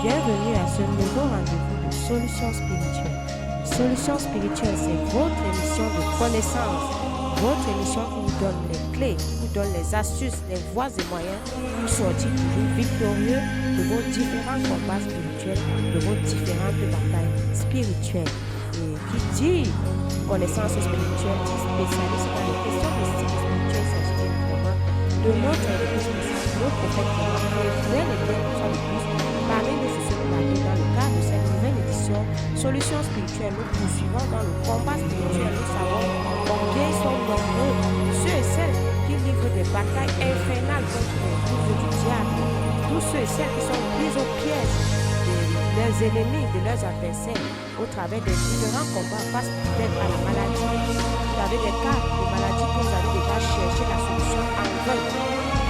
Bienvenue à ce nouveau rendez-vous de Solutions spirituelles. Solutions spirituelles, c'est votre émission de connaissance, votre émission qui vous donne les clés, qui vous donne les astuces, les voies et moyens pour sortir toujours victorieux de vos différents combats spirituels, de vos différentes batailles spirituelles. Et qui dit connaissance spirituelle, dit spécialiste dans les questions de style spirituel, il s'agit évidemment de notre spécial, notre prophète Mohammed, bien et bien une fois de plus, parlez-nous sur ce plateau dans le cadre de cette nouvelle édition Solutions spirituelles. Nous poursuivons dans le combat spirituel. Nous savons combien sont nombreux ceux et celles qui livrent des batailles infernales contre les coups du diable, tous ceux et celles qui sont pris au piège de leurs ennemis, de leurs adversaires, au travers des différents combats face peut-être à la maladie. Vous avez des cas de maladie que vous avez déjà cherché la solution en vain.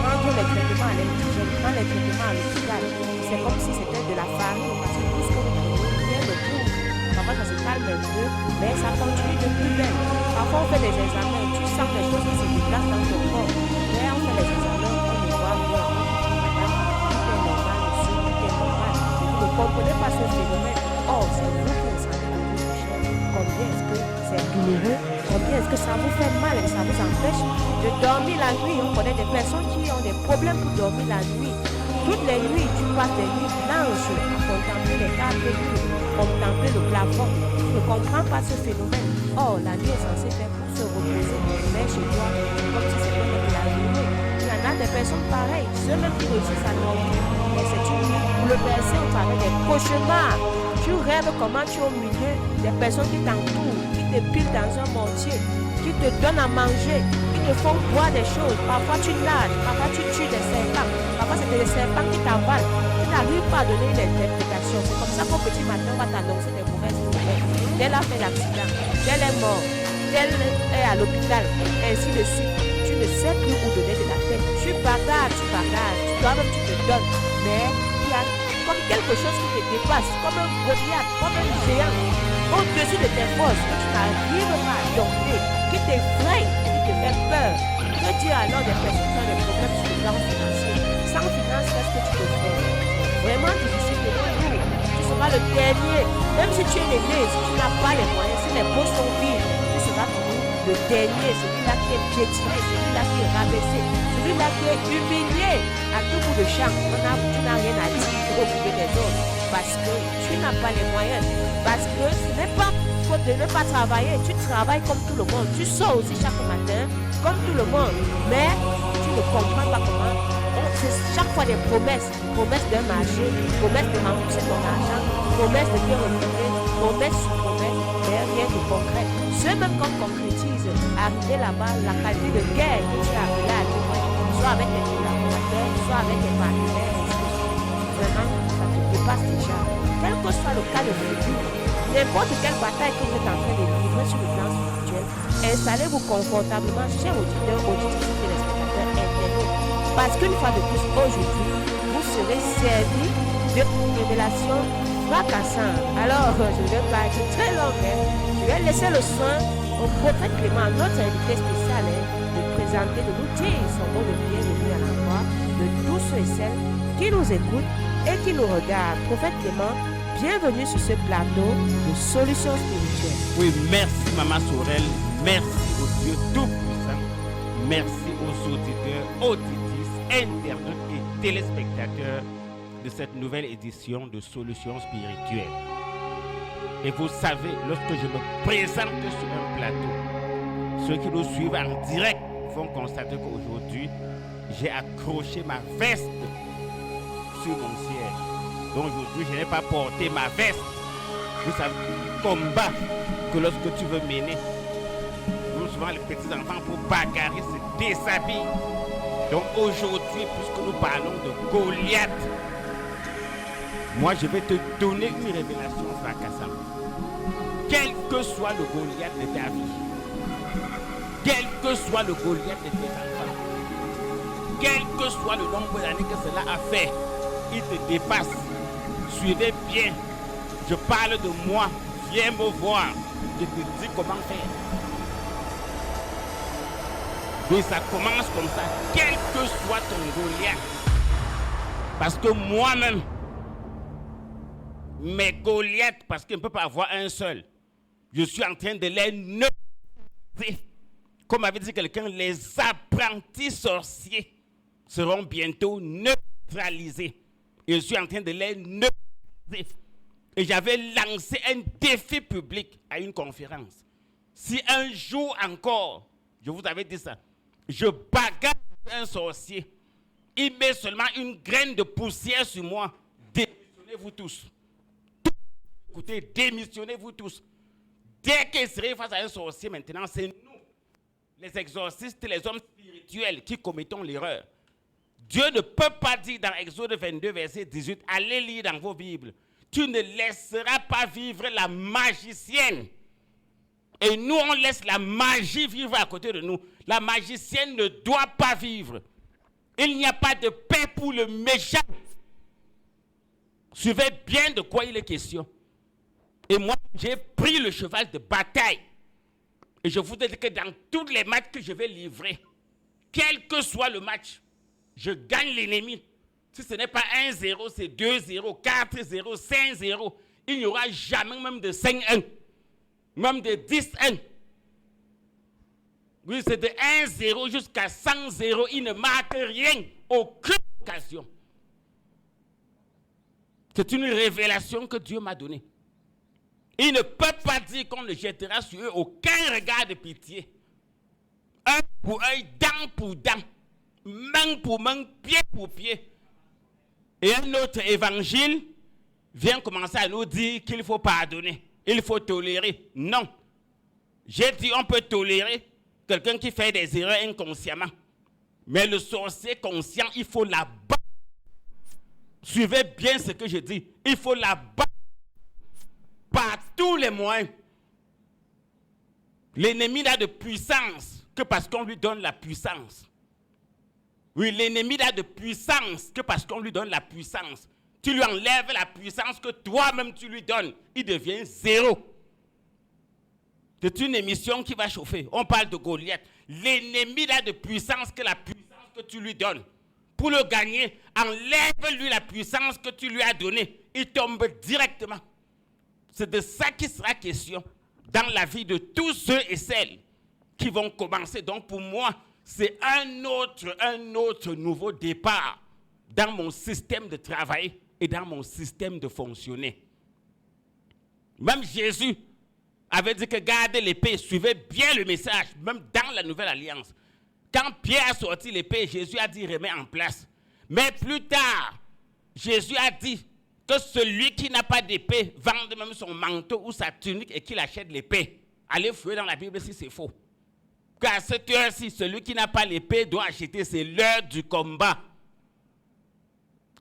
Prendre les traitements à l'indigène, prendre les traitements à l'hôpital, c'est comme si c'était de la farine, parce que tout ce que vous prenez, rien ne couvre. Parfois ça se calme un peu, mais ça continue de plus belle. Parfois on fait des examens, tu sens des choses qui se déplacent dans ton corps. Mais on fait les examens, on ne voit rien. Tout est normal, monsieur, tout est normal. Vous ne comprenez pas ce phénomène. Oh, c'est vous qui ressentez la bouche du chien. Combien est-ce que c'est douloureux? Combien est-ce que ça vous fait mal et ça vous empêche de dormir la nuit? On connaît des personnes qui ont des problèmes pour dormir la nuit. Toutes les nuits, tu passes des nuits blanches à contempler les quatre murs, contempler le plafond. Tu ne comprends pas ce phénomène. Oh, la nuit est censée faire pour se reposer, mais chez toi, comme si c'était de la journée. Il y en a des personnes pareilles, ceux même qui réussissent à dormir. Mais c'est une nuit pour le bercer au travers des cauchemars. Tu rêves comment tu es au milieu des personnes qui t'entourent, qui te pilent dans un mortier, qui te donnent à manger, qui te font boire des choses. Parfois tu nages, parfois tu tues des serpents, parfois c'est des serpents qui t'avalent. Tu n'arrives pas à donner une interprétation. C'est comme ça qu'au petit matin on va t'annoncer des mauvaises nouvelles. Tel a fait l'accident, tel est mort, tel est à l'hôpital, ainsi de suite. Tu ne sais plus où donner de la tête. Tu bagarres, toi-même tu te donnes, mais il y a comme quelque chose qui te dépasse, comme un Goliath, comme un géant, au-dessus de tes forces, que tu n'arrives pas à dompter, qui t'effraie et qui te fait peur. Que dire alors des personnes qui ont des problèmes sur le plan financier? Sans finance, qu'est-ce que tu peux faire? C'est vraiment difficile de nous. Tu seras le dernier. Même si tu es l'aîné, si tu n'as pas les moyens, si les postes sont vides, tu seras toujours le dernier, celui-là qui est piétiné, celui-là qui est rabaissé, celui-là qui est humilié à tout bout de champ. Tu n'as rien à dire au milieu des autres parce que tu n'as pas les moyens. Parce que ce n'est pas faute de ne pas travailler. Tu travailles comme tout le monde. Tu sors aussi chaque matin comme tout le monde. Mais tu ne comprends pas comment. C'est chaque fois des promesses. Promesses d'un marché, promesses de rembourser ton argent, promesses de bien retrouver, promesses sur promesses, mais rien de concret. Ceux même qu'on concrétise, arriver là-bas, la qualité de guerre que tu as appelé à vivre, soit avec tes collaborateurs, soit avec tes partenaires, vraiment, ça te dépasse déjà. Quel que soit le cas de figure, n'importe quelle bataille que vous êtes en train de vivre sur le plan spirituel, installez-vous confortablement, chers auditeurs, auditrices et téléspectateurs internautes. Parce qu'une fois de plus, aujourd'hui, vous serez servis de révélations fracassantes. Alors, je ne vais pas être très longue, je vais laisser le soin au prophète Clément, notre invité spécial, de présenter, de nous dire son mot de bienvenue à l'endroit de tous ceux et celles qui nous écoutent et qui nous regardent. Prophète Clément, bienvenue sur ce plateau de Solutions spirituelles. Oui, merci Maman Sorel, merci au Dieu Tout-Puissant, merci aux auditeurs, auditrices, internautes et téléspectateurs de cette nouvelle édition de Solutions spirituelles. Et vous savez, lorsque je me présente sur un plateau, ceux qui nous suivent en direct vont constater qu'aujourd'hui, j'ai accroché ma veste sur mon siège. Donc aujourd'hui, je n'ai pas porté ma veste. Vous savez, combat que lorsque tu veux mener, nous souvent les petits enfants pour bagarrer se déshabillent. Donc aujourd'hui, puisque nous parlons de Goliath, moi je vais te donner une révélation fracassante. Quel que soit le Goliath de ta vie, quel que soit le Goliath de tes enfants, quel que soit le nombre d'années que cela a fait, il te dépasse. Suivez bien, je parle de moi, viens me voir, je te dis comment faire. Oui, ça commence comme ça, quel que soit ton Goliath. Parce que moi-même, Mais Goliath, parce qu'il ne peut pas avoir un seul, je suis en train de les neutraliser. Comme avait dit quelqu'un, les apprentis sorciers seront bientôt neutralisés. Et je suis en train de les neutraliser. Et j'avais lancé un défi public à une conférence. Si un jour encore, je vous avais dit ça, je bagarre un sorcier, il met seulement une graine de poussière sur moi, démissionnez-vous tous. Écoutez, démissionnez-vous tous. Dès qu'il serait face à un sorcier maintenant, c'est nous, les exorcistes, les hommes spirituels qui commettons l'erreur. Dieu ne peut pas dire dans Exode 22, verset 18, allez lire dans vos Bibles, tu ne laisseras pas vivre la magicienne. Et nous, on laisse la magie vivre à côté de nous. La magicienne ne doit pas vivre. Il n'y a pas de paix pour le méchant. Suivez bien de quoi il est question. Et moi, j'ai pris le cheval de bataille. Et je vous dis que dans tous les matchs que je vais livrer, quel que soit le match, je gagne l'ennemi. Si ce n'est pas 1-0, c'est 2-0, 4-0, 5-0. Il n'y aura jamais même de 5-1. Même de 10-1. Oui, c'est de 1-0 jusqu'à 100-0. Il ne marque rien. Aucune occasion. C'est une révélation que Dieu m'a donnée. Il ne peut pas dire qu'on ne jettera sur eux aucun regard de pitié. Un pour œil, dent pour dent, main pour main, pied pour pied. Et un autre évangile vient commencer à nous dire qu'il faut pardonner, il faut tolérer. Non. J'ai dit on peut tolérer quelqu'un qui fait des erreurs inconsciemment. Mais le sorcier conscient, il faut l'abattre. Suivez bien ce que je dis. Il faut l'abattre par tous les moyens. L'ennemi n'a de puissance que parce qu'on lui donne la puissance. Oui, l'ennemi n'a de puissance que parce qu'on lui donne la puissance. Tu lui enlèves la puissance que toi-même tu lui donnes. Il devient zéro. C'est une émission qui va chauffer. On parle de Goliath. L'ennemi n'a de puissance que la puissance que tu lui donnes. Pour le gagner, enlève-lui la puissance que tu lui as donnée. Il tombe directement. C'est de ça qui sera question dans la vie de tous ceux et celles qui vont commencer. Donc pour moi, c'est un autre nouveau départ dans mon système de travail et dans mon système de fonctionner. Même Jésus avait dit que gardez l'épée, suivez bien le message, même dans la Nouvelle Alliance. Quand Pierre a sorti l'épée, Jésus a dit remets en place. Mais plus tard, Jésus a dit que celui qui n'a pas d'épée vende même son manteau ou sa tunique et qu'il achète l'épée. Allez fouiller dans la Bible si c'est faux. Car à cette heure-ci, celui qui n'a pas l'épée doit acheter, c'est l'heure du combat.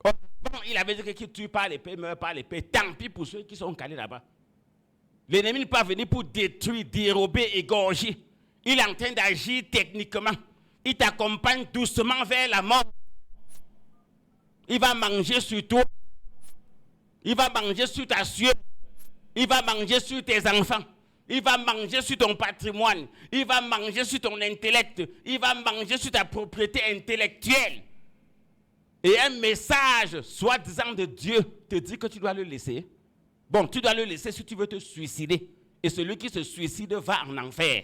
Bon, il avait dit que qui tue par l'épée, meurt par l'épée. Tant pis pour ceux qui sont calés là-bas. L'ennemi n'est pas venu pour détruire, dérober, égorger. Il est en train d'agir techniquement. Il t'accompagne doucement vers la mort. Il va manger sur toi. Il va manger sur ta sueur. Il va manger sur tes enfants. Il va manger sur ton patrimoine. Il va manger sur ton intellect. Il va manger sur ta propriété intellectuelle. Et un message, soi-disant de Dieu, te dit que tu dois le laisser. Bon, tu dois le laisser si tu veux te suicider. Et celui qui se suicide va en enfer.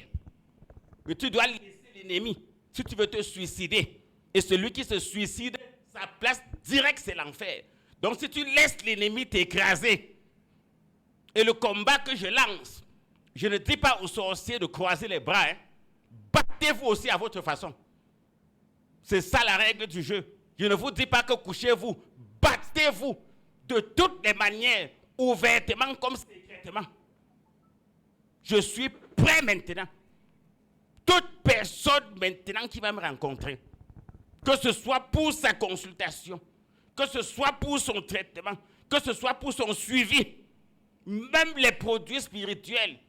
Mais tu dois laisser l'ennemi si tu veux te suicider. Et celui qui se suicide, sa place directe, c'est l'enfer. Donc si tu laisses l'ennemi t'écraser, et le combat que je lance, je ne dis pas aux sorciers de croiser les bras. Hein. Battez-vous aussi à votre façon. C'est ça la règle du jeu. Je ne vous dis pas que couchez-vous. Battez-vous de toutes les manières, ouvertement comme secrètement. Je suis prêt maintenant. Toute personne maintenant qui va me rencontrer, que ce soit pour sa consultation, que ce soit pour son traitement, que ce soit pour son suivi, même les produits spirituels,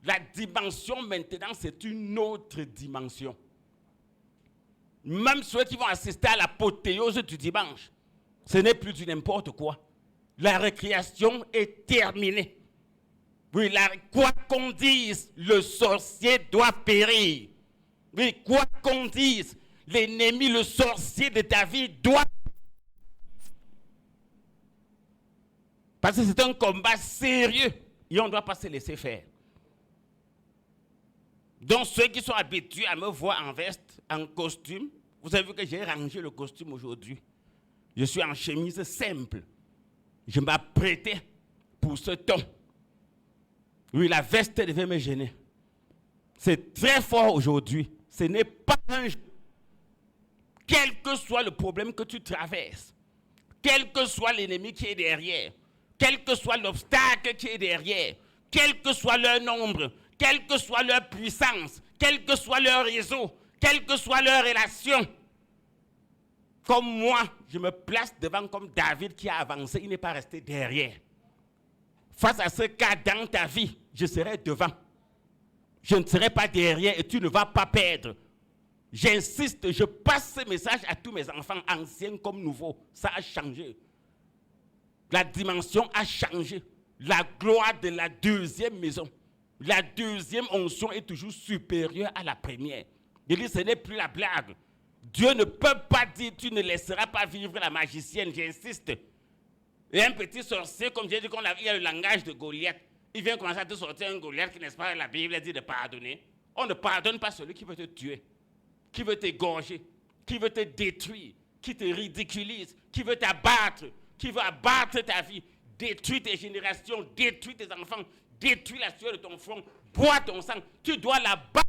la dimension maintenant, c'est une autre dimension. Même ceux qui vont assister à l'apothéose du dimanche, ce n'est plus du n'importe quoi. La récréation est terminée. Oui, quoi qu'on dise, le sorcier doit périr. Oui, quoi qu'on dise, l'ennemi, le sorcier de ta vie doit. Parce que c'est un combat sérieux et on ne doit pas se laisser faire. Donc ceux qui sont habitués à me voir en veste, en costume, vous avez vu que j'ai rangé le costume aujourd'hui. Je suis en chemise simple. Je m'apprêtais pour ce temps. Oui, la veste devait me gêner. C'est très fort aujourd'hui. Ce n'est pas un jeu. Quel que soit le problème que tu traverses, quel que soit l'ennemi qui est derrière, quel que soit l'obstacle qui est derrière, quel que soit leur nombre, quelle que soit leur puissance, quel que soit leur réseau, quelle que soit leur relation, comme moi, je me place devant comme David qui a avancé, il n'est pas resté derrière. Face à ce cas dans ta vie, je serai devant. Je ne serai pas derrière et tu ne vas pas perdre. J'insiste, je passe ce message à tous mes enfants, anciens comme nouveaux. Ça a changé. La dimension a changé. La gloire de la deuxième maison, la deuxième onction est toujours supérieure à la première. Je dis, ce n'est plus la blague. Dieu ne peut pas dire, tu ne laisseras pas vivre la magicienne, j'insiste. Et un petit sorcier, comme j'ai dit, il y a le langage de Goliath. Il vient commencer à te sortir un Goliath qui, n'est-ce pas, la Bible dit de pardonner. On ne pardonne pas celui qui veut te tuer, qui veut t'égorger, qui veut te détruire, qui te ridiculise, qui veut t'abattre, qui veut abattre ta vie, détruire tes générations, détruire tes enfants, détruire la sueur de ton front, boire ton sang. Tu dois la battre.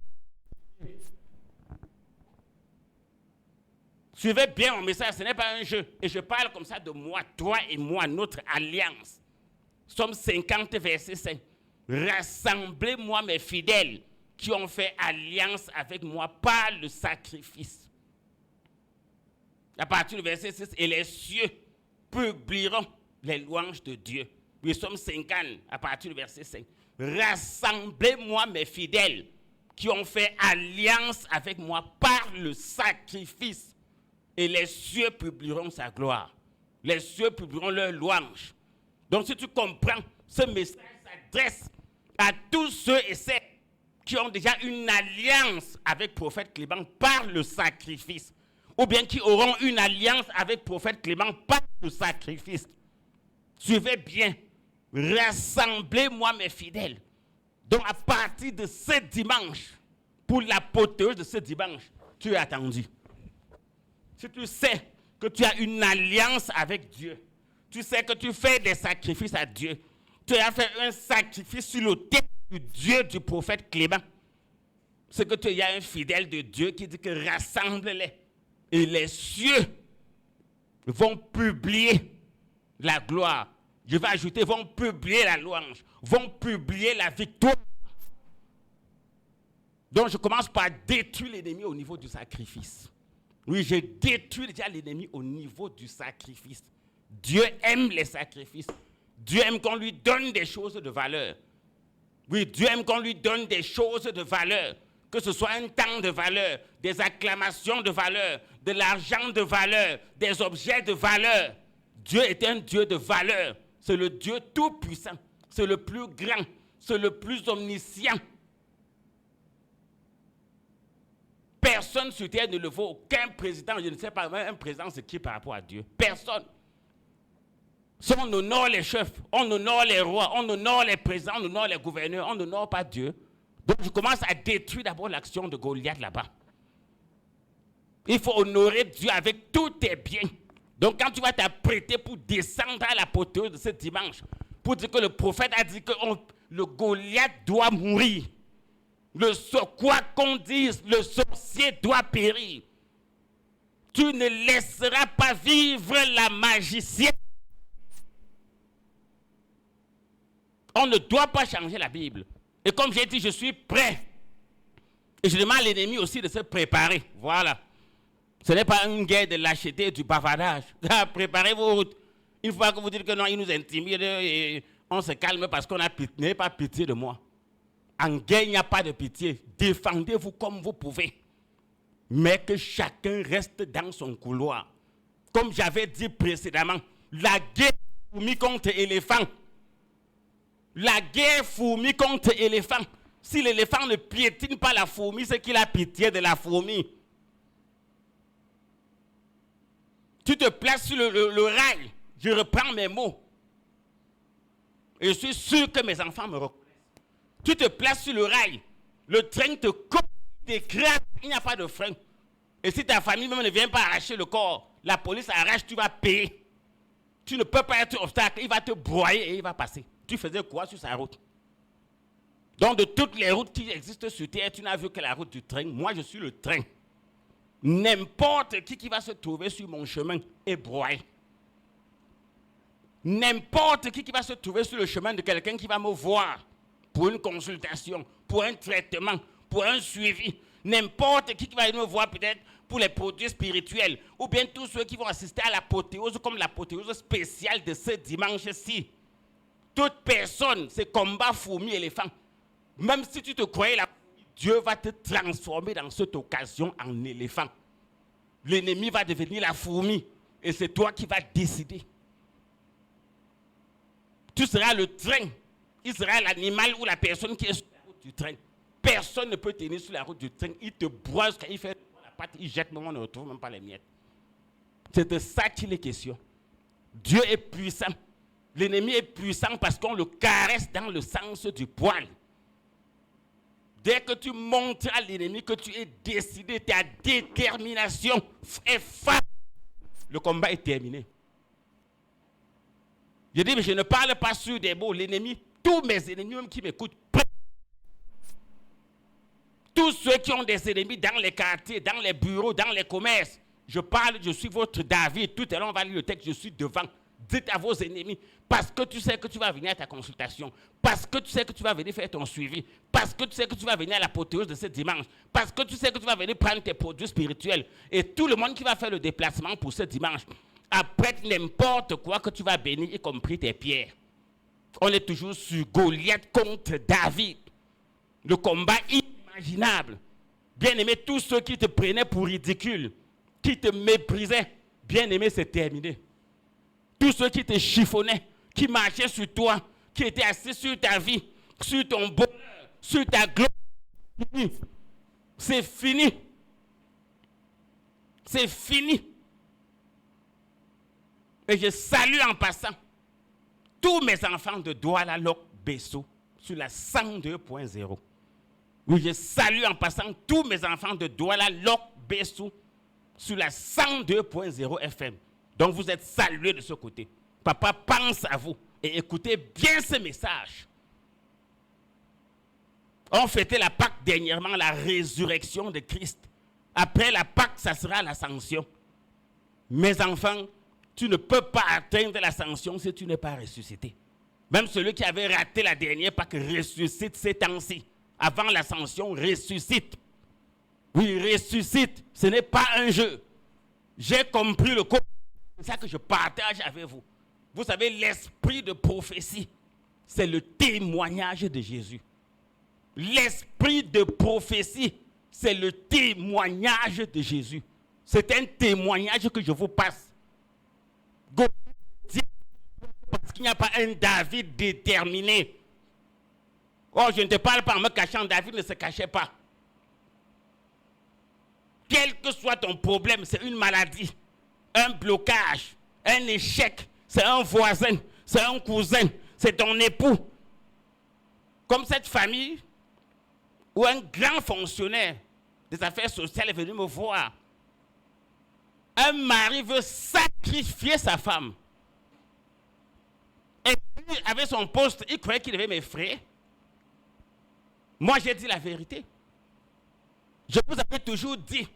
Suivez bien mon message, ce n'est pas un jeu. Et je parle comme ça de moi, toi et moi, notre alliance. Somme 50, verset 5. Rassemblez-moi mes fidèles qui ont fait alliance avec moi par le sacrifice. À partir du verset 6, et les cieux publieront les louanges de Dieu. Oui, Somme 50, à partir du verset 5. Rassemblez-moi mes fidèles qui ont fait alliance avec moi par le sacrifice. Et les cieux publieront sa gloire. Les cieux publieront leur louange. Donc si tu comprends, ce message s'adresse à tous ceux et celles qui ont déjà une alliance avec le prophète Clément par le sacrifice. Ou bien qui auront une alliance avec le prophète Clément par le sacrifice. Suivez bien. Rassemblez-moi mes fidèles. Donc à partir de ce dimanche, pour l'apothéose de ce dimanche, tu es attendu. Si tu sais que tu as une alliance avec Dieu, tu sais que tu fais des sacrifices à Dieu, tu as fait un sacrifice sur l'autel du Dieu du prophète Clément, c'est que tu y as un fidèle de Dieu qui dit que rassemble-les. Et les cieux vont publier la gloire. Je vais ajouter, vont publier la louange, vont publier la victoire. Donc je commence par détruire l'ennemi au niveau du sacrifice. Oui, je détruis déjà l'ennemi au niveau du sacrifice. Dieu aime les sacrifices. Dieu aime qu'on lui donne des choses de valeur. Oui, Dieu aime qu'on lui donne des choses de valeur. Que ce soit un temps de valeur, des acclamations de valeur, de l'argent de valeur, des objets de valeur. Dieu est un Dieu de valeur. C'est le Dieu tout-puissant. C'est le plus grand. C'est le plus omniscient. Personne sur terre ne le vaut. Aucun président, je ne sais pas, même un président, c'est qui par rapport à Dieu? Personne. Si on honore les chefs, on honore les rois, on honore les présidents, on honore les gouverneurs, on n'honore pas Dieu. Donc je commence à détruire d'abord l'action de Goliath là-bas. Il faut honorer Dieu avec tous tes biens. Donc quand tu vas t'apprêter pour descendre à l'apothéose de ce dimanche, pour dire que le prophète a dit que le Goliath doit mourir. Quoi qu'on dise, le sorcier doit périr. Tu ne laisseras pas vivre la magicienne. On ne doit pas changer la Bible. Et comme j'ai dit, je suis prêt. Et je demande à l'ennemi aussi de se préparer. Voilà. Ce n'est pas une guerre de lâcheté et du bavardage. Préparez vos routes. Une fois que vous dites que non, il nous intimide et on se calme parce qu'on n'a pas pitié de moi. En guerre, il n'y a pas de pitié. Défendez-vous comme vous pouvez. Mais que chacun reste dans son couloir. Comme j'avais dit précédemment, la guerre fourmi contre éléphant. La guerre fourmi contre éléphant. Si l'éléphant ne piétine pas la fourmi, c'est qu'il a pitié de la fourmi. Tu te places sur le rail. Je reprends mes mots. Et je suis sûr que mes enfants me reconnaissent. Tu te places sur le rail, le train te coupe, t'écrase, il n'y a pas de frein. Et si ta famille même ne vient pas arracher le corps, la police arrache, tu vas payer. Tu ne peux pas être obstacle, il va te broyer et il va passer. Tu faisais quoi sur sa route? Donc de toutes les routes qui existent sur Terre, tu n'as vu que la route du train. Moi, je suis le train. N'importe qui va se trouver sur mon chemin est broyé. N'importe qui va se trouver sur le chemin de quelqu'un qui va me voir pour une consultation, pour un traitement, pour un suivi. N'importe qui va me voir peut-être pour les produits spirituels, ou bien tous ceux qui vont assister à l'apothéose, comme l'apothéose spéciale de ce dimanche-ci. Toute personne, c'est combat fourmi-éléphant. Même si tu te croyais là, Dieu va te transformer dans cette occasion en éléphant. L'ennemi va devenir la fourmi, et c'est toi qui vas décider. Tu seras le train, il sera l'animal ou la personne qui est sur la route du train. Personne ne peut tenir sur la route du train, il te brosse, quand il fait la patte, il jette, mais on ne retrouve même pas les miettes. C'est de ça qu'il est question. Dieu est puissant. L'ennemi est puissant parce qu'on le caresse dans le sens du poil. Dès que tu montres à l'ennemi que tu es décidé, ta détermination est forte, le combat est terminé. Je dis, mais je ne parle pas sur des mots. L'ennemi, tous mes ennemis même qui m'écoutent, tous ceux qui ont des ennemis dans les quartiers, dans les bureaux, dans les commerces, je parle, je suis votre David. Tout à l'heure, on va lire le texte, je suis devant. Dites à vos ennemis, parce que tu sais que tu vas venir à ta consultation, parce que tu sais que tu vas venir faire ton suivi, parce que tu sais que tu vas venir à l'apothéose de ce dimanche, parce que tu sais que tu vas venir prendre tes produits spirituels, et tout le monde qui va faire le déplacement pour ce dimanche, apprête n'importe quoi que tu vas bénir, y compris tes pierres. On est toujours sur Goliath contre David. Le combat inimaginable. Bien-aimé, tous ceux qui te prenaient pour ridicule, qui te méprisaient, bien-aimé, c'est terminé. Tous ceux qui te chiffonnaient, qui marchaient sur toi, qui étaient assis sur ta vie, sur ton bonheur, sur ta gloire, c'est fini. C'est fini. Et je salue en passant tous mes enfants de Douala Lok Besso sur la 102.0. Oui, je salue en passant tous mes enfants de Douala Lok Besso sur la 102.0 FM. Donc vous êtes salués de ce côté. Papa pense à vous et écoutez bien ce message. On fêtait la Pâque dernièrement, la résurrection de Christ. Après la Pâque, ça sera l'ascension. Mes enfants, tu ne peux pas atteindre l'ascension si tu n'es pas ressuscité. Même celui qui avait raté la dernière Pâque ressuscite ces temps-ci. Avant l'ascension, ressuscite. Oui, ressuscite. Ce n'est pas un jeu. J'ai compris le coup. C'est ça que je partage avec vous. Vous savez, l'esprit de prophétie, c'est le témoignage de Jésus. L'esprit de prophétie, c'est le témoignage de Jésus. C'est un témoignage que je vous passe. Parce qu'il n'y a pas un David déterminé. Oh, je ne te parle pas en me cachant, David ne se cachait pas. Quel que soit ton problème, c'est une maladie, un blocage, un échec, c'est un voisin, c'est un cousin, c'est ton époux. Comme cette famille où un grand fonctionnaire des affaires sociales est venu me voir. Un mari veut sacrifier sa femme. Et puis, avec son poste, il croyait qu'il devait m'effrayer. Moi, j'ai dit la vérité. Je vous avais toujours dit.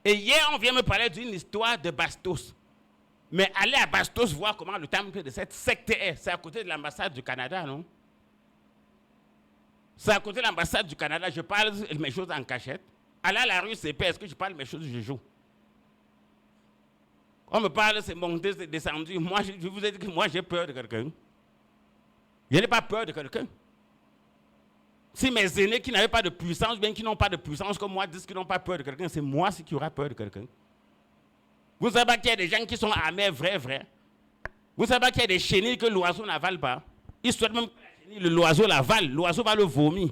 Et hier, on vient me parler d'une histoire de Bastos. Mais allez à Bastos voir comment le temple de cette secte est. C'est à côté de l'ambassade du Canada, non? C'est à côté de l'ambassade du Canada. Je parle mes choses en cachette. Allez à la rue CP, est-ce que je parle mes choses, je joue? On me parle, c'est monté, c'est descendu. Moi, je vous ai dit que moi, j'ai peur de quelqu'un. Je n'ai pas peur de quelqu'un. Si mes aînés qui n'avaient pas de puissance, bien qui n'ont pas de puissance comme moi, disent qu'ils n'ont pas peur de quelqu'un, c'est moi qui aura peur de quelqu'un. Vous savez qu'il y a des gens qui sont armés vrais. Vous savez qu'il y a des chenilles que l'oiseau n'avale pas. Ils souhaitent même que l'oiseau l'avale, l'oiseau va le vomir.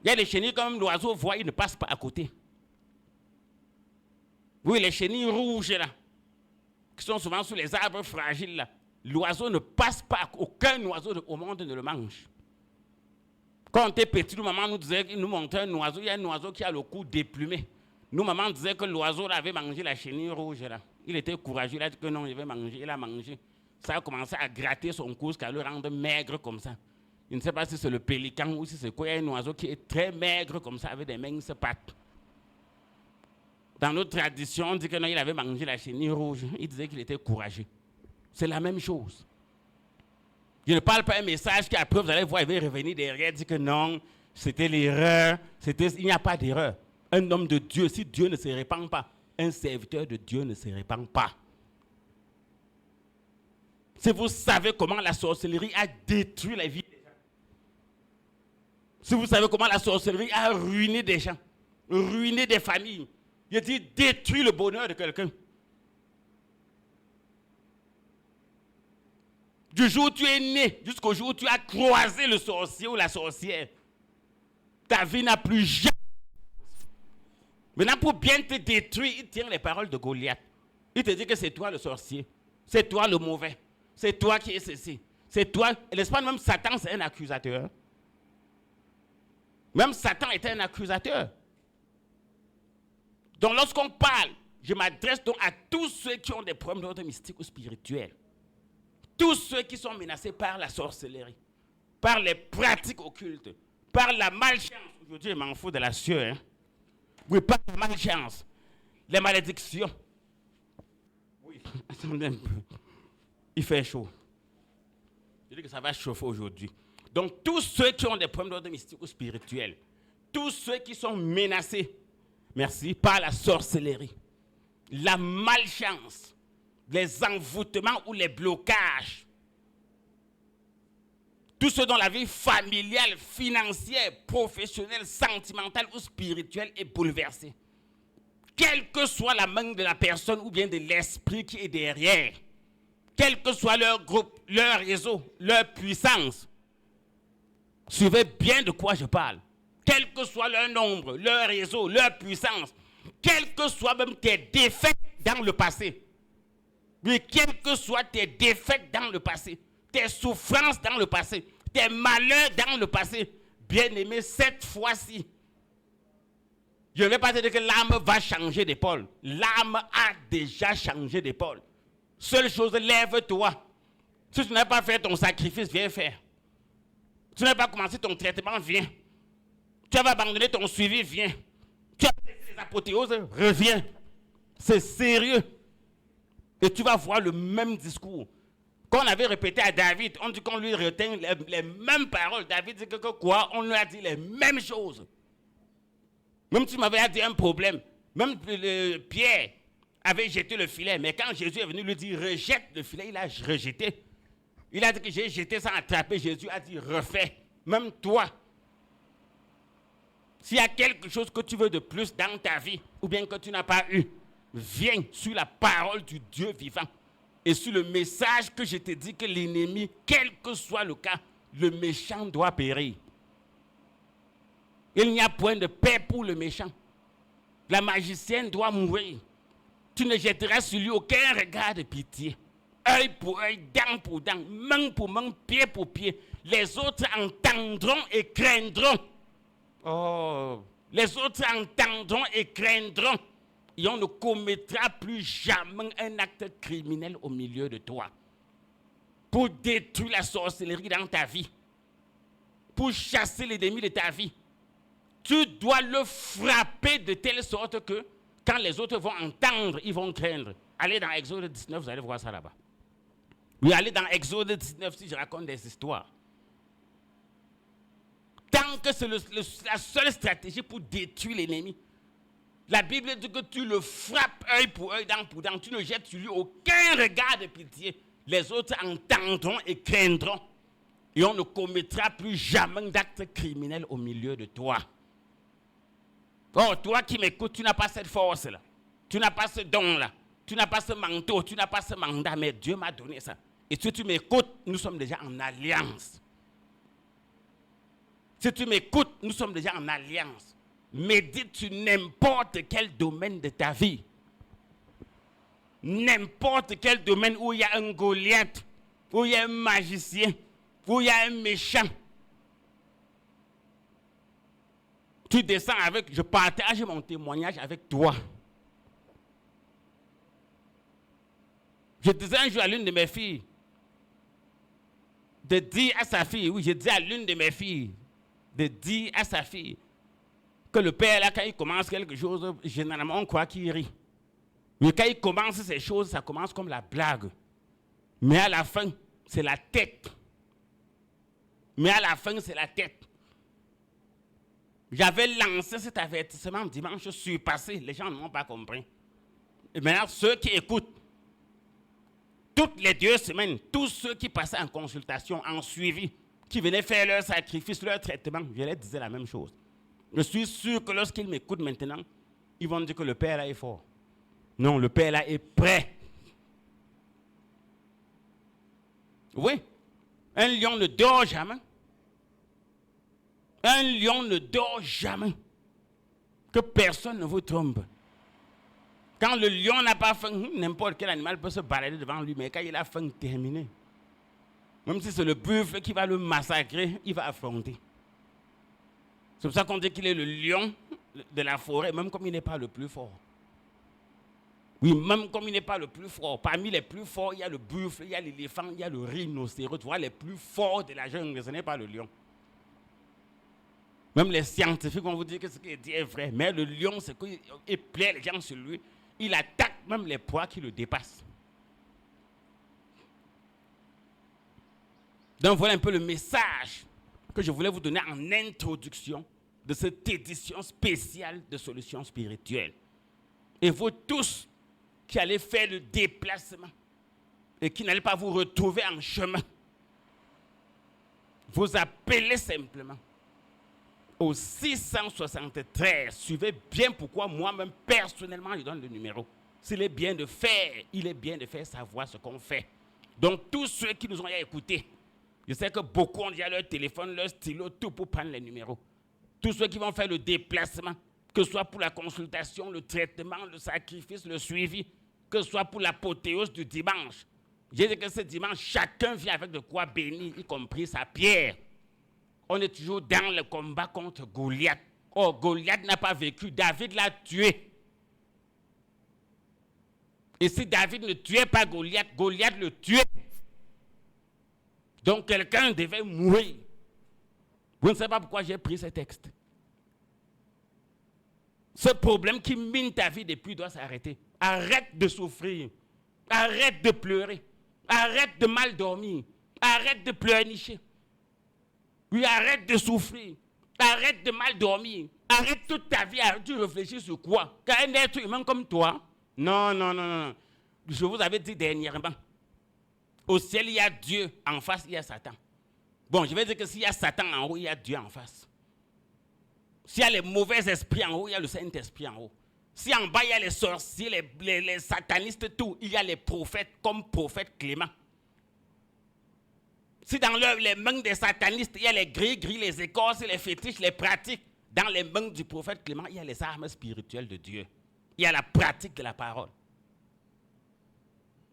Il y a des chenilles comme l'oiseau voit, il ne passe pas à côté. Oui, les chenilles rouges là, qui sont souvent sous les arbres fragiles là. L'oiseau ne passe pas, aucun oiseau au monde ne le mange. Quand on était petit, nos mamans nous disaient qu'ils nous montraient un oiseau, il y a un oiseau qui a le cou déplumé. Nos mamans disaient que l'oiseau avait mangé la chenille rouge là. Il était courageux, il a dit que non, il va manger, il a mangé. Ça a commencé à gratter son cou, jusqu'à le rendre maigre comme ça. Je ne sais pas si c'est le pélican ou si c'est quoi, il y a un oiseau qui est très maigre comme ça, avec des minces pattes. Dans notre tradition, on dit que non, il avait mangé la chenille rouge. Il disait qu'il était courageux. C'est la même chose. Je ne parle pas un message qui après vous allez voir, il va revenir derrière, dire que non, c'était l'erreur. Il n'y a pas d'erreur. Un homme de Dieu, si Dieu ne se répand pas, un serviteur de Dieu ne se répand pas. Si vous savez comment la sorcellerie a détruit la vie des gens, si vous savez comment la sorcellerie a ruiné des gens, ruiné des familles, je dis détruit le bonheur de quelqu'un. Du jour où tu es né jusqu'au jour où tu as croisé le sorcier ou la sorcière, ta vie n'a plus jamais. Maintenant, pour bien te détruire, il tient les paroles de Goliath. Il te dit que c'est toi le sorcier, c'est toi le mauvais, c'est toi qui es ceci, c'est toi. N'est-ce pas, même Satan, c'est un accusateur. Même Satan est un accusateur. Donc, lorsqu'on parle, je m'adresse donc à tous ceux qui ont des problèmes d'ordre mystique ou spirituel. Tous ceux qui sont menacés par la sorcellerie, par les pratiques occultes, par la malchance. Aujourd'hui, je m'en fous de la sueur. Hein? Oui, par la malchance, les malédictions. Oui, attendez un peu. Il fait chaud. Je dis que ça va chauffer aujourd'hui. Donc, tous ceux qui ont des problèmes d'ordre mystique ou spirituel, tous ceux qui sont menacés, merci, par la sorcellerie, la malchance, les envoûtements ou les blocages, tous ceux dont la vie familiale, financière, professionnelle, sentimentale ou spirituelle est bouleversée. Quelle que soit la main de la personne ou bien de l'esprit qui est derrière, quel que soit leur groupe, leur réseau, leur puissance, suivez bien de quoi je parle. Quel que soit leur nombre, leur réseau, leur puissance, quelles que soient même tes défaites dans le passé, mais quelles que soient tes défaites dans le passé, tes souffrances dans le passé, tes malheurs dans le passé, bien-aimé, cette fois-ci, je ne vais pas te dire que l'âme va changer d'épaule. L'âme a déjà changé d'épaule. Seule chose, lève-toi. Si tu n'as pas fait ton sacrifice, viens faire. Si tu n'as pas commencé ton traitement, viens. Tu vas abandonner ton suivi, viens. Tu as fait les apothéoses, reviens. C'est sérieux. Et tu vas voir le même discours. Quand on avait répété à David, on dit qu'on lui retient les mêmes paroles. David dit que quoi? On lui a dit les mêmes choses. Même si tu m'avais dit un problème, même Pierre avait jeté le filet, mais quand Jésus est venu lui dire rejette le filet, il a rejeté. Il a dit que j'ai jeté sans attraper. Jésus a dit refais. Même toi, s'il y a quelque chose que tu veux de plus dans ta vie, ou bien que tu n'as pas eu, viens sur la parole du Dieu vivant et sur le message que je te dis que l'ennemi, quel que soit le cas, le méchant doit périr. Il n'y a point de paix pour le méchant. La magicienne doit mourir. Tu ne jetteras sur lui aucun regard de pitié. Œil pour œil, dent pour dent, main pour main, pied pour pied. Les autres entendront et craindront. Oh, les autres entendront et craindront. Et on ne commettra plus jamais un acte criminel au milieu de toi. Pour détruire la sorcellerie dans ta vie. Pour chasser l'ennemi de ta vie. Tu dois le frapper de telle sorte que quand les autres vont entendre, ils vont craindre. Allez dans Exode 19, vous allez voir ça là-bas. Oui, allez dans Exode 19 si je raconte des histoires. Tant que c'est la seule stratégie pour détruire l'ennemi. La Bible dit que tu le frappes œil pour œil, dent pour dent. Tu ne jettes sur lui aucun regard de pitié. Les autres entendront et craindront. Et on ne commettra plus jamais d'acte criminel au milieu de toi. Oh, toi qui m'écoutes, tu n'as pas cette force-là. Tu n'as pas ce don-là. Tu n'as pas ce manteau, tu n'as pas ce mandat, mais Dieu m'a donné ça. Et si tu m'écoutes, nous sommes déjà en alliance. Si tu m'écoutes, nous sommes déjà en alliance. Médite sur n'importe quel domaine de ta vie. N'importe quel domaine où il y a un Goliath, où il y a un magicien, où il y a un méchant. Tu descends avec, je partage mon témoignage avec toi. Je disais un jour à l'une de mes filles, de dire à sa fille, oui, je dis à l'une de mes filles, de dire à sa fille que le père, là, quand il commence quelque chose, généralement, on croit qu'il rit. Mais quand il commence ces choses, ça commence comme la blague. Mais à la fin, c'est la tête. Mais à la fin, c'est la tête. J'avais lancé cet avertissement dimanche surpassé. Les gens ne m'ont pas compris. Et maintenant, ceux qui écoutent, toutes les 2 semaines, tous ceux qui passaient en consultation, en suivi, qui venaient faire leur sacrifice, leur traitement, je leur disais la même chose. Je suis sûr que lorsqu'ils m'écoutent maintenant, ils vont dire que le Père là est fort. Non, le Père là est prêt. Oui, un lion ne dort jamais. Un lion ne dort jamais. Que personne ne vous trompe. Quand le lion n'a pas faim, n'importe quel animal peut se balader devant lui, mais quand il a faim, terminé. Même si c'est le buffle qui va le massacrer, il va affronter. C'est pour ça qu'on dit qu'il est le lion de la forêt, même comme il n'est pas le plus fort. Oui, même comme il n'est pas le plus fort. Parmi les plus forts, il y a le buffle, il y a l'éléphant, il y a le rhinocéros. Tu vois, les plus forts de la jungle, ce n'est pas le lion. Même les scientifiques vont vous dire que ce qu'il dit est vrai. Mais le lion, c'est qu'il plaît les gens sur lui. Il attaque même les proies qui le dépassent. Donc voilà un peu le message que je voulais vous donner en introduction de cette édition spéciale de Solutions spirituelles. Et vous tous qui allez faire le déplacement et qui n'allez pas vous retrouver en chemin, vous appelez simplement au 673. Suivez bien pourquoi moi-même, personnellement, je donne le numéro. S'il est bien de faire, il est bien de faire savoir ce qu'on fait. Donc, tous ceux qui nous ont écoutés, je sais que beaucoup ont déjà leur téléphone, leur stylo, tout pour prendre les numéros. Tous ceux qui vont faire le déplacement, que ce soit pour la consultation, le traitement, le sacrifice, le suivi, que ce soit pour l'apothéose du dimanche. J'ai dit que ce dimanche, chacun vient avec de quoi bénir, y compris sa pierre. On est toujours dans le combat contre Goliath. Oh, Goliath n'a pas vécu, David l'a tué. Et si David ne tuait pas Goliath, Goliath le tuait. Donc quelqu'un devait mourir. Vous ne savez pas pourquoi j'ai pris ce texte. Ce problème qui mine ta vie depuis doit s'arrêter. Arrête de souffrir. Arrête de pleurer. Arrête de mal dormir. Arrête de pleurnicher. Oui, arrête de souffrir. Arrête de mal dormir. Arrête toute ta vie. Arrête de réfléchir sur quoi? Quand un être humain comme toi, non. Je vous avais dit dernièrement, au ciel, il y a Dieu. En face, il y a Satan. Bon, je vais dire que s'il y a Satan en haut, il y a Dieu en face. S'il y a les mauvais esprits en haut, il y a le Saint-Esprit en haut. Si en bas, il y a les sorciers, les satanistes, tout, il y a les prophètes, comme prophète Clément. Si dans les mains des satanistes, il y a les gris, les écorces, les fétiches, les pratiques, dans les mains du prophète Clément, il y a les armes spirituelles de Dieu. Il y a la pratique de la parole.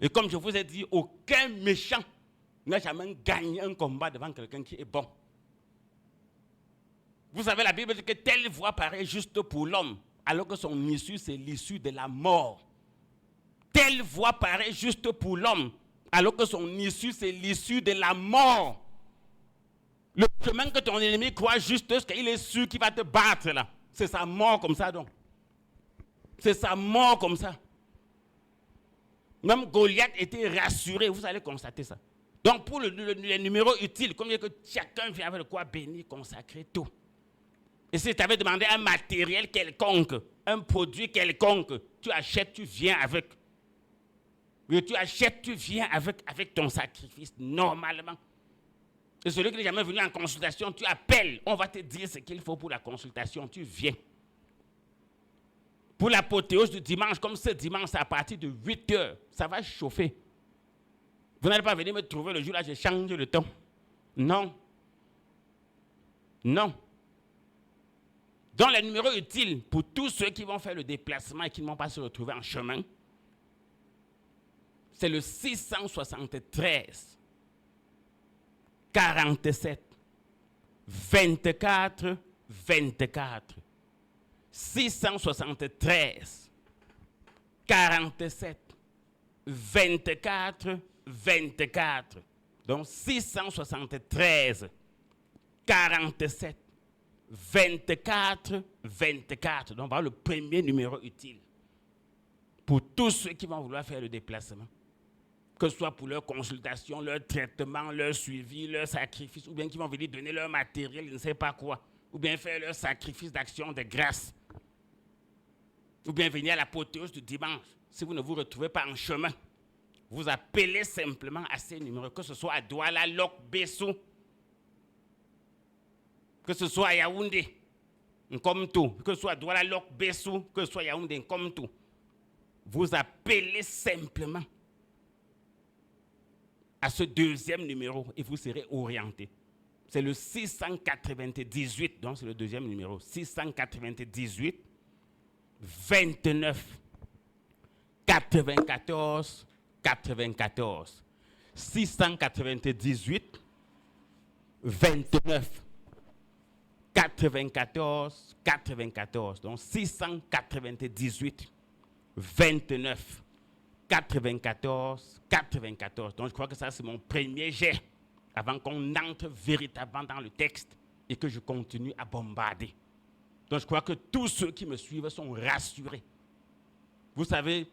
Et comme je vous ai dit, aucun méchant n'a jamais gagné un combat devant quelqu'un qui est bon. Vous savez, la Bible dit que telle voie paraît juste pour l'homme, alors que son issue, c'est l'issue de la mort. Telle voie paraît juste pour l'homme, alors que son issue, c'est l'issue de la mort. Le chemin que ton ennemi croit juste, parce qu'il est sûr qu'il va te battre là. C'est sa mort comme ça donc. C'est sa mort comme ça. Même Goliath était rassuré, vous allez constater ça. Donc pour les numéros utiles, comme que chacun vient avec de quoi bénir, consacrer tout. Et si tu avais demandé un matériel quelconque, un produit quelconque, tu achètes, tu viens avec. Mais tu achètes, tu viens avec ton sacrifice, normalement. Et celui qui n'est jamais venu en consultation, tu appelles, on va te dire ce qu'il faut pour la consultation, tu viens. Pour l'apothéose du dimanche, comme ce dimanche, à partir de 8 heures, ça va chauffer. Vous n'allez pas venir me trouver le jour là, j'ai changé le temps. Non. Non. Dans les numéros utiles, pour tous ceux qui vont faire le déplacement et qui ne vont pas se retrouver en chemin, c'est le 673. 47 24 24. 673 47 24 24. Donc 673 47 24 24. Donc voilà le premier numéro utile pour tous ceux qui vont vouloir faire le déplacement. Que ce soit pour leur consultation, leur traitement, leur suivi, leur sacrifice, ou bien qui vont venir donner leur matériel, je ne sais pas quoi, ou bien faire leur sacrifice d'action de grâce, ou bien venir à l'apothéose du dimanche. Si vous ne vous retrouvez pas en chemin, vous appelez simplement à ces numéros, que ce soit à Douala, Lok, Bessou, que ce soit à Yaoundé, comme tout, que ce soit à Douala, Lok, Bessou, que ce soit à Yaoundé, comme tout. Vous appelez simplement à ce deuxième numéro et vous serez orienté. C'est le 698, donc c'est le deuxième numéro. 698 29 94 94. 698 29 94 94. Donc 698 29 94 94. Donc je crois que ça c'est mon premier jet avant qu'on entre véritablement dans le texte et que je continue à bombarder. Donc je crois que tous ceux qui me suivent sont rassurés. Vous savez,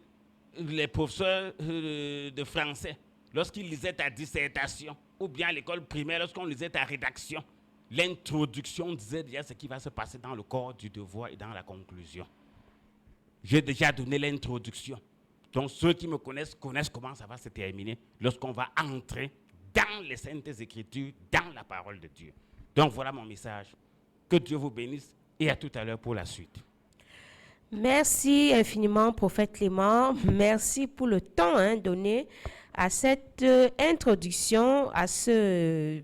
les professeurs de français, lorsqu'ils lisaient ta dissertation, ou bien à l'école primaire, lorsqu'on lisait ta rédaction, l'introduction disait déjà ce qui va se passer dans le corps du devoir et dans la conclusion. J'ai déjà donné l'introduction. Donc ceux qui me connaissent comment ça va se terminer lorsqu'on va entrer dans les Saintes Écritures, dans la parole de Dieu. Donc voilà mon message. Que Dieu vous bénisse et à tout à l'heure pour la suite. Merci infiniment, prophète Clément. Merci pour le temps donné à cette introduction, à cette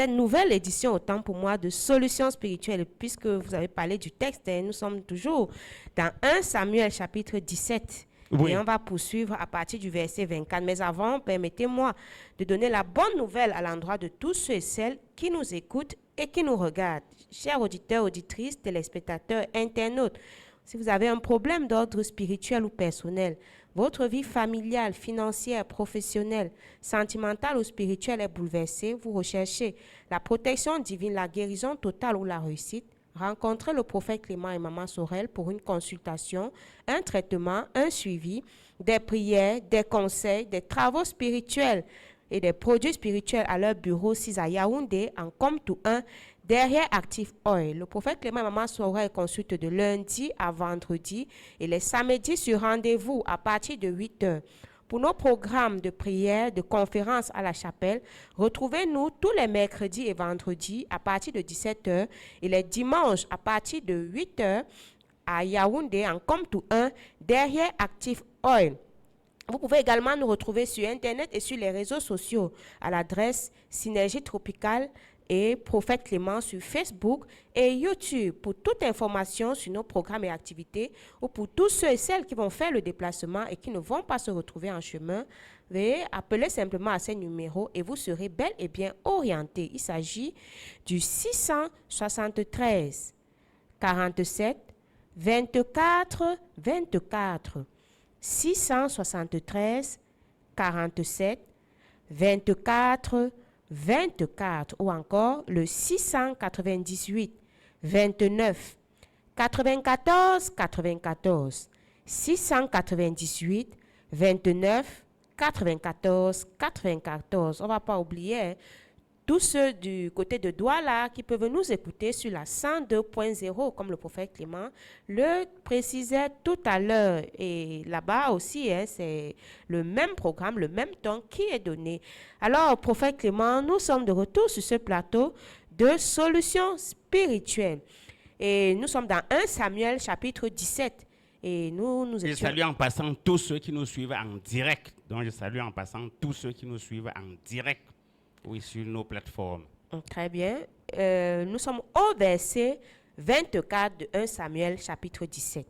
nouvelle édition, autant pour moi, de Solutions spirituelles. Puisque vous avez parlé du texte, nous sommes toujours dans 1 Samuel chapitre 17. Oui. Et on va poursuivre à partir du verset 24. Mais avant, permettez-moi de donner la bonne nouvelle à l'endroit de tous ceux et celles qui nous écoutent et qui nous regardent. Chers auditeurs, auditrices, téléspectateurs, internautes, si vous avez un problème d'ordre spirituel ou personnel, votre vie familiale, financière, professionnelle, sentimentale ou spirituelle est bouleversée, vous recherchez la protection divine, la guérison totale ou la réussite, rencontrez le prophète Clément et Maman Sorel pour une consultation, un traitement, un suivi, des prières, des conseils, des travaux spirituels et des produits spirituels à leur bureau 6 à Yaoundé, en Komtou 1, derrière Active Oil. Le prophète Clément et Maman Sorel consulte de lundi à vendredi et les samedis sur rendez-vous à partir de 8 heures. Pour nos programmes de prière, de conférences à la chapelle, retrouvez-nous tous les mercredis et vendredis à partir de 17 heures et les dimanches à partir de 8 heures à Yaoundé, en Komtou 1, derrière Active Oil. Vous pouvez également nous retrouver sur Internet et sur les réseaux sociaux à l'adresse Synergie Tropicale et Prophète Clément sur Facebook et YouTube. Pour toute information sur nos programmes et activités ou pour tous ceux et celles qui vont faire le déplacement et qui ne vont pas se retrouver en chemin, veuillez appeler simplement à ces numéros et vous serez bel et bien orienté. Il s'agit du 673 47 24 24. 673 47 24 24 ou encore le 698 29 94 94 698 29 94 94. On ne va pas oublier tous ceux du côté de Douala qui peuvent nous écouter sur la 102.0 comme le prophète Clément le précisait tout à l'heure. Et là-bas aussi, c'est le même programme, le même temps qui est donné. Alors, prophète Clément, nous sommes de retour sur ce plateau de Solutions spirituelles. Et nous sommes dans 1 Samuel chapitre 17. Et je salue en passant tous ceux qui nous suivent en direct. Donc, je salue en passant tous ceux qui nous suivent en direct. Oui, sur nos plateformes. Très bien. Nous sommes au verset 24 de 1 Samuel chapitre 17.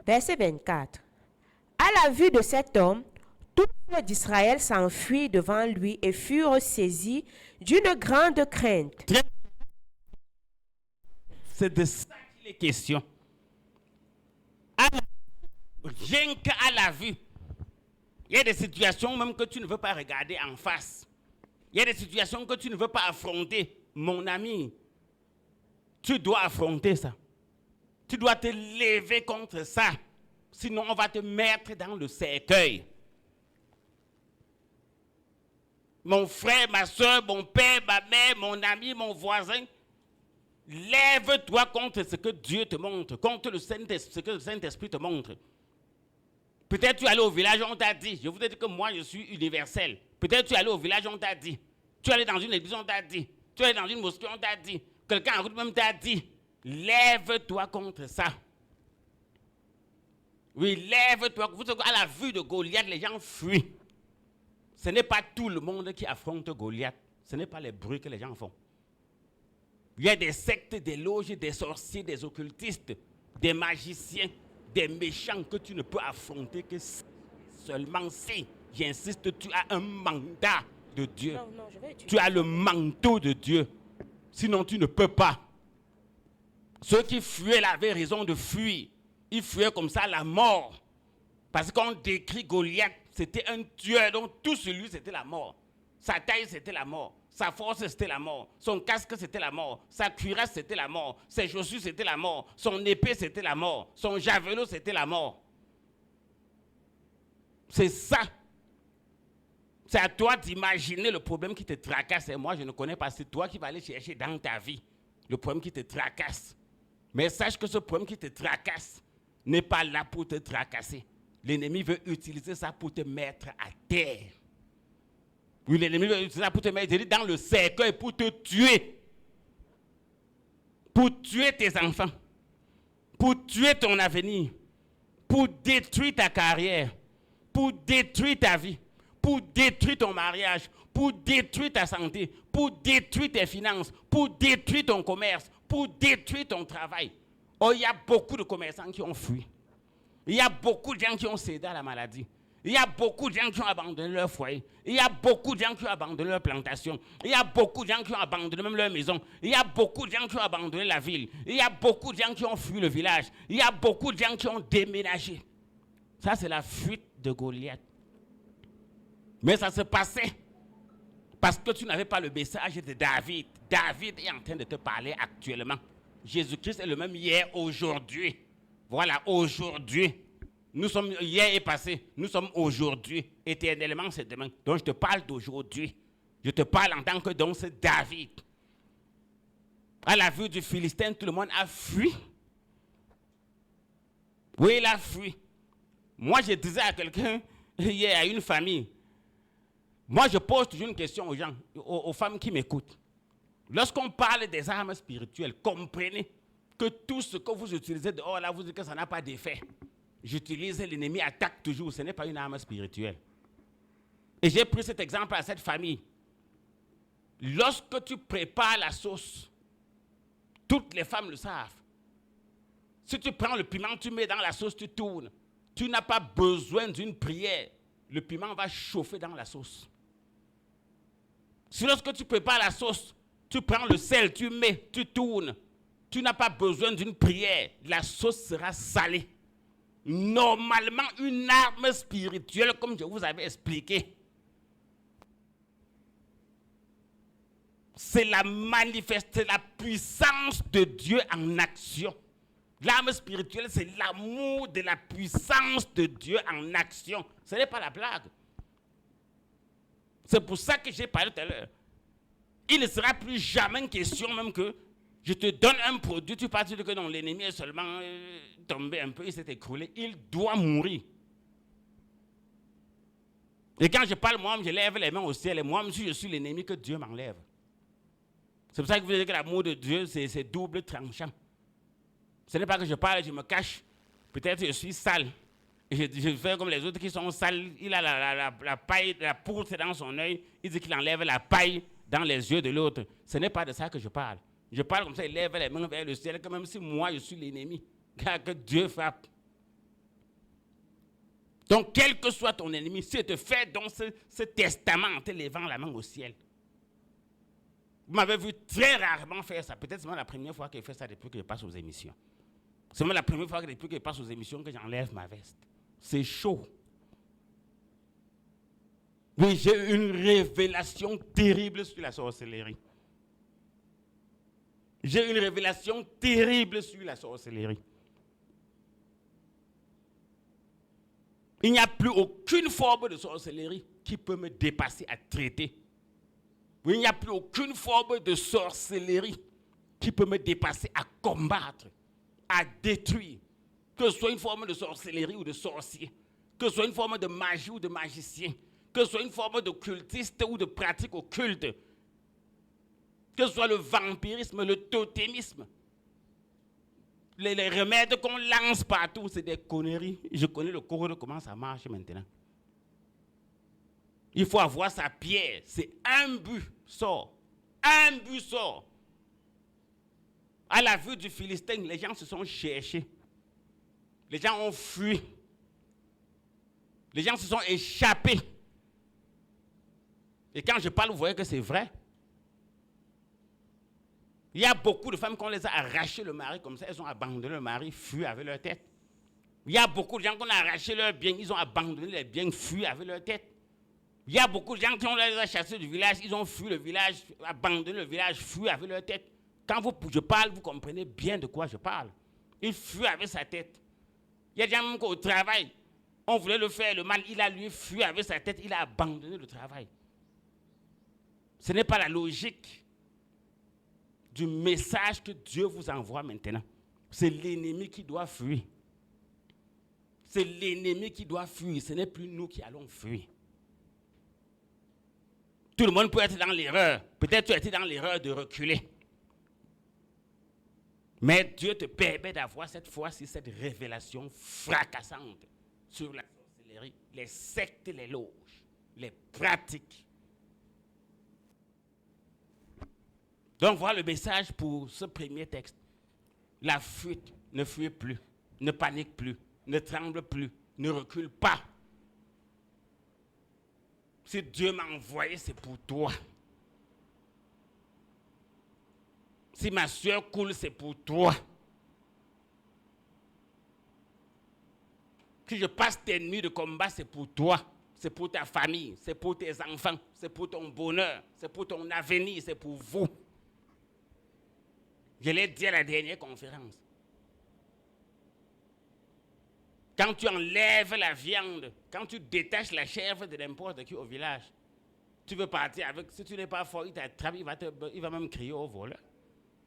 Verset 24. À la vue de cet homme, Tous ceux d'Israël s'enfuirent devant lui et furent saisis d'une grande crainte. C'est de ça qu'il est question. Rien qu'à la vue. Il y a des situations même que tu ne veux pas regarder en face. Il y a des situations que tu ne veux pas affronter. Mon ami, tu dois affronter ça. Tu dois te lever contre ça. Sinon, on va te mettre dans le cercueil. Mon frère, ma soeur, mon père, ma mère, mon ami, mon voisin, lève-toi contre ce que Dieu te montre, contre ce que le Saint-Esprit te montre. Peut-être tu es allé au village, on t'a dit. Je vous ai dit que moi, je suis universel. Peut-être tu es allé au village, on t'a dit. Tu es allé dans une église, on t'a dit. Tu es allé dans une mosquée, on t'a dit. Quelqu'un en route même t'a dit. Lève-toi contre ça. Oui, lève-toi. À la vue de Goliath, les gens fuient. Ce n'est pas tout le monde qui affronte Goliath. Ce n'est pas les bruits que les gens font. Il y a des sectes, des loges, des sorciers, des occultistes, des magiciens, des méchants que tu ne peux affronter que seulement si, j'insiste, tu as un mandat de Dieu. Non, tu as le manteau de Dieu. Sinon, tu ne peux pas. Ceux qui fuyaient avaient raison de fuir. Ils fuyaient comme ça la mort. Parce qu'on décrit Goliath, c'était un tueur, donc tout sur lui, c'était la mort. Sa taille, c'était la mort. Sa force, c'était la mort. Son casque, c'était la mort. Sa cuirasse, c'était la mort. Ses chaussures, c'était la mort. Son épée, c'était la mort. Son javelot, c'était la mort. C'est ça. C'est à toi d'imaginer le problème qui te tracasse. Et moi, je ne connais pas. C'est toi qui vas aller chercher dans ta vie le problème qui te tracasse. Mais sache que ce problème qui te tracasse n'est pas là pour te tracasser. L'ennemi veut utiliser ça pour te mettre à terre. Oui, l'ennemi veut utiliser ça pour te mettre dans le cercueil, pour te tuer. Pour tuer tes enfants. Pour tuer ton avenir. Pour détruire ta carrière. Pour détruire ta vie. Pour détruire ton mariage. Pour détruire ta santé. Pour détruire tes finances. Pour détruire ton commerce. Pour détruire ton travail. Oh, il y a beaucoup de commerçants qui ont fui. Il y a beaucoup de gens qui ont cédé à la maladie. Il y a beaucoup de gens qui ont abandonné leur foyer. Il y a beaucoup de gens qui ont abandonné leur plantation. Il y a beaucoup de gens qui ont abandonné même leur maison. Il y a beaucoup de gens qui ont abandonné la ville. Il y a beaucoup de gens qui ont fui le village. Il y a beaucoup de gens qui ont déménagé. Ça, c'est la fuite de Goliath. Mais ça se passait parce que tu n'avais pas le message de David. David est en train de te parler actuellement. Jésus-Christ est le même hier, aujourd'hui. Voilà, aujourd'hui. Nous sommes hier et passé. Nous sommes aujourd'hui. Éternellement, c'est demain. Donc, je te parle d'aujourd'hui. Je te parle en tant que donc c'est David. À la vue du Philistin, tout le monde a fui. Oui, il a fui. Moi, je disais à quelqu'un, hier, à une famille, moi, je pose toujours une question aux gens, aux femmes qui m'écoutent. Lorsqu'on parle des armes spirituelles, comprenez que tout ce que vous utilisez dehors, là, vous dites que ça n'a pas d'effet. J'utilise, l'ennemi attaque toujours, ce n'est pas une arme spirituelle. Et j'ai pris cet exemple à cette famille. Lorsque tu prépares la sauce, toutes les femmes le savent. Si tu prends le piment, tu mets dans la sauce, tu tournes. Tu n'as pas besoin d'une prière. Le piment va chauffer dans la sauce. Si lorsque tu prépares la sauce, tu prends le sel, tu mets, tu tournes. Tu n'as pas besoin d'une prière. La sauce sera salée. Normalement, une arme spirituelle, comme je vous avais expliqué, c'est la manifestation, la puissance de Dieu en action. L'arme spirituelle, c'est l'amour de la puissance de Dieu en action. Ce n'est pas la blague. C'est pour ça que j'ai parlé tout à l'heure. Il ne sera plus jamais question même que je te donne un produit, tu parles de que non, l'ennemi est seulement tombé un peu, il s'est écroulé. Il doit mourir. Et quand je parle, moi, je lève les mains au ciel et moi, si je suis l'ennemi, que Dieu m'enlève. C'est pour ça que vous dites que l'amour de Dieu, c'est double tranchant. Ce n'est pas que je parle, je me cache. Peut-être que je suis sale. Et je fais comme les autres qui sont sales. Il a la paille, la poudre dans son œil. Il dit qu'il enlève la paille dans les yeux de l'autre. Ce n'est pas de ça que je parle. Je parle comme ça, il lève les mains vers le ciel, que même si moi je suis l'ennemi, que Dieu frappe. Donc, quel que soit ton ennemi, s'il te fait donc ce testament en te levant la main au ciel. Vous m'avez vu très rarement faire ça. Peut-être c'est la première fois que je fais ça depuis que je passe aux émissions. C'est la première fois que depuis que je passe aux émissions que j'enlève ma veste. C'est chaud. Oui, j'ai une révélation terrible sur la sorcellerie. J'ai une révélation terrible sur la sorcellerie. Il n'y a plus aucune forme de sorcellerie qui peut me dépasser à traiter. Il n'y a plus aucune forme de sorcellerie qui peut me dépasser à combattre, à détruire. Que ce soit une forme de sorcellerie ou de sorcier, que ce soit une forme de magie ou de magicien, que ce soit une forme d'occultiste ou de pratique occulte, que ce soit le vampirisme, le totémisme, les remèdes qu'on lance partout, c'est des conneries. Je connais le cours de comment ça marche maintenant. Il faut avoir sa pierre. C'est un but sort. Un but sort. À la vue du Philistin, les gens se sont cherchés. Les gens ont fui. Les gens se sont échappés. Et quand je parle, vous voyez que c'est vrai. Il y a beaucoup de femmes qu'on les a arraché le mari comme ça, elles ont abandonné le mari, fui avec leur tête. Il y a beaucoup de gens qu'on a arraché leurs biens, ils ont abandonné les biens, fui avec leur tête. Il y a beaucoup de gens qui ont les a chassés du village, ils ont fui le village, abandonné le village, fui avec leur tête. Quand je parle, vous comprenez bien de quoi je parle. Il fuit avec sa tête. Il y a des gens au travail, on voulait le faire le mal, il a lui fui avec sa tête, il a abandonné le travail. Ce n'est pas la logique du message que Dieu vous envoie maintenant. C'est l'ennemi qui doit fuir. C'est l'ennemi qui doit fuir. Ce n'est plus nous qui allons fuir. Tout le monde peut être dans l'erreur. Peut-être tu as été dans l'erreur de reculer. Mais Dieu te permet d'avoir cette fois-ci cette révélation fracassante sur la sorcellerie, les sectes, les loges, les pratiques. Donc voilà le message pour ce premier texte. La fuite, ne fuis plus, ne panique plus, ne tremble plus, ne recule pas. Si Dieu m'a envoyé, c'est pour toi. Si ma soeur coule, c'est pour toi. Si je passe tes nuits de combat, c'est pour toi. C'est pour ta famille, c'est pour tes enfants, c'est pour ton bonheur, c'est pour ton avenir, c'est pour vous. Je l'ai dit à la dernière conférence. Quand tu enlèves la viande, quand tu détaches la chèvre de n'importe qui au village, tu veux partir avec, si tu n'es pas fort, il t'attrape, il va même crier au voleur.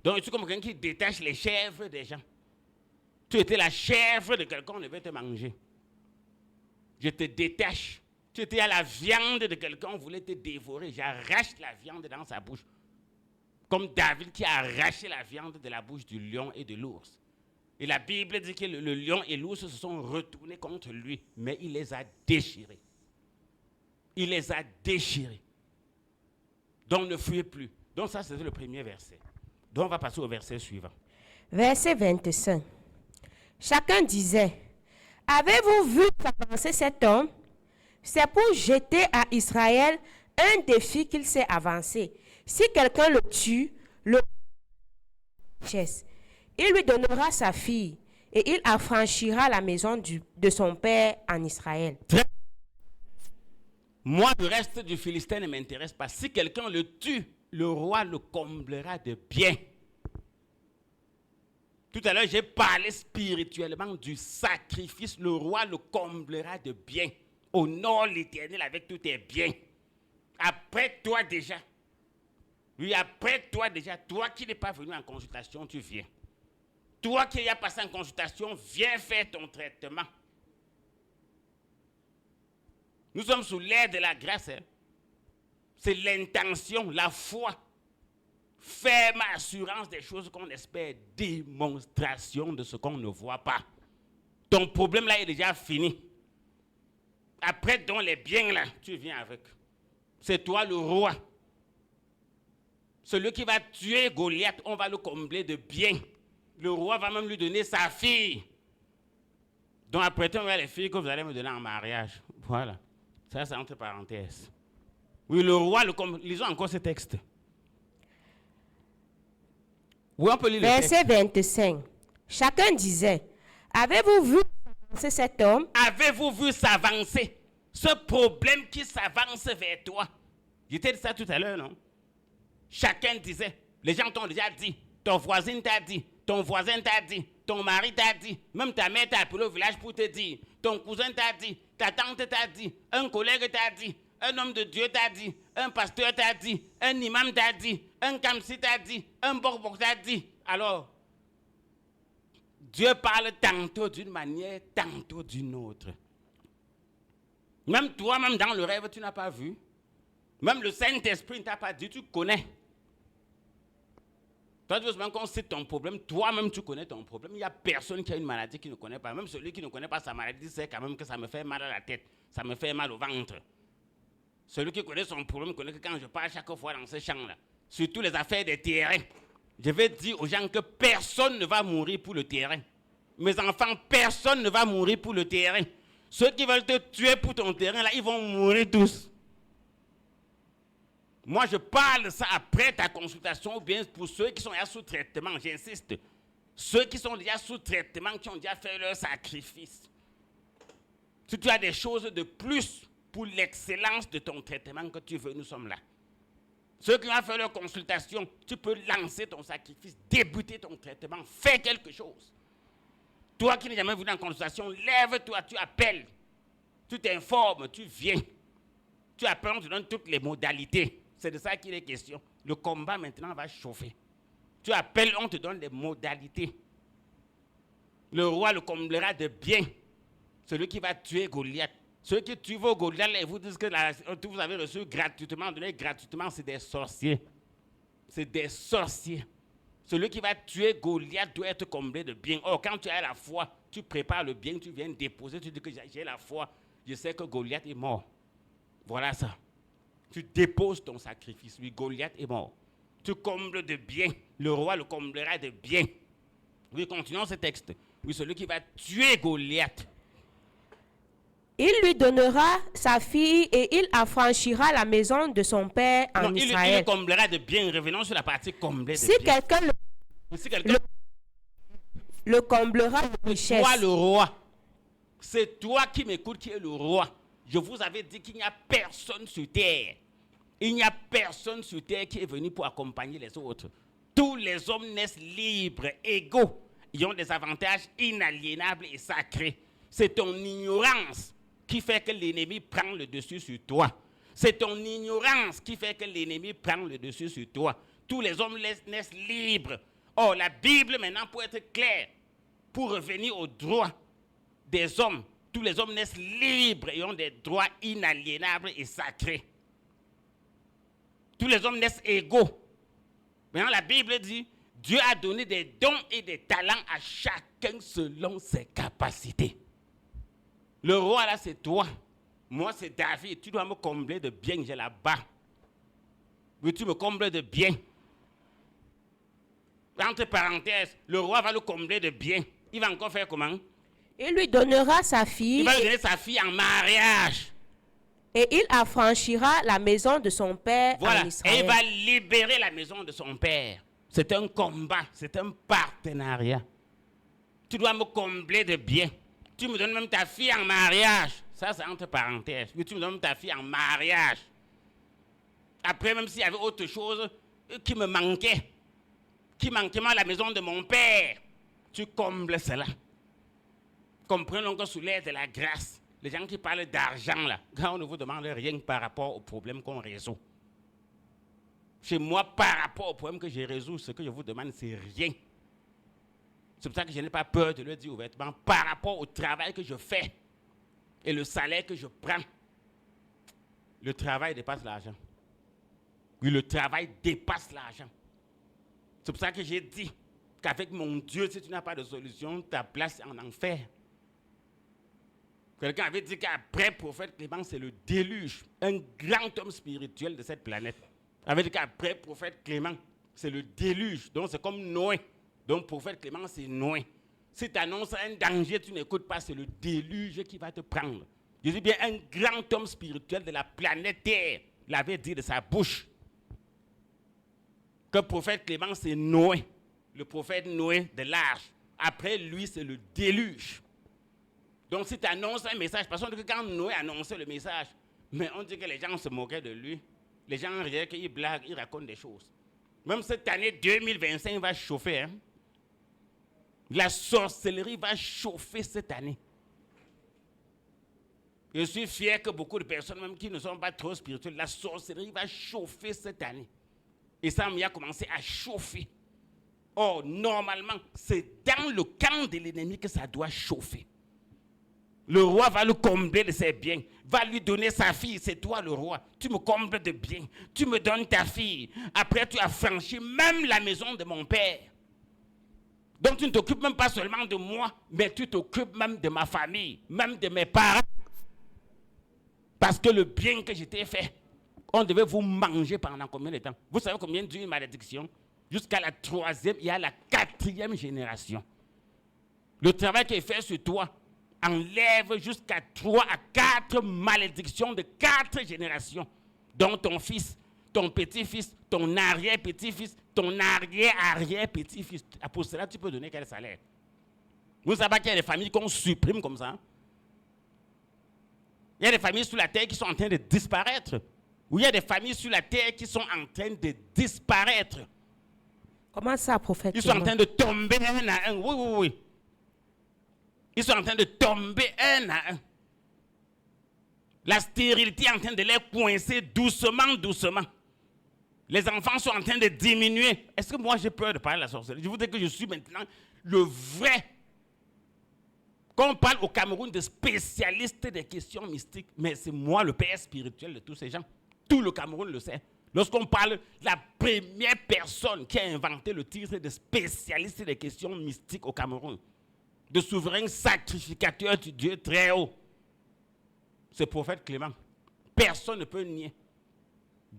Donc tu es comme quelqu'un qui détache les chèvres des gens. Tu étais la chèvre de quelqu'un, on devait te manger. Je te détache. Tu étais à la viande de quelqu'un, on voulait te dévorer. J'arrache la viande dans sa bouche. Comme David qui a arraché la viande de la bouche du lion et de l'ours. Et la Bible dit que le lion et l'ours se sont retournés contre lui, mais il les a déchirés. Il les a déchirés. Donc ne fuyez plus. Donc ça, c'était le premier verset. Donc on va passer au verset suivant. Verset 25. Chacun disait, avez-vous vu s'avancer cet homme? C'est pour jeter à Israël un défi qu'il s'est avancé. Si quelqu'un le tue, il lui donnera sa fille et il affranchira la maison de son père en Israël. Moi, le reste du Philistin ne m'intéresse pas. Si quelqu'un le tue, le roi le comblera de bien. Tout à l'heure, j'ai parlé spirituellement du sacrifice. Le roi le comblera de bien. Honore l'Éternel avec tous tes biens. Après toi déjà. Oui, après toi déjà. Toi qui n'es pas venu en consultation, tu viens. Toi qui as passé en consultation, viens faire ton traitement. Nous sommes sous l'ère de la grâce. Hein? C'est l'intention, la foi. Ferme assurance des choses qu'on espère, démonstration de ce qu'on ne voit pas. Ton problème là est déjà fini. Après, donc les biens là, tu viens avec. C'est toi le roi. Celui qui va tuer Goliath, on va le combler de biens. Le roi va même lui donner sa fille. Donc après tout, les filles que vous allez me donner en mariage. Voilà. Ça, c'est entre parenthèses. Oui, le roi, lisons encore ce texte. Oui, on peut lire le texte. Verset 25. Chacun disait, avez-vous vu cet homme? Avez-vous vu s'avancer? Ce problème qui s'avance vers toi. Je t'ai dit ça tout à l'heure, non? Chacun disait. Les gens t'ont déjà dit. Ton voisin t'a dit. Ton voisin t'a dit. Ton mari t'a dit. Même ta mère t'a appelé au village pour te dire. Ton cousin t'a dit. Ta tante t'a dit. Un collègue t'a dit. Un homme de Dieu t'a dit. Un pasteur t'a dit. Un imam t'a dit. Un kamsi t'a dit. Un bok t'a dit. Alors, Dieu parle tantôt d'une manière, tantôt d'une autre. Même toi, même dans le rêve, tu n'as pas vu. Même le Saint-Esprit ne t'a pas dit, tu connais. Toi, tu veux seulement qu'on cite ton problème, toi-même tu connais ton problème. Il n'y a personne qui a une maladie qui ne connaît pas. Même celui qui ne connaît pas sa maladie sait quand même que ça me fait mal à la tête, ça me fait mal au ventre. Celui qui connaît son problème connaît que quand je pars chaque fois dans ce champ-là, surtout les affaires des terrains, je vais dire aux gens que personne ne va mourir pour le terrain. Mes enfants, personne ne va mourir pour le terrain. Ceux qui veulent te tuer pour ton terrain, là, ils vont mourir tous. Moi, je parle ça après ta consultation, ou bien pour ceux qui sont déjà sous traitement, j'insiste. Ceux qui sont déjà sous traitement, qui ont déjà fait leur sacrifice. Si tu as des choses de plus pour l'excellence de ton traitement que tu veux, nous sommes là. Ceux qui ont fait leur consultation, tu peux lancer ton sacrifice, débuter ton traitement, fais quelque chose. Toi qui n'es jamais venu en consultation, lève-toi, tu appelles, tu t'informes, tu viens. Tu appelles, on te donne toutes les modalités. C'est de ça qu'il est question. Le combat maintenant va chauffer. Tu appelles, on te donne les modalités. Le roi le comblera de bien. Celui qui va tuer Goliath. Ceux qui tuent vos Goliath, ils vous disent que vous avez reçu gratuitement, donné gratuitement, c'est des sorciers. C'est des sorciers. Celui qui va tuer Goliath doit être comblé de bien. Or, quand tu as la foi, tu prépares le bien, tu viens déposer, tu dis que j'ai la foi. Je sais que Goliath est mort. Voilà ça. Tu déposes ton sacrifice. Oui, Goliath est mort. Tu combles de bien. Le roi le comblera de bien. Oui, continuons ce texte. Oui, celui qui va tuer Goliath. Il lui donnera sa fille et il affranchira la maison de son père en Israël. Il le comblera de bien. Revenons sur la partie comblée de si bien. Quelqu'un le comblera de richesse. Toi, le roi. C'est toi qui m'écoutes qui est le roi. Je vous avais dit qu'il n'y a personne sur terre. Il n'y a personne sur terre qui est venu pour accompagner les autres. Tous les hommes naissent libres, égaux. Ils ont des avantages inaliénables et sacrés. C'est ton ignorance qui fait que l'ennemi prend le dessus sur toi. C'est ton ignorance qui fait que l'ennemi prend le dessus sur toi. Tous les hommes naissent libres. Or, la Bible, maintenant, pour être claire, pour revenir aux droits des hommes, tous les hommes naissent libres et ont des droits inaliénables et sacrés. Tous les hommes naissent égaux. Maintenant, la Bible dit, Dieu a donné des dons et des talents à chacun selon ses capacités. Le roi, là, c'est toi. Moi, c'est David. Tu dois me combler de bien, j'ai là-bas. Oui, tu me combles de bien. Entre parenthèses, le roi va le combler de bien. Il va encore faire comment? Il lui donnera sa fille. Il va lui donner sa fille en mariage. Et il affranchira la maison de son père en Israël. Et il va libérer la maison de son père. C'est un combat, c'est un partenariat. Tu dois me combler de bien. Tu me donnes même ta fille en mariage. Ça, c'est entre parenthèses. Mais tu me donnes ta fille en mariage. Après, même s'il y avait autre chose qui me manquait, qui manquait à la maison de mon père, tu combles cela. Comprenons que sous l'aide de la grâce, les gens qui parlent d'argent, là, quand on ne vous demande rien par rapport aux problèmes qu'on résout. Chez moi, par rapport aux problèmes que j'ai résous, ce que je vous demande, c'est rien. C'est pour ça que je n'ai pas peur de le dire ouvertement. Par rapport au travail que je fais et le salaire que je prends, le travail dépasse l'argent. Oui, le travail dépasse l'argent. C'est pour ça que j'ai dit qu'avec mon Dieu, si tu n'as pas de solution, ta place est en enfer. Quelqu'un avait dit qu'après le prophète Clément, c'est le déluge. Un grand homme spirituel de cette planète avait dit qu'après le prophète Clément, c'est le déluge. Donc c'est comme Noé. Donc le prophète Clément, c'est Noé. Si tu annonces un danger, tu n'écoutes pas, c'est le déluge qui va te prendre. Je dis bien, un grand homme spirituel de la planète Terre l'avait dit de sa bouche. Que le prophète Clément, c'est Noé. Le prophète Noé de l'arche. Après lui, c'est le déluge. Donc si tu annonces un message, parce que quand Noé annonçait le message, mais on dit que les gens se moquaient de lui. Les gens riaient, qu'ils blaguent, ils racontent des choses. Même cette année 2025 va chauffer. Hein? La sorcellerie va chauffer cette année. Je suis fier que beaucoup de personnes, même qui ne sont pas trop spirituelles, la sorcellerie va chauffer cette année. Et ça a commencé à chauffer. Or, normalement, c'est dans le camp de l'ennemi que ça doit chauffer. Le roi va le combler de ses biens, va lui donner sa fille, c'est toi le roi. Tu me combles de biens, tu me donnes ta fille. Après, tu as franchi même la maison de mon père. Donc, tu ne t'occupes même pas seulement de moi, mais tu t'occupes même de ma famille, même de mes parents. Parce que le bien que je t'ai fait, on devait vous manger pendant combien de temps? Vous savez combien dure une malédiction? Jusqu'à la 3e, il y a la 4e génération. Le travail qui est fait sur toi enlève jusqu'à 3 à 4 malédictions de 4 générations. Donc ton fils, ton petit-fils, ton arrière-petit-fils, ton arrière-arrière-petit-fils. Pour cela, tu peux donner quel salaire? Vous savez qu'il y a des familles qu'on supprime comme ça? Il y a des familles sur la terre qui sont en train de disparaître. Ou il y a des familles sur la terre qui sont en train de disparaître. Comment ça, prophète? Ils sont en train de tomber un à un. Oui. Ils sont en train de tomber un à un. La stérilité est en train de les coincer doucement, doucement. Les enfants sont en train de diminuer. Est-ce que moi j'ai peur de parler de la sorcellerie? Je vous dis que je suis maintenant le vrai. Quand on parle au Cameroun de spécialistes des questions mystiques, mais c'est moi le père spirituel de tous ces gens. Tout le Cameroun le sait. Lorsqu'on parle, la première personne qui a inventé le titre de spécialiste des questions mystiques au Cameroun, de souverain sacrificateur du Dieu très haut, c'est le prophète Clément. Personne ne peut nier.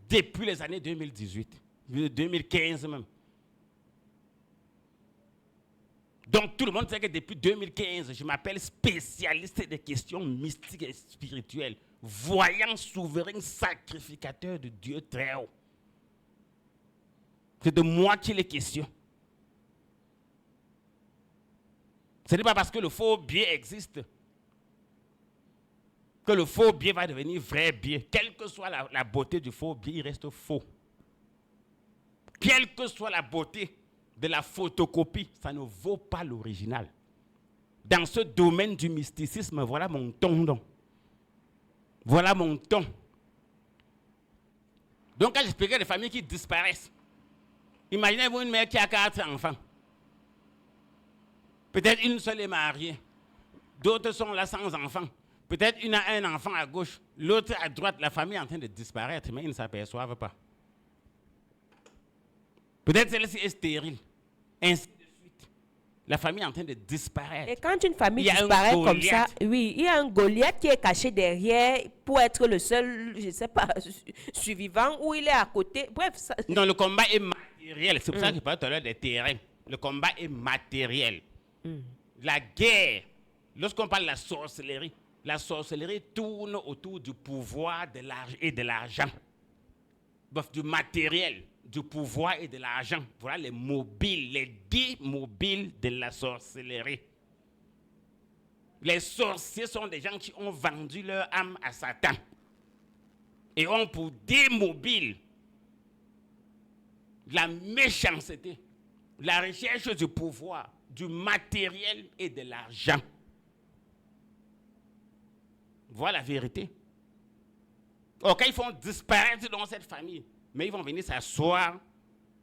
Depuis les années 2018, 2015 même. Donc tout le monde sait que depuis 2015, je m'appelle spécialiste des questions mystiques et spirituelles, voyant souverain sacrificateur de Dieu très haut. C'est de moi qu'il est question. Ce n'est pas parce que le faux biais existe que le faux biais va devenir vrai biais. Quelle que soit la beauté du faux biais, il reste faux. Quelle que soit la beauté de la photocopie, ça ne vaut pas l'original. Dans ce domaine du mysticisme, voilà mon ton. Donc. Voilà mon ton. Donc, quand j'expliquais des familles qui disparaissent, imaginez-vous une mère qui a 4 enfants. Peut-être une seule est mariée. D'autres sont là sans enfants. Peut-être une a un enfant à gauche, l'autre à droite. La famille est en train de disparaître, mais ils ne s'aperçoivent pas. Peut-être celle-ci est stérile. Ainsi de suite. La famille est en train de disparaître. Et quand une famille disparaît comme ça, oui, il y a un Goliath qui est caché derrière pour être le seul, je ne sais pas, survivant, ou il est à côté. Bref, ça... Non, le combat est matériel. C'est pour ça que je parlais tout à l'heure des terrains. Le combat est matériel. La guerre, lorsqu'on parle de la sorcellerie tourne autour du pouvoir et de l'argent. Bref, du matériel, du pouvoir et de l'argent. Voilà les mobiles, les 10 mobiles de la sorcellerie. Les sorciers sont des gens qui ont vendu leur âme à Satan. Et ont pour 10 mobiles la méchanceté, la recherche du pouvoir, du matériel et de l'argent. Voilà la vérité. Or, quand ils font disparaître dans cette famille, mais ils vont venir s'asseoir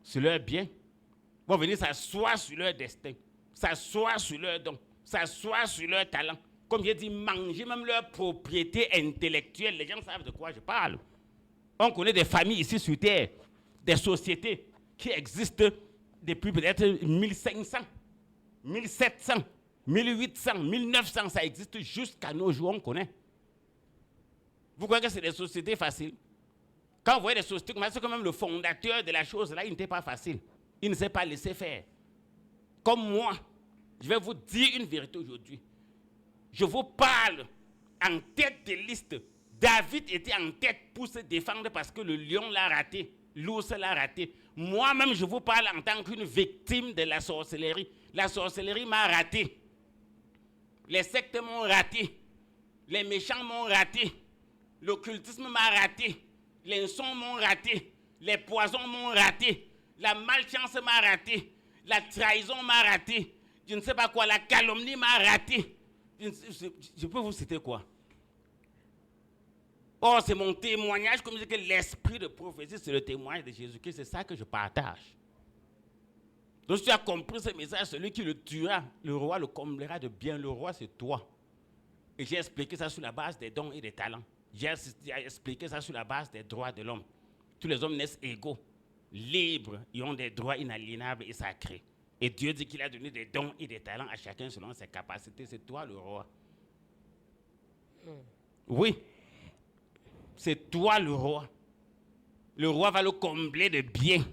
sur leurs biens, ils vont venir s'asseoir sur leur destin, s'asseoir sur leurs dons, s'asseoir sur leurs talents. Comme j'ai dit, manger même leur propriété intellectuelle. Les gens savent de quoi je parle. On connaît des familles ici sur Terre, des sociétés qui existent depuis peut-être 1500, 1700, 1800, 1900. Ça existe jusqu'à nos jours, on connaît. Vous croyez que c'est des sociétés faciles? Quand vous voyez des sociétés, c'est quand même le fondateur de la chose, là, il n'était pas facile. Il ne s'est pas laissé faire. Comme moi, Je vais vous dire une vérité aujourd'hui. Je vous parle en tête de liste. David était en tête pour se défendre parce que le lion l'a raté, l'ours l'a raté. Moi-même, je vous parle en tant qu'une victime de la sorcellerie. La sorcellerie m'a raté. Les sectes m'ont raté. Les méchants m'ont raté. L'occultisme m'a raté. Les sons m'ont raté. Les poisons m'ont raté. La malchance m'a raté. La trahison m'a raté. Je ne sais pas quoi. La calomnie m'a raté. Je peux vous citer quoi? Oh, c'est mon témoignage. Comme je dis que l'esprit de prophétie, c'est le témoignage de Jésus-Christ. C'est ça que je partage. Donc, si tu as compris ce message, celui qui le tuera, le roi le comblera de bien. Le roi, c'est toi. Et j'ai expliqué ça sur la base des dons et des talents. J'ai expliqué ça sur la base des droits de l'homme. Tous les hommes naissent égaux, libres, et ont des droits inaliénables et sacrés. Et Dieu dit qu'il a donné des dons et des talents à chacun selon ses capacités. C'est toi le roi. Oui. C'est toi le roi. Le roi va le combler de biens.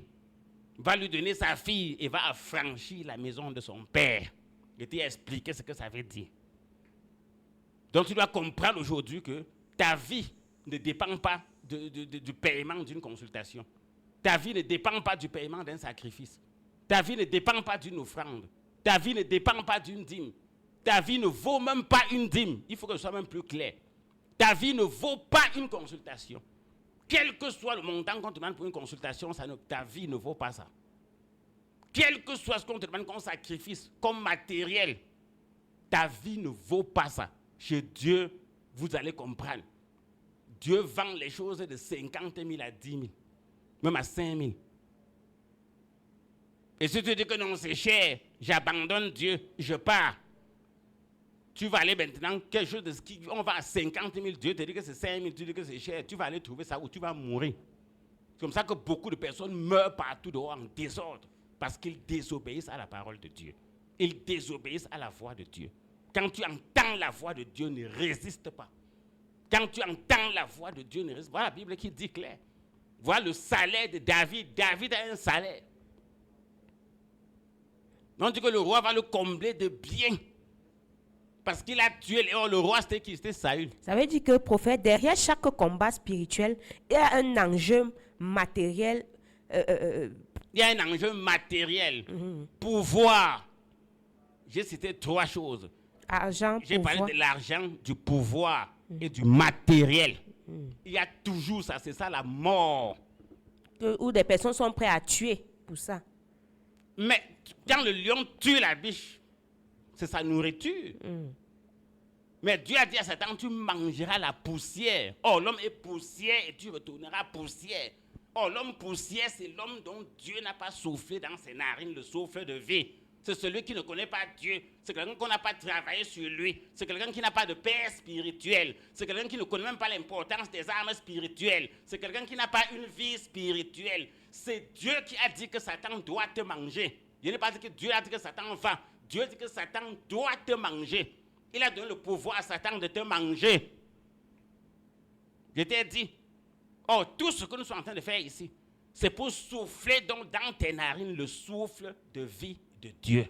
Va lui donner sa fille et va affranchir la maison de son père. Je t'ai expliqué ce que ça veut dire. Donc tu dois comprendre aujourd'hui que ta vie ne dépend pas du paiement d'une consultation. Ta vie ne dépend pas du paiement d'un sacrifice. Ta vie ne dépend pas d'une offrande. Ta vie ne dépend pas d'une dîme. Ta vie ne vaut même pas une dîme. Il faut que ce soit même plus clair. Ta vie ne vaut pas une consultation. Quel que soit le montant qu'on te demande pour une consultation, ta vie ne vaut pas ça. Quel que soit ce qu'on te demande comme sacrifice, comme matériel, ta vie ne vaut pas ça. Chez Dieu, vous allez comprendre. Dieu vend les choses de 50 000 à 10 000, même à 5 000. Et si tu dis que non, c'est cher, j'abandonne Dieu, je pars. Tu vas aller maintenant, quelque chose de ce qui, on va à 50 000, Dieu te dit que c'est 5 000, tu dis que c'est cher, tu vas aller trouver ça où tu vas mourir. C'est comme ça que beaucoup de personnes meurent partout dehors en désordre, parce qu'ils désobéissent à la parole de Dieu. Ils désobéissent à la voix de Dieu. Quand tu entends la voix de Dieu, ne résiste pas. Quand tu entends la voix de Dieu, ne résiste pas. Voilà la Bible qui dit clair. Voilà le salaire de David. David a un salaire. On dit que le roi va le combler de biens. Parce qu'il a tué le roi, c'était qui? C'était Saül. Ça veut dire que, prophète, derrière chaque combat spirituel, il y a un enjeu matériel. Il y a un enjeu matériel. Pouvoir. J'ai cité 3 choses. Argent, J'ai pouvoir. parlé de l'argent, du pouvoir et du matériel. Il y a toujours ça, c'est ça la mort. Où des personnes sont prêtes à tuer pour ça. Mais quand le lion tue la biche, c'est sa nourriture. Mais Dieu a dit à Satan, tu mangeras la poussière. Oh, l'homme est poussière et tu retourneras poussière. Oh, l'homme poussière, c'est l'homme dont Dieu n'a pas soufflé dans ses narines le souffle de vie. C'est celui qui ne connaît pas Dieu. C'est quelqu'un qu'on n'a pas travaillé sur lui. C'est quelqu'un qui n'a pas de père spirituel. C'est quelqu'un qui ne connaît même pas l'importance des armes spirituelles. C'est quelqu'un qui n'a pas une vie spirituelle. C'est Dieu qui a dit que Satan doit te manger. Je n'ai pas dit que Dieu a dit que Satan va. Dieu dit que Satan doit te manger. Il a donné le pouvoir à Satan de te manger. Je t'ai dit, oh, tout ce que nous sommes en train de faire ici, c'est pour souffler donc dans tes narines le souffle de vie de Dieu.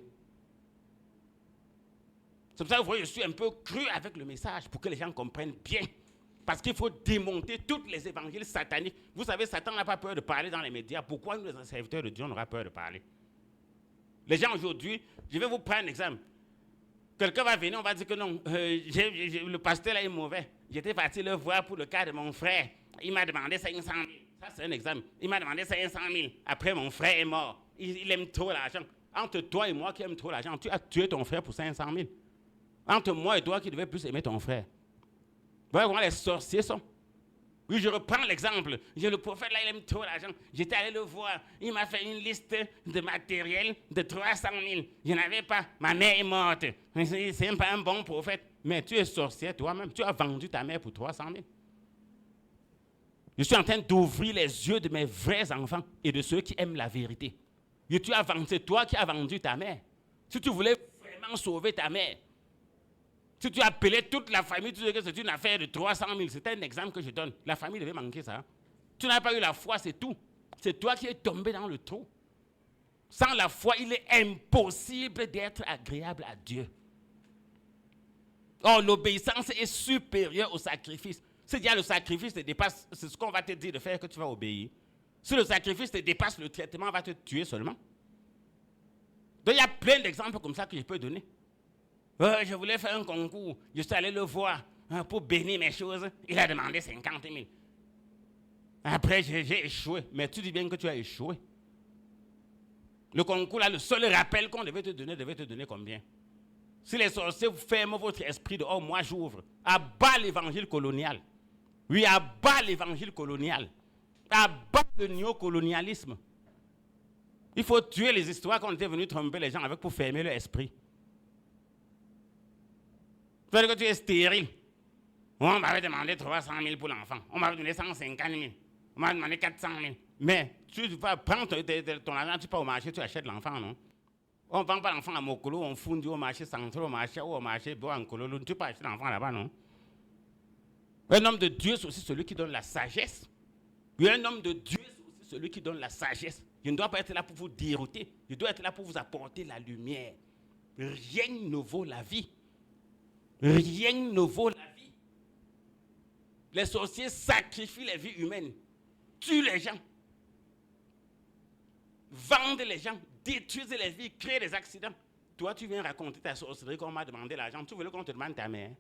C'est pour ça que vous voyez, je suis un peu cru avec le message pour que les gens comprennent bien. Parce qu'il faut démonter tous les évangiles sataniques. Vous savez, Satan n'a pas peur de parler dans les médias. Pourquoi nous, les serviteurs de Dieu, on aura peur de parler? Les gens aujourd'hui, je vais vous prendre un exemple. Quelqu'un va venir, on va dire que non, le pasteur là est mauvais. J'étais parti le voir pour le cas de mon frère. Il m'a demandé 500 000. Ça, c'est un exemple. Il m'a demandé 500 000. Après, mon frère est mort. Il aime trop l'argent. Entre toi et moi qui aime trop l'argent, tu as tué ton frère pour 500 000. Entre moi et toi qui devais plus aimer ton frère. Voilà comment les sorciers sont. Oui, je reprends l'exemple. Le prophète là, il aime trop l'argent. J'étais allé le voir. Il m'a fait une liste de matériel de 300 000. Je n'avais pas. Ma mère est morte. C'est même pas un bon prophète. Mais tu es sorcier toi-même. Tu as vendu ta mère pour 300 000. Je suis en train d'ouvrir les yeux de mes vrais enfants et de ceux qui aiment la vérité. Et c'est toi qui as vendu ta mère. Si tu voulais vraiment sauver ta mère, si tu appelais toute la famille, tu disais que c'est une affaire de 300 000. C'était un exemple que je donne. La famille devait manquer ça. Tu n'as pas eu la foi, c'est tout. C'est toi qui es tombé dans le trou. Sans la foi, il est impossible d'être agréable à Dieu. Or, l'obéissance est supérieure au sacrifice. C'est-à-dire le sacrifice te dépasse, c'est ce qu'on va te dire de faire que tu vas obéir. Si le sacrifice te dépasse, le traitement va te tuer seulement. Donc il y a plein d'exemples comme ça que je peux donner. Je voulais faire un concours, je suis allé le voir pour bénir mes choses. Il a demandé 50 000. Après, j'ai échoué. Mais tu dis bien que tu as échoué. Le concours, là, le seul rappel qu'on devait te donner combien? Si les sorciers vous ferment votre esprit de « Oh, moi j'ouvre », à bas l'évangile colonial. Oui, à bas l'évangile colonial. À bas le néocolonialisme. Il faut tuer les histoires qu'on était venu tromper les gens avec pour fermer leur esprit. Tu veux dire que tu es stérile. On m'avait demandé 300 000 pour l'enfant. On m'avait donné 150 000. On m'avait demandé 400 000. Mais tu vas prendre ton argent, tu pars au marché, tu achètes l'enfant, non? On ne vend pas l'enfant à Mokolo, on fournit au marché central, au marché Boankolo. Tu peux acheter l'enfant là-bas, non? Un homme de Dieu, c'est aussi celui qui donne la sagesse. Oui, un homme de Dieu, c'est aussi celui qui donne la sagesse. Je ne dois pas être là pour vous dérouter. Je dois être là pour vous apporter la lumière. Rien ne vaut la vie. Rien ne vaut la vie. Les sorciers sacrifient les vies humaines. Tuent les gens. Vendent les gens. Détruisent les vies. Créent des accidents. Toi, tu viens raconter ta sorcellerie qu'on m'a demandé l'argent. Tu veux qu'on te demande ta mère?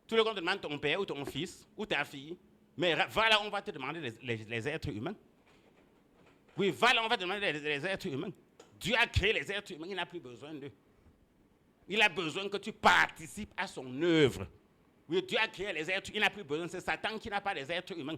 Tu veux qu'on te demande ton père ou ton fils ou ta fille? Mais va là, on va te demander les êtres humains. Oui, va là, on va te demander les êtres humains. Dieu a créé les êtres humains, il n'a plus besoin d'eux. Il a besoin que tu participes à son œuvre. Oui, Dieu a créé les êtres humains, il n'a plus besoin. C'est Satan qui n'a pas les êtres humains.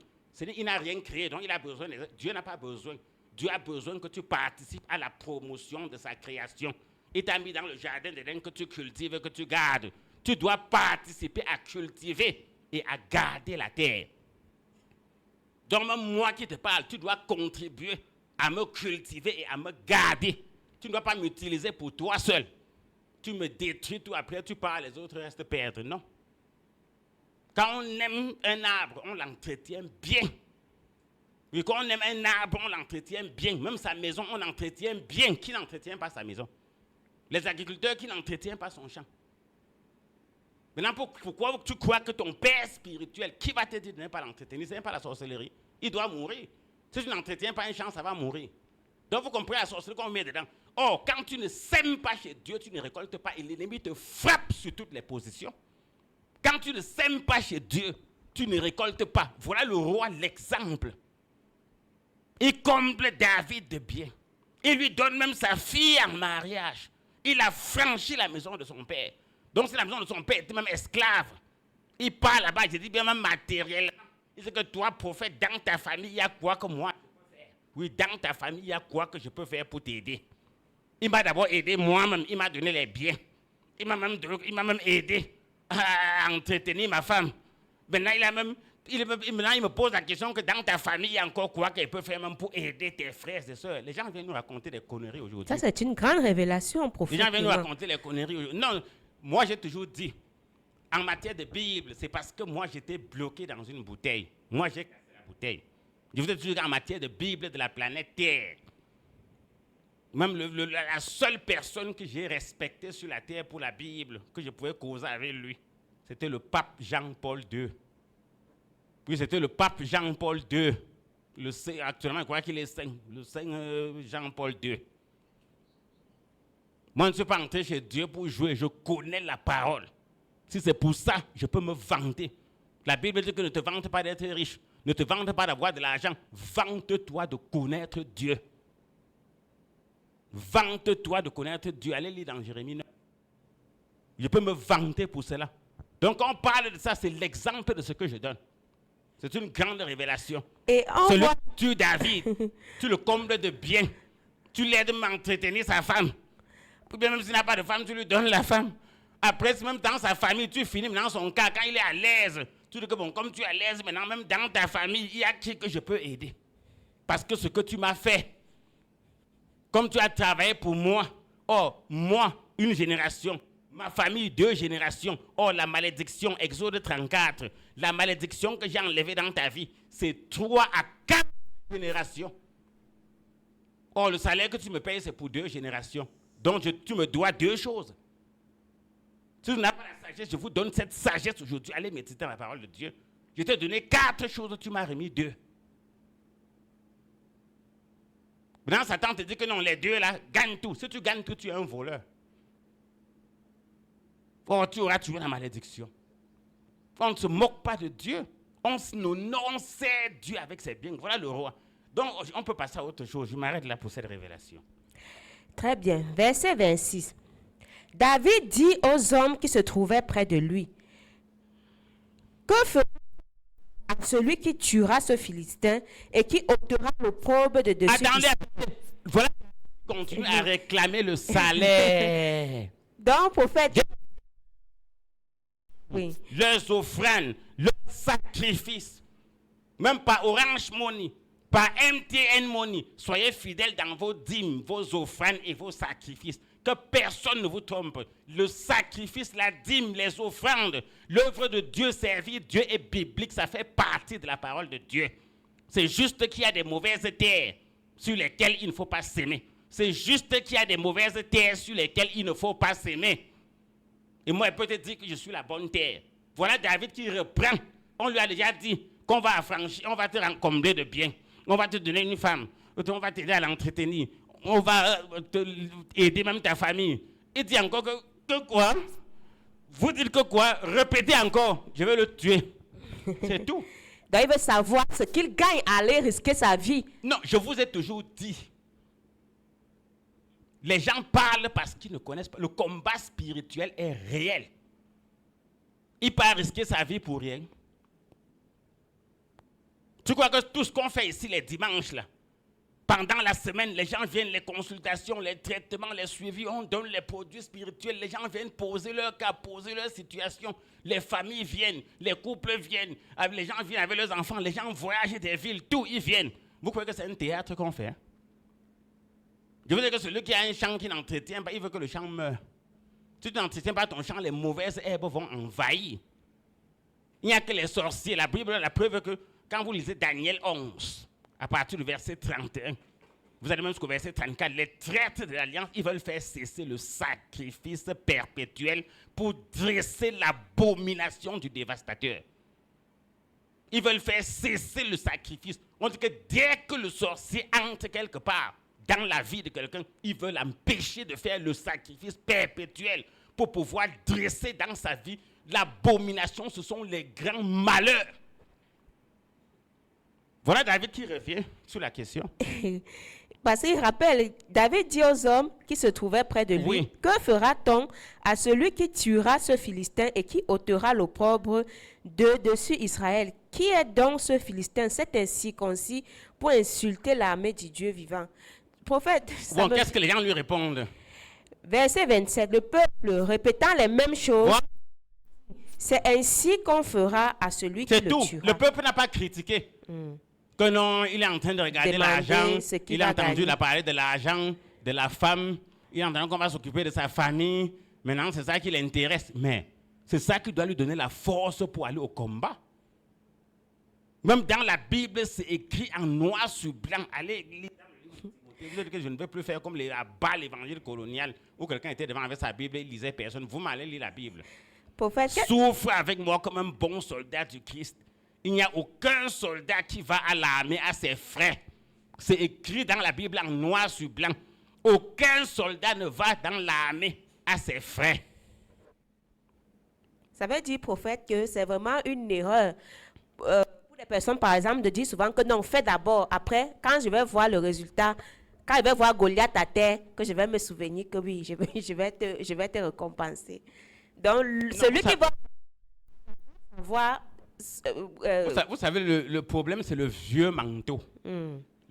Il n'a rien créé, donc il a besoin des êtres. Dieu n'a pas besoin. Dieu a besoin que tu participes à la promotion de sa création. Il t'a mis dans le jardin d'Éden que tu cultives, que tu gardes. Tu dois participer à cultiver et à garder la terre. Donc même moi qui te parle, tu dois contribuer à me cultiver et à me garder. Tu ne dois pas m'utiliser pour toi seul. Tu me détruis tout, après tu pars, les autres restent perdre. Non. Quand on aime un arbre, on l'entretient bien. Oui, quand on aime un arbre, on l'entretient bien. Même sa maison, on l'entretient bien. Qui n'entretient pas sa maison? Les agriculteurs qui n'entretiennent pas son champ. Maintenant, pourquoi tu crois que ton père spirituel, qui va te dire de ne pas l'entretenir? Ce n'est pas la sorcellerie. Il doit mourir. Si tu n'entretiens pas un champ, ça va mourir. Donc vous comprenez la sorcellerie qu'on met dedans. Or, quand tu ne sèmes pas chez Dieu, tu ne récoltes pas et l'ennemi te frappe sur toutes les positions. Quand tu ne sèmes pas chez Dieu, tu ne récoltes pas. Voilà le roi, l'exemple. Il comble David de bien. Il lui donne même sa fille en mariage. Il a franchi la maison de son père. Donc si la maison de son père était même esclave, il part là-bas, je dis bien même matériellement. Il dit que toi, prophète, dans ta famille, il y a quoi que moi je peux faire? Oui, dans ta famille, il y a quoi que je peux faire pour t'aider? Il m'a d'abord aidé moi-même, il m'a donné les biens. Il m'a même aidé à entretenir ma femme. Maintenant, il me pose la question que dans ta famille, il y a encore quoi qu'il peut faire même pour aider tes frères et sœurs. Les gens viennent nous raconter des conneries aujourd'hui. Ça, c'est une grande révélation, prophète. Les gens viennent nous raconter les conneries aujourd'hui. Non, moi, j'ai toujours dit, en matière de Bible, c'est parce que moi, j'étais bloqué dans une bouteille. Moi, j'ai cassé la bouteille. Je vous ai toujours dit, en matière de Bible de la planète Terre, même la seule personne que j'ai respectée sur la Terre pour la Bible, que je pouvais causer avec lui, c'était le pape Jean-Paul II. Oui, c'était le pape Jean-Paul II. Actuellement, je crois qu'il est saint. Le saint Jean-Paul II. Moi, je ne suis pas entré chez Dieu pour jouer. Je connais la parole. Si c'est pour ça, je peux me vanter. La Bible dit que ne te vante pas d'être riche. Ne te vante pas d'avoir de l'argent. Vante-toi de connaître Dieu. Vante-toi de connaître Dieu. Allez lire dans Jérémie 9. Je peux me vanter pour cela. Donc, quand on parle de ça, c'est l'exemple de ce que je donne. C'est une grande révélation. Et celui qui tue David, tu le combles de bien. Tu l'aides à m'entretenir sa femme. Ou bien même s'il n'a pas de femme, tu lui donnes la femme. Après, même dans sa famille, tu finis dans son cas, quand il est à l'aise. Tu dis que bon, comme tu es à l'aise maintenant, même dans ta famille, il y a qui que je peux aider. Parce que ce que tu m'as fait, comme tu as travaillé pour moi, oh, moi, une génération, ma famille, 2 générations, oh, la malédiction, Exode 34, la malédiction que j'ai enlevée dans ta vie, c'est 3 à 4 générations. Or, le salaire que tu me payes, c'est pour 2 générations. Donc, tu me dois 2 choses. Si tu n'as pas la sagesse, je vous donne cette sagesse aujourd'hui. Allez méditer dans la parole de Dieu. Je t'ai donné 4 choses, tu m'as remis 2. Maintenant, Satan te dit que non, les 2 là, gagnent tout. Si tu gagnes tout, tu es un voleur. Or, tu auras toujours la malédiction. On ne se moque pas de Dieu. On sert Dieu avec ses biens. Voilà le roi. Donc, on peut passer à autre chose. Je m'arrête là pour cette révélation. Très bien. Verset 26. David dit aux hommes qui se trouvaient près de lui, que fera à celui qui tuera ce Philistin et qui ôtera l'opprobre de dessus? Attendez. Voilà. Continue à réclamer le salaire. Donc, prophète... Oui. Leurs offrandes, leurs sacrifices, même par Orange Money, par MTN Money, soyez fidèles dans vos dîmes, vos offrandes et vos sacrifices. Que personne ne vous trompe. Le sacrifice, la dîme, les offrandes, l'œuvre de Dieu, servir Dieu est biblique, ça fait partie de la parole de Dieu. C'est juste qu'il y a des mauvaises terres sur lesquelles il ne faut pas s'aimer. C'est juste qu'il y a des mauvaises terres sur lesquelles il ne faut pas s'aimer. Et moi, il peut te dire que je suis la bonne terre. Voilà David qui reprend. On lui a déjà dit qu'on va affranchir, on va te combler de biens. On va te donner une femme. On va t'aider à l'entretenir. On va aider même ta famille. Il dit encore que quoi? Vous dites que quoi? Répétez encore. Je vais le tuer. C'est tout. Donc, il veut savoir ce qu'il gagne à aller risquer sa vie. Non, je vous ai toujours dit. Les gens parlent parce qu'ils ne connaissent pas. Le combat spirituel est réel. Il peut risquer sa vie pour rien. Tu crois que tout ce qu'on fait ici les dimanches, là, pendant la semaine, les gens viennent, les consultations, les traitements, les suivis, on donne les produits spirituels, les gens viennent poser leur cas, poser leur situation, les familles viennent, les couples viennent, les gens viennent avec leurs enfants, les gens voyagent des villes, tout, ils viennent. Vous croyez que c'est un théâtre qu'on fait? Je veux dire que celui qui a un champ qui n'entretient pas, il veut que le champ meure. Si tu n'entretiens pas ton champ, les mauvaises herbes vont envahir. Il n'y a que les sorciers. La Bible, la preuve que quand vous lisez Daniel 11, à partir du verset 31, vous allez même jusqu'au verset 34, les traîtres de l'Alliance, ils veulent faire cesser le sacrifice perpétuel pour dresser l'abomination du dévastateur. Ils veulent faire cesser le sacrifice. On dit que dès que le sorcier entre quelque part dans la vie de quelqu'un, ils veulent empêcher de faire le sacrifice perpétuel pour pouvoir dresser dans sa vie l'abomination. Ce sont les grands malheurs. Voilà David qui revient sur la question. Parce qu'il rappelle, David dit aux hommes qui se trouvaient près de lui, oui. Que fera-t-on à celui qui tuera ce Philistin et qui ôtera l'opprobre de dessus Israël? Qui est donc ce Philistin, cet incirconcis, pour insulter l'armée du Dieu vivant? Prophète, bon, qu'est-ce que les gens lui répondent? Verset 27, le peuple répétant les mêmes choses, voilà. C'est ainsi qu'on fera à celui qui le tuera. C'est tout. Le peuple n'a pas critiqué. Que non, il est en train de regarder l'argent, il a entendu parler de l'argent, de la femme, il a entendu qu'on va s'occuper de sa famille. Maintenant, c'est ça qui l'intéresse. Mais c'est ça qui doit lui donner la force pour aller au combat. Même dans la Bible, c'est écrit en noir sur blanc. Allez lire dans le livre de Timothée. Je ne veux plus faire comme là-bas l'évangile colonial où quelqu'un était devant avec sa Bible et il lisait personne. Vous m'allez lire la Bible. Prophète, souffre avec moi comme un bon soldat du Christ. Il n'y a aucun soldat qui va à l'armée à ses frais. C'est écrit dans la Bible en noir sur blanc. Aucun soldat ne va dans l'armée à ses frais. Ça veut dire, prophète, que c'est vraiment une erreur pour les personnes, par exemple, de dire souvent que non, fais d'abord. Après, quand je vais voir le résultat, quand je vais voir Goliath à terre, que je vais me souvenir que oui, je vais te récompenser. Donc, celui qui va voir... Vous savez, le problème, c'est le vieux manteau.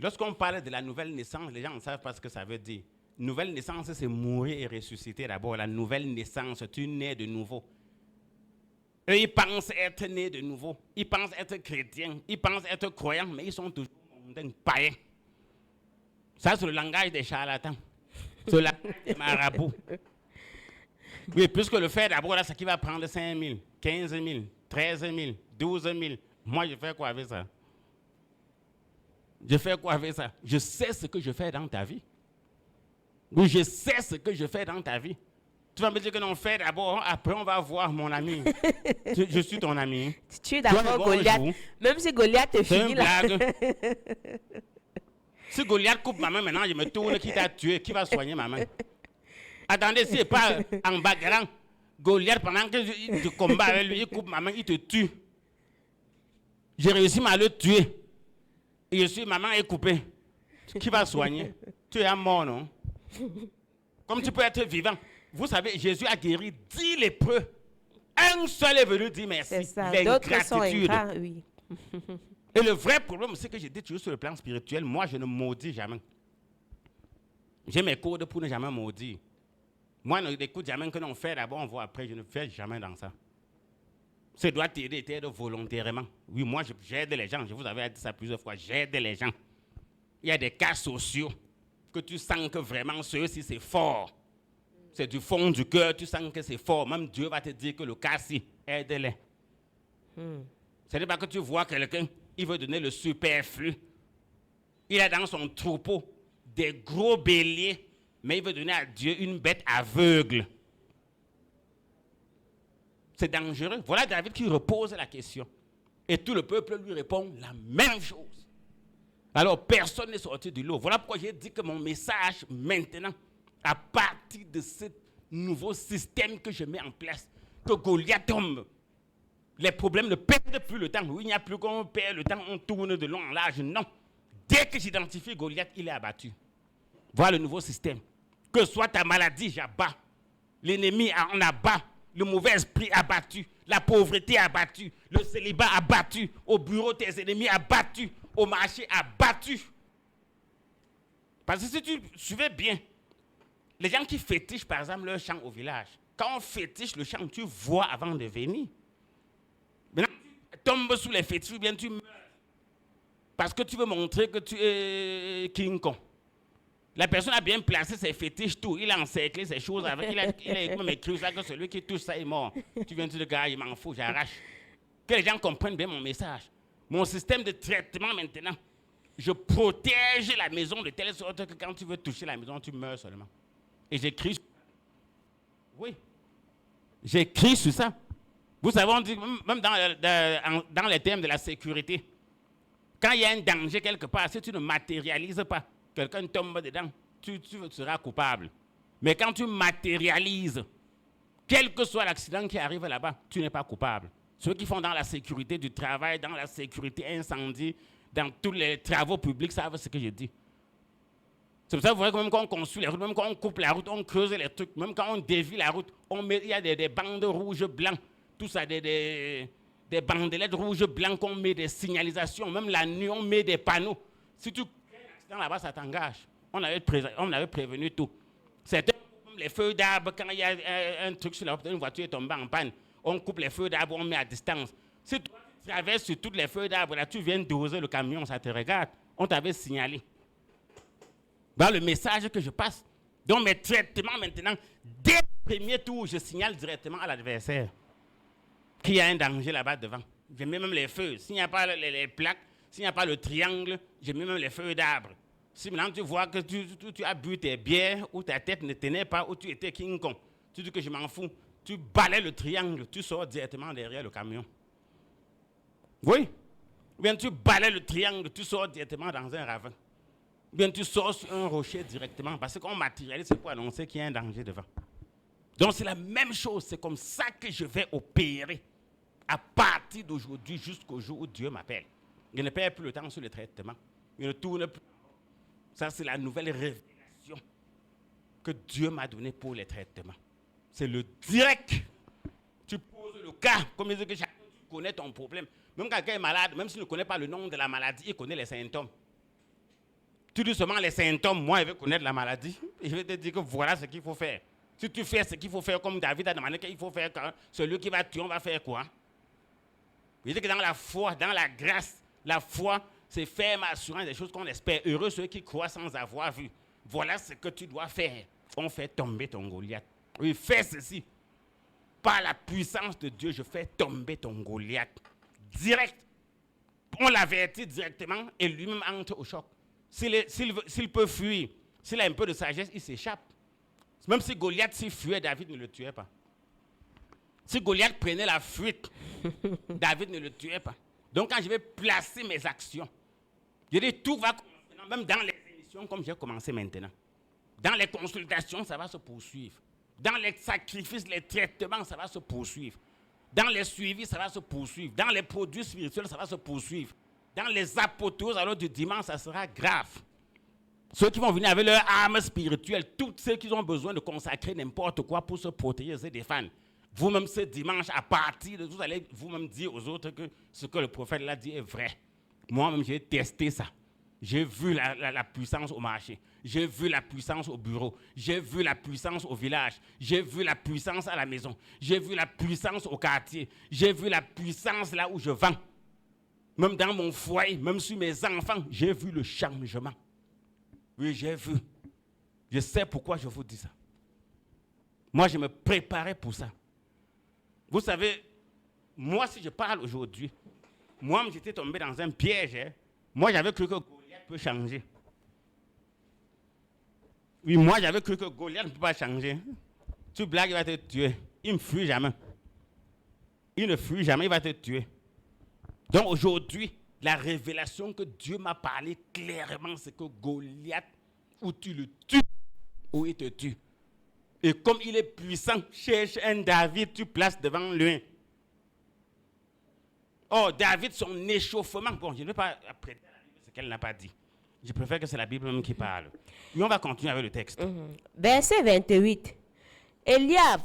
Lorsqu'on parle de la nouvelle naissance, les gens ne savent pas ce que ça veut dire. Nouvelle naissance, c'est mourir et ressusciter d'abord. La nouvelle naissance, tu nais de nouveau. Eux, ils pensent être nés de nouveau. Ils pensent être chrétiens. Ils pensent être croyants, mais ils sont toujours mondains, païens. Ça, c'est le langage des charlatans. C'est le langage des marabouts. Oui, puisque le fait d'abord, là, c'est qu'il va prendre 5 000, 15 000, 13 000, 12 000. Moi, je fais quoi avec ça? Je fais quoi avec ça? Je sais ce que je fais dans ta vie. Oui, je sais ce que je fais dans ta vie. Tu vas me dire que non, fais d'abord, après on va voir mon ami. Je suis ton ami. Tu es d'abord Goliath. Même si Goliath te finit là. Si Goliath coupe ma main maintenant, je me tourne, qui t'a tué, qui va soigner ma main? Attendez, si c'est pas en bagarrant, Goliath, pendant que je combats avec lui, il coupe ma main, il te tue. J'ai réussi à le tuer. Et ma main est coupée. Qui va soigner? Tu es mort, non? Comme tu peux être vivant. Vous savez, Jésus a guéri 10 lépreux. Un seul est venu dire merci. C'est ça. D'autres sont ingrats, oui. Et le vrai problème, c'est que j'ai dit toujours sur le plan spirituel, moi, je ne maudis jamais. J'ai mes codes pour ne jamais maudire. Moi, ne écoute jamais que l'on fait d'abord, on voit après. Je ne fais jamais dans ça. Ça doit t'aider volontairement. Oui, moi, j'aide les gens. Je vous avais dit ça plusieurs fois. J'aide les gens. Il y a des cas sociaux que tu sens que vraiment, ceux-ci, c'est fort. C'est du fond du cœur, tu sens que c'est fort. Même Dieu va te dire que le cas-ci, aide-les. Ce n'est pas que tu vois quelqu'un, il veut donner le superflu. Il a dans son troupeau des gros béliers, mais il veut donner à Dieu une bête aveugle. C'est dangereux. Voilà David qui repose la question. Et tout le peuple lui répond la même chose. Alors personne n'est sorti du lot. Voilà pourquoi j'ai dit que mon message maintenant, à partir de ce nouveau système que je mets en place, que Goliath tombe, les problèmes ne perdent plus le temps. Oui, il n'y a plus qu'on perd le temps, on tourne de long en large. Non. Dès que j'identifie Goliath, il est abattu. Voilà le nouveau système. Que soit ta maladie, j'abats. L'ennemi, on abat. Le mauvais esprit abattu. La pauvreté abattue. Le célibat abattu. Au bureau, tes ennemis abattus. Au marché, abattu. Parce que si tu suivais bien, les gens qui fétichent, par exemple, leur champ au village, quand on fétiche le champ, tu vois avant de venir. Maintenant, tu tombes sous les fétiches, bien tu meurs. Parce que tu veux montrer que tu es King Kong. La personne a bien placé ses fétiches, tout. Il a encerclé ses choses avec. Il a même écrit ça que celui qui touche ça est mort. Tu viens de dire, gars, il m'en fout, j'arrache. Que les gens comprennent bien mon message. Mon système de traitement maintenant, je protège la maison de telle sorte que quand tu veux toucher la maison, tu meurs seulement. Et j'écris. Oui. J'écris sur ça. Vous savez, on dit, même dans les termes de la sécurité, quand il y a un danger quelque part, si tu ne matérialises pas, quelqu'un tombe dedans, tu seras coupable. Mais quand tu matérialises, quel que soit l'accident qui arrive là-bas, tu n'es pas coupable. Ceux qui font dans la sécurité du travail, dans la sécurité incendie, dans tous les travaux publics savent ce que je dis. C'est pour ça que vous voyez que même quand on construit les routes, même quand on coupe la route, on creuse les trucs, même quand on dévie la route, il y a des bandes rouges, blancs, tout ça, des bandelettes rouges, blancs, on met des signalisations, même la nuit, on met des panneaux. Si tu crées un accident là-bas, ça t'engage. On avait prévenu tout. C'est comme les feux d'arbre, quand il y a un truc sur la route, une voiture est tombée en panne, on coupe les feux d'arbre, on met à distance. Si toi, tu traverses sur tous les feux d'arbre, là, tu viens doser le camion, ça te regarde, on t'avait signalé. Voilà le message que je passe. Donc mes traitements maintenant, dès le premier tour, je signale directement à l'adversaire qu'il y a un danger là-bas devant. Je mets même les feux. S'il n'y a pas les plaques, s'il n'y a pas le triangle, je mets même les feux d'arbre. Si maintenant tu vois que tu as bu tes bières, ou ta tête ne tenait pas, ou tu étais King Kong, tu dis que je m'en fous, tu balais le triangle, tu sors directement derrière le camion. Oui. Ou bien tu balais le triangle, tu sors directement dans un ravin. Ou bien tu sors sur un rocher directement, parce qu'on matérialise, c'est pour annoncer qu'il y a un danger devant. Donc c'est la même chose, c'est comme ça que je vais opérer à partir d'aujourd'hui jusqu'au jour où Dieu m'appelle. Je ne perds plus le temps sur le traitement. Je ne tourne plus. Ça, c'est la nouvelle révélation que Dieu m'a donnée pour les traitements. C'est le direct. Tu poses le cas, comme il dit que chacun connaît ton problème. Même quand quelqu'un est malade, même s'il ne connaît pas le nom de la maladie, il connaît les symptômes. Tu dis seulement les symptômes, moi je vais connaître la maladie, et je vais te dire que voilà ce qu'il faut faire. Si tu fais ce qu'il faut faire, comme David a demandé qu'il faut faire, quand celui qui va tuer, on va faire quoi? Il dit que dans la foi, dans la grâce, la foi, c'est ferme assurance des choses qu'on espère. Heureux ceux qui croient sans avoir vu. Voilà ce que tu dois faire. On fait tomber ton Goliath. Oui, fais ceci. Par la puissance de Dieu, je fais tomber ton Goliath. Direct. On l'avertit directement et lui-même entre au choc. S'il peut fuir, s'il a un peu de sagesse, il s'échappe. Même si Goliath s'il fuyait, David ne le tuait pas. Si Goliath prenait la fuite, David ne le tuait pas. Donc quand je vais placer mes actions, je dis tout va commencer, même dans les émissions comme j'ai commencé maintenant. Dans les consultations, ça va se poursuivre. Dans les sacrifices, les traitements, ça va se poursuivre. Dans les suivis, ça va se poursuivre. Dans les produits spirituels, ça va se poursuivre. Dans les apôtres, alors du dimanche, ça sera grave. Ceux qui vont venir avec leur arme spirituelle, tous ceux qui ont besoin de consacrer n'importe quoi pour se protéger et se défendre. Vous-même, ce dimanche, à partir de vous allez vous-même dire aux autres que ce que le prophète l'a dit est vrai. Moi-même, j'ai testé ça. J'ai vu la puissance au marché. J'ai vu la puissance au bureau. J'ai vu la puissance au village. J'ai vu la puissance à la maison. J'ai vu la puissance au quartier. J'ai vu la puissance là où je vends. Même dans mon foyer, même sur mes enfants, j'ai vu le changement. Oui, j'ai vu. Je sais pourquoi je vous dis ça. Moi, je me préparais pour ça. Vous savez, moi, si je parle aujourd'hui, moi, j'étais tombé dans un piège. Hein. Moi, j'avais cru que Goliath peut changer. Oui, moi, j'avais cru que Goliath ne peut pas changer. Tu blagues, il va te tuer. Il ne fuit jamais. Il ne fuit jamais, il va te tuer. Donc, aujourd'hui, la révélation que Dieu m'a parlé clairement, c'est que Goliath, ou tu le tues, ou il te tue. Et comme il est puissant, cherche un David, tu places devant lui. Oh, David, son échauffement. Bon, je ne vais pas prêter à la Bible ce qu'elle n'a pas dit. Je préfère que c'est la Bible même qui parle. Et on va continuer avec le texte. Verset 28. Eliab,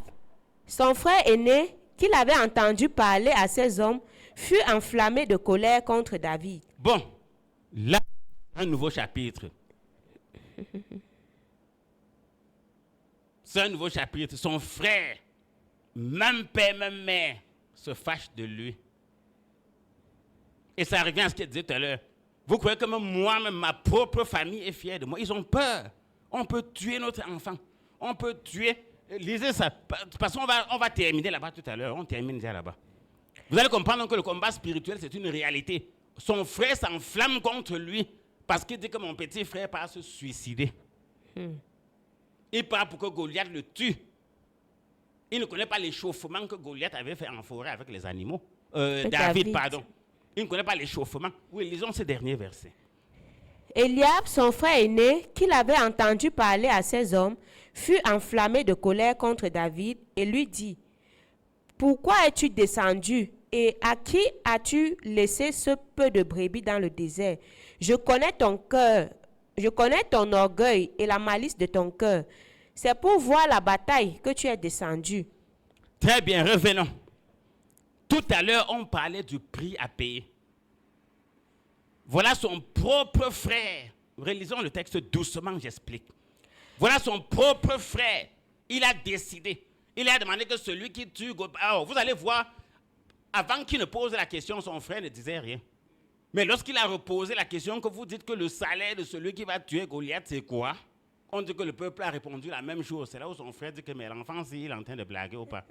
son frère aîné, qu'il avait entendu parler à ses hommes, fut enflammé de colère contre David. Bon, là, un nouveau chapitre. C'est un nouveau chapitre. Son frère, même père, même mère, se fâche de lui. Et ça revient à ce qu'il disait tout à l'heure. Vous croyez que même moi, même ma propre famille est fière de moi? Ils ont peur. On peut tuer notre enfant. On peut tuer. Lisez ça. Parce qu'on va terminer là-bas tout à l'heure. On termine déjà là-bas. Vous allez comprendre que le combat spirituel, c'est une réalité. Son frère s'enflamme contre lui parce qu'il dit que mon petit frère part se suicider. Il part pour que Goliath le tue. Il ne connaît pas l'échauffement que Goliath avait fait en forêt avec les animaux. David, pardon. Il ne connaît pas l'échauffement. Oui, lisons ces derniers versets. Eliab, son frère aîné, qu'il avait entendu parler à ses hommes, fut enflammé de colère contre David et lui dit: Pourquoi es-tu descendu et à qui as-tu laissé ce peu de brebis dans le désert? Je connais ton cœur, je connais ton orgueil et la malice de ton cœur. C'est pour voir la bataille que tu es descendu. Très bien, revenons. Tout à l'heure, on parlait du prix à payer. Voilà son propre frère. Relisons le texte doucement, j'explique. Voilà son propre frère. Il a décidé. Il a demandé que celui qui tue... Alors, vous allez voir, avant qu'il ne pose la question, son frère ne disait rien. Mais lorsqu'il a reposé la question, que vous dites que le salaire de celui qui va tuer Goliath, c'est quoi? On dit que le peuple a répondu la même chose. C'est là où son frère dit que mais l'enfant, s'il est en train de blaguer ou pas.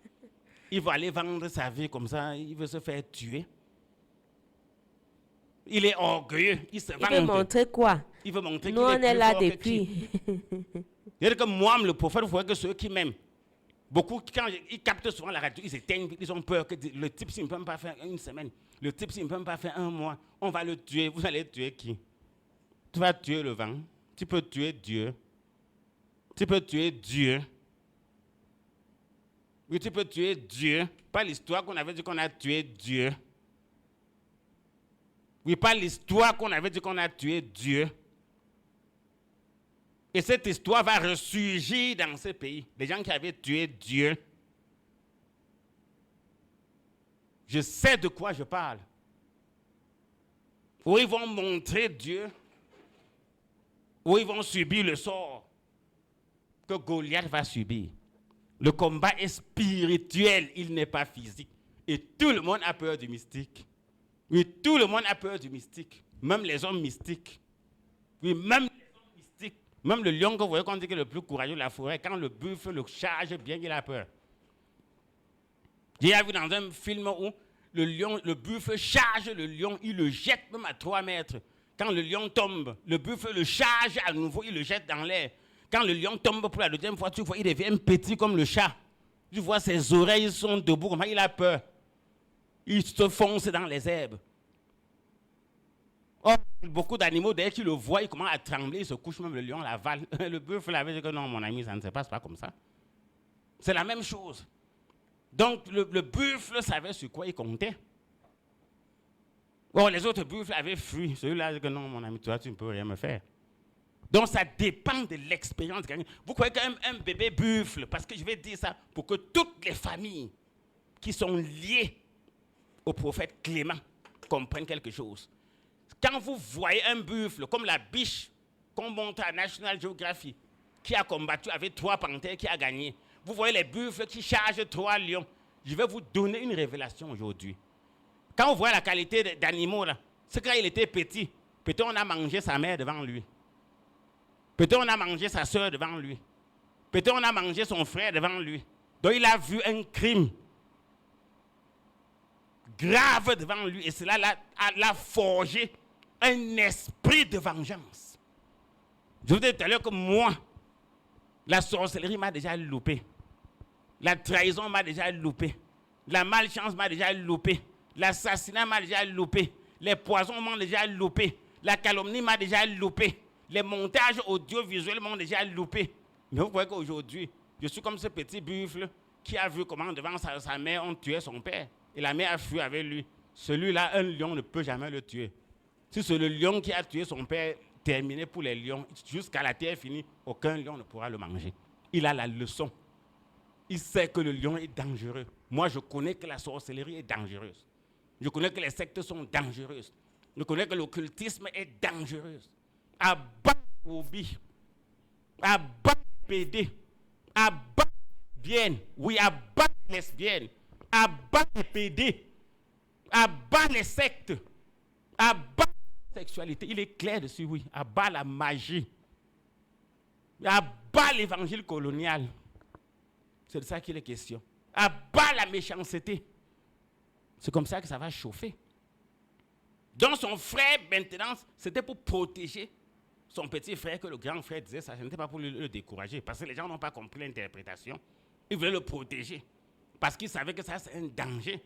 Il va aller vendre sa vie comme ça, il veut se faire tuer. Il est orgueilleux, il se vante. Il veut montrer quoi? Il veut montrer Nous, qu'il est on est plus là fort que depuis. qui. C'est-à-dire que moi, le prophète, vous voyez que ceux qui m'aiment, beaucoup, quand ils captent souvent la radio, ils éteignent, ils ont peur que le type, s'il ne peut même pas faire une semaine, le type, s'il ne peut même pas faire un mois, on va le tuer. Vous allez tuer qui? Tu vas tuer le vent. Tu peux tuer Dieu. Tu peux tuer Dieu. Oui, tu peux tuer Dieu. Pas l'histoire qu'on avait dit qu'on a tué Dieu. Oui, pas l'histoire qu'on avait dit qu'on a tué Dieu. Et cette histoire va ressurgir dans ce pays. Les gens qui avaient tué Dieu. Je sais de quoi je parle. Où ils vont montrer Dieu. Où ils vont subir le sort que Goliath va subir. Le combat est spirituel, il n'est pas physique. Et tout le monde a peur du mystique. Oui, tout le monde a peur du mystique. Même les hommes mystiques. Oui, même les hommes mystiques. Même le lion que vous voyez qu'on dit que est le plus courageux de la forêt, quand le buffle le charge bien, il a peur. J'ai vu dans un film où le buffle charge le lion, il le jette même à 3 mètres. Quand le lion tombe, le buffle le charge à nouveau, il le jette dans l'air. Quand le lion tombe pour la deuxième fois, tu vois, il devient petit comme le chat. Tu vois, ses oreilles sont debout, comment il a peur. Il se fonce dans les herbes. Or, beaucoup d'animaux, dès qu'ils le voient, ils commencent à trembler, ils se couchent, même le lion l'avale. Le buffle avait dit que non, mon ami, ça ne se passe pas comme ça. C'est la même chose. Donc, le buffle savait sur quoi il comptait. Or, les autres buffles avaient fui. Celui-là a dit que non, mon ami, toi, tu ne peux rien me faire. Donc, ça dépend de l'expérience de quelqu'un. Vous croyez qu'un bébé buffle, parce que je vais dire ça, pour que toutes les familles qui sont liées au prophète Clément comprennent quelque chose. Quand vous voyez un buffle, comme la biche qu'on montre à National Geographic, qui a combattu avec 3 panthères, qui a gagné, vous voyez les buffles qui chargent 3 lions. Je vais vous donner une révélation aujourd'hui. Quand vous voyez la qualité d'animaux, là, c'est quand il était petit. Peut-être on a mangé sa mère devant lui. Peut-être on a mangé sa soeur devant lui. Peut-être on a mangé son frère devant lui. Donc il a vu un crime grave devant lui. Et cela l'a forgé un esprit de vengeance. Je vous disais tout à l'heure que moi, la sorcellerie m'a déjà loupé. La trahison m'a déjà loupé. La malchance m'a déjà loupé. L'assassinat m'a déjà loupé. Les poisons m'ont déjà loupé. La calomnie m'a déjà loupé. Les montages audiovisuels m'ont déjà loupé. Mais vous voyez qu'aujourd'hui, je suis comme ce petit buffle qui a vu comment devant sa mère on tuait son père. Et la mère a fui avec lui. Celui-là, un lion ne peut jamais le tuer. Si c'est le lion qui a tué son père, terminé pour les lions, jusqu'à la terre finie, aucun lion ne pourra le manger. Il a la leçon. Il sait que le lion est dangereux. Moi, je connais que la sorcellerie est dangereuse. Je connais que les sectes sont dangereuses. Je connais que l'occultisme est dangereux. À bas Obi, à bas PD, à bas lesbiennes, oui, à bas lesbiennes, à bas les PD, à bas les sectes, à bas la sexualité. Il est clair dessus, oui, à bas la magie, à bas l'évangile colonial. C'est de ça qu'il est question. À bas la méchanceté. C'est comme ça que ça va chauffer. Donc son frère, maintenant, c'était pour protéger son petit frère, que le grand frère disait ça, ce n'était pas pour le décourager, parce que les gens n'ont pas compris l'interprétation. Ils voulaient le protéger, parce qu'ils savaient que ça c'est un danger.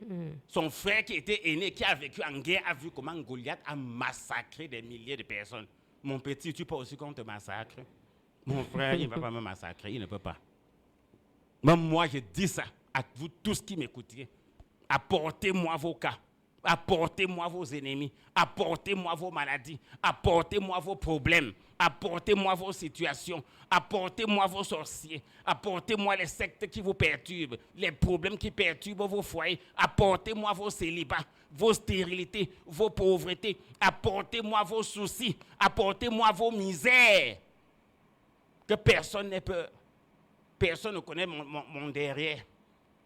Son frère qui était aîné, qui a vécu en guerre, a vu comment Goliath a massacré des milliers de personnes. Mon petit, tu peux aussi qu'on te massacre. Mon frère, il ne va pas me massacrer, il ne peut pas. Même moi, je dis ça à vous tous qui m'écoutiez. Apportez-moi vos cas. Apportez-moi vos ennemis. Apportez-moi vos maladies. Apportez-moi vos problèmes. Apportez-moi vos situations. Apportez-moi vos sorciers. Apportez-moi les sectes qui vous perturbent. Les problèmes qui perturbent vos foyers. Apportez-moi vos célibats, vos stérilités, vos pauvretés. Apportez-moi vos soucis. Apportez-moi vos misères. Que personne n'ait peur. Personne ne connaît mon derrière.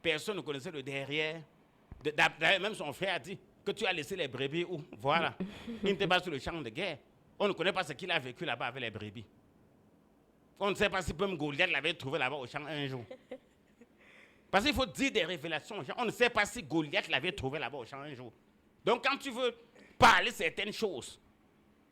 Personne ne connaissait le derrière. D'ailleurs, même son frère a dit que tu as laissé les brebis où? Voilà. Il n'était pas sur le champ de guerre. On ne connaît pas ce qu'il a vécu là-bas avec les brebis. On ne sait pas si même Goliath l'avait trouvé là-bas au champ un jour. Parce qu'il faut dire des révélations aux gens. On ne sait pas si Goliath l'avait trouvé là-bas au champ un jour. Donc quand tu veux parler certaines choses,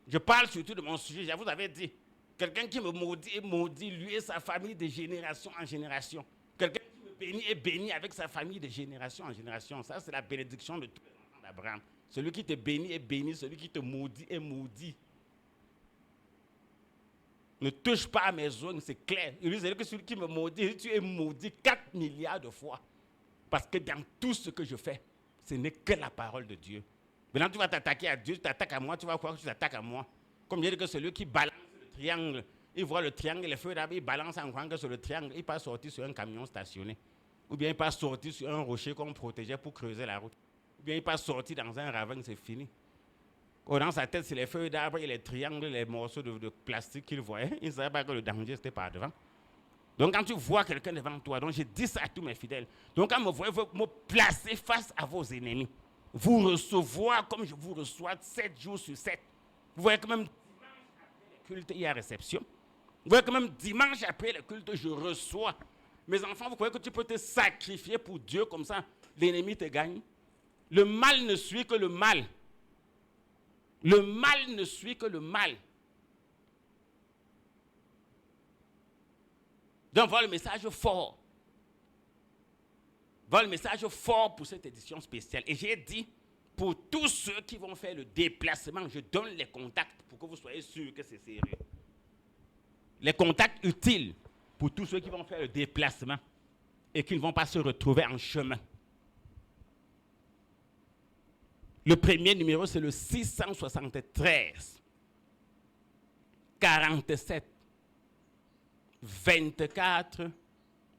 je parle surtout de mon sujet, je vous avais dit, quelqu'un qui me maudit est maudit, lui et sa famille de génération en génération. Quelqu'un qui me bénit est béni avec sa famille de génération en génération. Ça, c'est la bénédiction de tous les enfants d'Abraham. Celui qui te bénit est béni, celui qui te maudit est maudit. Ne touche pas à mes zones, c'est clair. Il dit que celui qui me maudit, tu es maudit 4 milliards de fois. Parce que dans tout ce que je fais, ce n'est que la parole de Dieu. Maintenant, tu vas t'attaquer à Dieu, tu t'attaques à moi, tu vas croire que tu t'attaques à moi. Comme je dis que celui qui balance le triangle, il voit le triangle, les feux d'arbre, il balance en croyant que sur le triangle, il peut sortir sur un camion stationné. Ou bien il peut sortir sur un rocher qu'on protégeait pour creuser la route. Ou bien il peut sortir dans un ravin, c'est fini. Dans sa tête, c'est les feuilles d'arbre et les triangles, les morceaux de plastique qu'il voyait. Il ne savait pas que le danger, c'était par devant. Donc, quand tu vois quelqu'un devant toi, donc je dis ça à tous mes fidèles. Donc, quand vous voyez, vous me placer face à vos ennemis. Vous recevoir comme je vous reçois 7 jours sur 7. Vous voyez que même dimanche après le culte, il y a réception. Vous voyez que même dimanche après le culte, je reçois. Mes enfants, vous croyez que tu peux te sacrifier pour Dieu comme ça, l'ennemi te gagne? Le mal ne suit que le mal. Le mal ne suit que le mal. Donc voilà le message fort. Voilà le message fort pour cette édition spéciale. Et j'ai dit, pour tous ceux qui vont faire le déplacement, je donne les contacts pour que vous soyez sûrs que c'est sérieux. Les contacts utiles pour tous ceux qui vont faire le déplacement et qui ne vont pas se retrouver en chemin. Le premier numéro, c'est le 673 47 24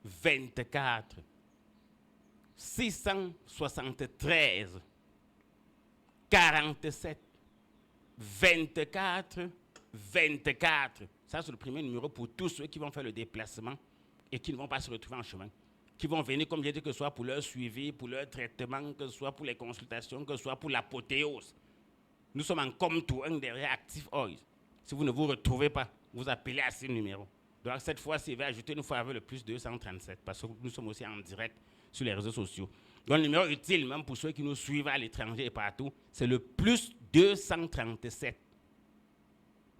24. 673 47 24 24. Ça, c'est le premier numéro pour tous ceux qui vont faire le déplacement et qui ne vont pas se retrouver en chemin. Qui vont venir, comme j'ai dit, que ce soit pour leur suivi, pour leur traitement, que ce soit pour les consultations, que ce soit pour l'apothéose. Nous sommes en comme-tout, un derrière Active Oil. Si vous ne vous retrouvez pas, vous appelez à ces numéros. Donc cette fois-ci, il va ajouter une fois avec le plus 237, parce que nous sommes aussi en direct sur les réseaux sociaux. Donc le numéro utile, même pour ceux qui nous suivent à l'étranger et partout, c'est le plus 237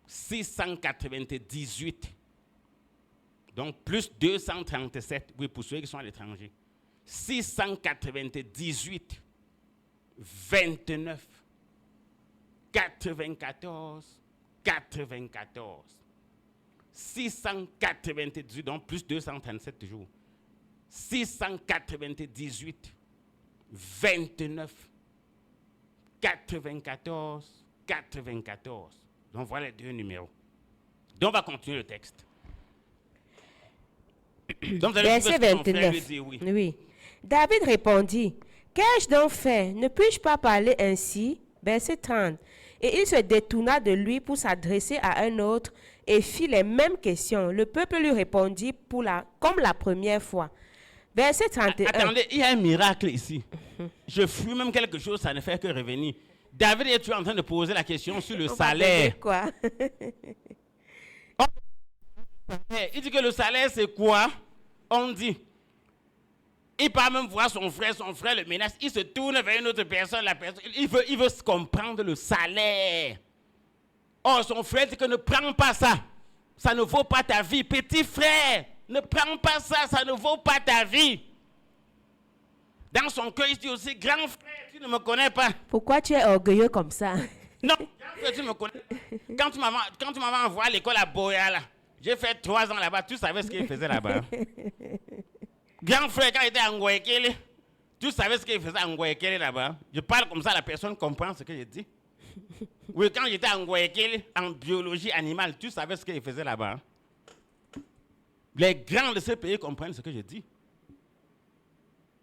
698. Donc plus 237, oui, pour ceux qui sont à l'étranger. 698 29 94 94. 698, donc plus 237 toujours. 698 29 94 94. Donc voilà les deux numéros. Donc on va continuer le texte. Donc, Verset 29. Oui. David répondit, qu'ai-je donc fait? Ne puis-je pas parler ainsi? Verset 30. Et il se détourna de lui pour s'adresser à un autre et fit les mêmes questions. Le peuple lui répondit comme la première fois. Verset 31. Attendez, il y a un miracle ici. Je fuis même quelque chose, ça ne fait que revenir. David est toujours en train de poser la question sur le salaire. Quoi? Il dit que le salaire, c'est quoi? On dit. Il part même voir son frère le menace. Il se tourne vers une autre personne, il veut comprendre le salaire. Oh, son frère dit que ne prends pas ça. Ça ne vaut pas ta vie. Petit frère, ne prends pas ça, ça ne vaut pas ta vie. Dans son cœur, il dit aussi, grand frère, tu ne me connais pas. Pourquoi tu es orgueilleux comme ça? Non, grand frère, tu me connais. Quand tu m'avais envoyé à l'école à Boya, là, j'ai fait 3 ans là-bas, tu savais ce qu'il faisait là-bas. Grand frère, quand il était à Ngouekele, tu savais ce qu'il faisait à Ngouekele là-bas. Je parle comme ça, la personne comprend ce que je dis. Oui, quand j'étais à Ngouekele, en biologie animale, tu savais ce qu'il faisait là-bas. Les grands de ce pays comprennent ce que je dis.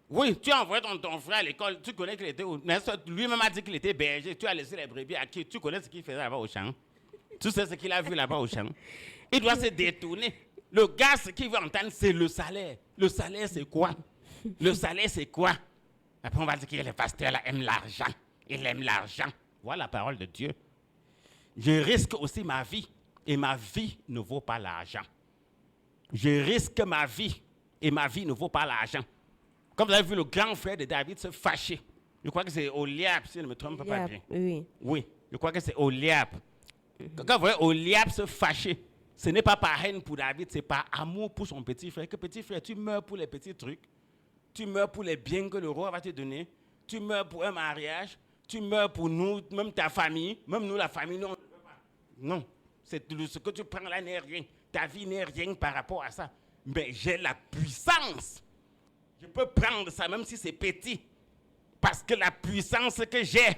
Oui, tu as envoyé ton frère à l'école, tu connais qu'il était où? Lui-même a dit qu'il était berger, tu as laissé les brebis à qui? Tu connais ce qu'il faisait là-bas au champ? Tu sais ce qu'il a vu là-bas au champ? Il doit se détourner. Le gars, ce qu'il veut entendre, c'est le salaire. Le salaire, c'est quoi? Le salaire, c'est quoi? Après, on va dire que les pasteurs là aiment l'argent. Il aime l'argent. Voilà la parole de Dieu. Je risque aussi ma vie. Et ma vie ne vaut pas l'argent. Je risque ma vie. Et ma vie ne vaut pas l'argent. Comme vous avez vu le grand frère de David se fâcher. Je crois que c'est Oliab, si je ne me trompe pas bien. Oui. Oui, je crois que c'est Oliab. Quand vous voyez Oliab se fâcher, ce n'est pas par haine pour David, c'est par amour pour son petit frère. Que petit frère, tu meurs pour les petits trucs. Tu meurs pour les biens que le roi va te donner. Tu meurs pour un mariage. Tu meurs pour nous, même ta famille. Même nous, la famille, non. Non, ce que tu prends là n'est rien. Ta vie n'est rien par rapport à ça. Mais j'ai la puissance. Je peux prendre ça même si c'est petit. Parce que la puissance que j'ai,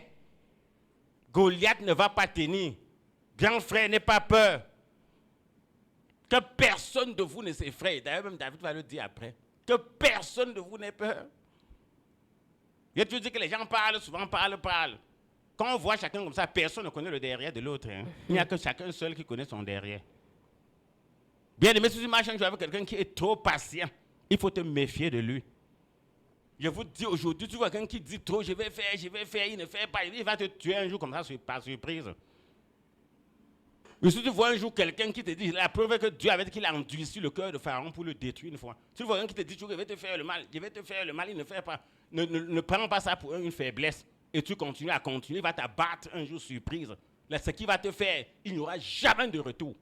Goliath ne va pas tenir. Grand frère, n'aie pas peur. Que personne de vous ne s'effraie. D'ailleurs, même David va le dire après. Que personne de vous n'ait peur. Je te dis que les gens parlent, souvent parlent. Quand on voit chacun comme ça, personne ne connaît le derrière de l'autre. Hein. Il n'y a que chacun seul qui connaît son derrière. Bien aimé, si tu marches un jour avec quelqu'un qui est trop patient, il faut te méfier de lui. Je vous dis aujourd'hui, tu vois quelqu'un qui dit trop, je vais faire, il ne fait pas, il va te tuer un jour comme ça par surprise. Mais si tu vois un jour quelqu'un qui te dit, la preuve est que Dieu avait dit qu'il a endurci le cœur de Pharaon pour le détruire une fois. Si tu vois quelqu'un qui te dit, je vais te faire le mal, il ne fait pas. Ne prends pas ça pour une faiblesse. Et tu continues, il va t'abattre un jour surprise. Là, ce qui va te faire, il n'y aura jamais de retour.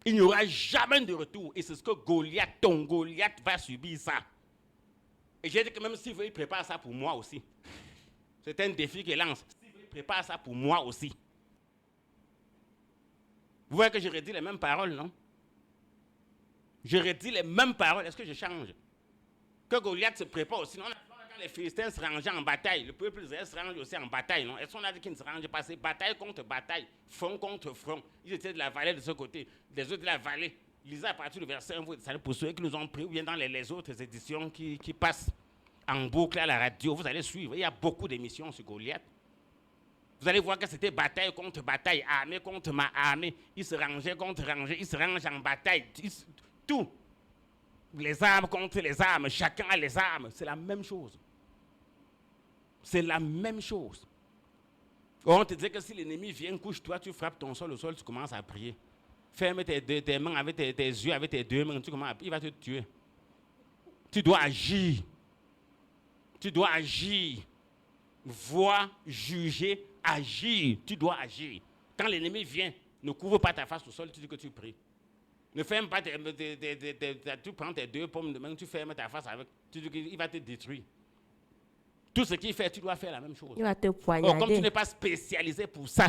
Il n'y aura jamais de retour. Et c'est ce que ton Goliath va subir ça. Et j'ai dit que même s'il veut, il prépare ça pour moi aussi. C'est un défi qu'il lance. S'il veut, il prépare ça pour moi aussi. Vous voyez que je redis les mêmes paroles, non? Je redis les mêmes paroles. Est-ce que je change? Que Goliath se prépare aussi. Non, quand les Philistins se rangeaient en bataille, le peuple d'Israël se range aussi en bataille, non? Est-ce qu'on a dit qu'ils ne se rangeaient pas? C'est bataille contre bataille, front contre front. Ils étaient de la vallée de ce côté, les autres de la vallée. Lisez à partir du verset 1, pour ceux qui nous ont pris, ou bien dans les autres éditions qui passent en boucle à la radio, vous allez suivre. Il y a beaucoup d'émissions sur Goliath. Vous allez voir que c'était bataille contre bataille, armée contre ma armée. Ils se rangeaient contre rangées, ils se rangent en bataille. Tout. Les armes contre les armes, chacun a les armes. C'est la même chose. C'est la même chose. On te dit que si l'ennemi vient, couche-toi, tu frappes ton sol au sol, tu commences à prier. Ferme tes mains avec tes yeux, avec tes deux mains, tu commences à prier, il va te tuer. Tu dois agir. Tu dois agir. Voir, juger, agir. Tu dois agir. Quand l'ennemi vient, ne couvre pas ta face au sol, tu dis que tu pries. Ne ferme pas tu prends tes deux pommes de main, tu fermes ta face avec, tu dis qu'il va te détruire. Tout ce qu'il fait, tu dois faire la même chose. Il va te poignarder. Comme tu n'es pas spécialisé pour ça,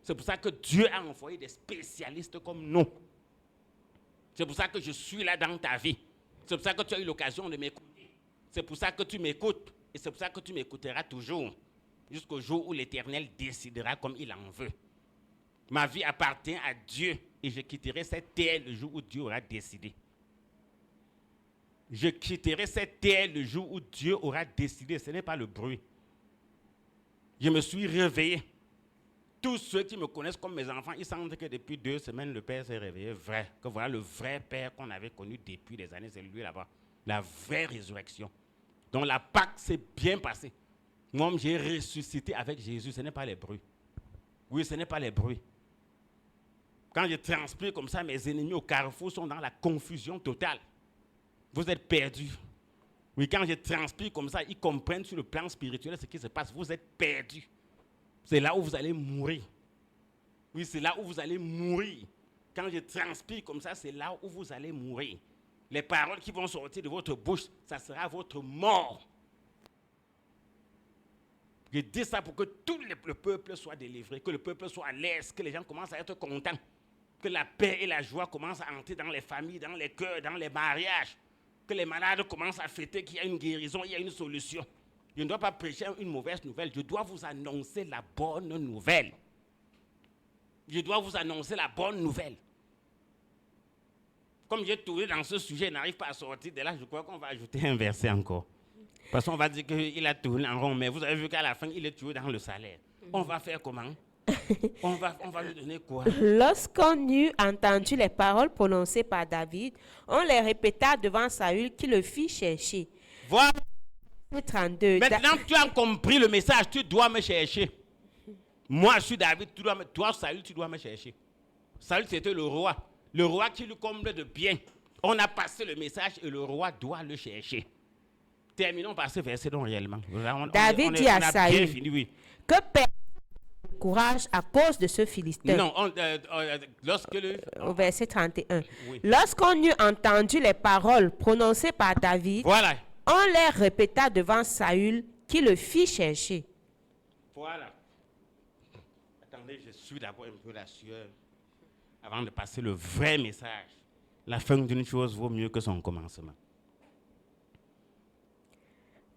c'est pour ça que Dieu a envoyé des spécialistes comme nous. C'est pour ça que je suis là dans ta vie. C'est pour ça que tu as eu l'occasion de m'écouter. C'est pour ça que tu m'écoutes. Et c'est pour ça que tu m'écouteras toujours. Jusqu'au jour où l'Éternel décidera comme il en veut. Ma vie appartient à Dieu. Et je quitterai cette terre le jour où Dieu aura décidé. Je quitterai cette terre le jour où Dieu aura décidé. Ce n'est pas le bruit. Je me suis réveillé. Tous ceux qui me connaissent comme mes enfants, ils sentent que depuis 2 semaines, le Père s'est réveillé vrai. Que voilà le vrai Père qu'on avait connu depuis des années, c'est lui là-bas. La vraie résurrection. Donc la Pâque s'est bien passée. Moi, j'ai ressuscité avec Jésus. Ce n'est pas les bruits. Oui, ce n'est pas les bruits. Quand je transpire comme ça, mes ennemis au carrefour sont dans la confusion totale. Vous êtes perdus. Oui, quand je transpire comme ça, ils comprennent sur le plan spirituel ce qui se passe. Vous êtes perdus. C'est là où vous allez mourir. Oui, c'est là où vous allez mourir. Quand je transpire comme ça, c'est là où vous allez mourir. Les paroles qui vont sortir de votre bouche, ça sera votre mort. Je dis ça pour que tout le peuple soit délivré, que le peuple soit à l'aise, que les gens commencent à être contents, que la paix et la joie commencent à entrer dans les familles, dans les cœurs, dans les mariages, que les malades commencent à fêter qu'il y a une guérison, il y a une solution. Je ne dois pas prêcher une mauvaise nouvelle, je dois vous annoncer la bonne nouvelle. Je dois vous annoncer la bonne nouvelle. Comme j'ai tourné dans ce sujet, je n'arrive pas à sortir de là, je crois qu'on va ajouter un verset encore. Parce qu'on va dire qu'il a tourné en rond, mais vous avez vu qu'à la fin, il est tué dans le salaire. On va faire comment? on va lui donner quoi? Lorsqu'on eut entendu les paroles prononcées par David, on les répéta devant Saül qui le fit chercher. Voilà. 32. Maintenant, tu as compris le message, tu dois me chercher. Moi, je suis David, toi, Saül, tu dois me chercher. Saül, c'était le roi qui lui comble de bien. On a passé le message et le roi doit le chercher. Terminons par ce verset donc réellement. David dit à Saül fini, que personne ne courage à cause de ce Philistin. Non, lorsque au verset 31. Oui. Lorsqu'on eut entendu les paroles prononcées par David, voilà. On les répéta devant Saül qui le fit chercher. Voilà. Attendez, je suis d'abord un peu la sueur avant de passer le vrai message. La fin d'une chose vaut mieux que son commencement.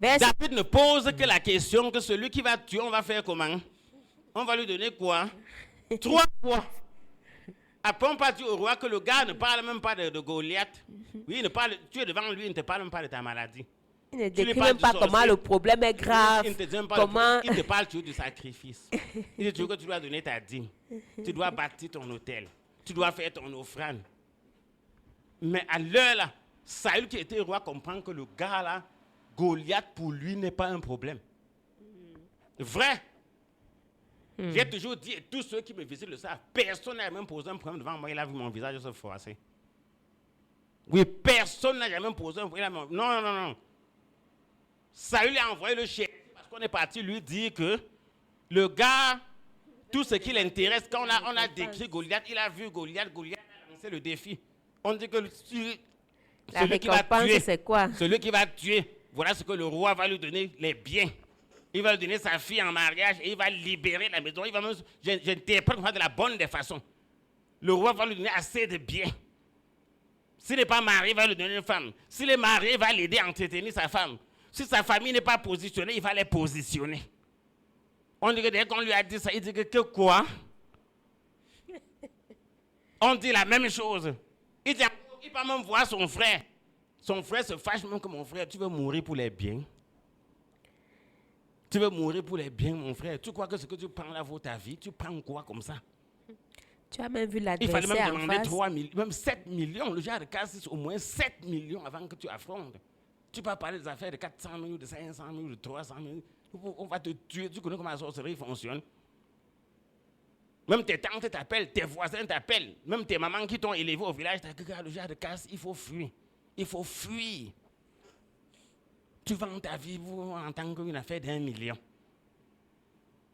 David ne pose que la question que celui qui va tuer, on va faire comment? On va lui donner quoi? 3 fois. Après, on parle au roi que le gars ne parle même pas de Goliath. Oui, tu es devant lui, il ne te parle même pas de ta maladie. Il ne décrit même pas comment le problème est grave. Il ne te dit pas il te parle toujours du sacrifice. Il dit toujours que tu dois donner ta dîme. Tu dois bâtir ton autel. Tu dois faire ton offrande. Mais à l'heure là, Saül qui était roi comprend que le gars là, Goliath pour lui n'est pas un problème. Vrai. J'ai toujours dit, et tous ceux qui me visitent le savent, personne n'a même posé un problème devant moi, il a vu mon visage se froisser. Oui, personne n'a jamais posé un problème. Non. Saül a envoyé le chef parce qu'on est parti lui dire que le gars, tout ce qui l'intéresse, quand on a décrit Goliath, il a vu Goliath a lancé le défi. On dit que celui qui va tuer, c'est quoi? celui qui va tuer, voilà ce que le roi va lui donner, les biens. Il va lui donner sa fille en mariage et il va libérer la maison. J'interprète de la bonne des façons. Le roi va lui donner assez de biens. S'il n'est pas marié, il va lui donner une femme. S'il est marié, il va l'aider à entretenir sa femme. Si sa famille n'est pas positionnée, il va les positionner. On dit que dès qu'on lui a dit ça, il dit que quoi? On dit la même chose. Il va même voir son frère. Son frère se fâche même que mon frère, tu veux mourir pour les biens? Tu veux mourir pour les biens, mon frère? Tu crois que ce que tu prends là vaut ta vie? Tu prends quoi comme ça? Tu as même vu Il l'adversaire fallait même en demander face. 3 millions, même 7 millions. Le genre de cas, c'est au moins 7 millions avant que tu affrontes. Tu peux parler des affaires de 400 000, de 500 000, de 300 000. On va te tuer. Tu connais comment la sorcellerie fonctionne. Même tes tantes t'appellent, tes voisins t'appellent. Même tes mamans qui t'ont élevé au village, le genre de casse, il faut fuir. Il faut fuir. Tu vends ta vie en tant qu'une affaire d'1 million.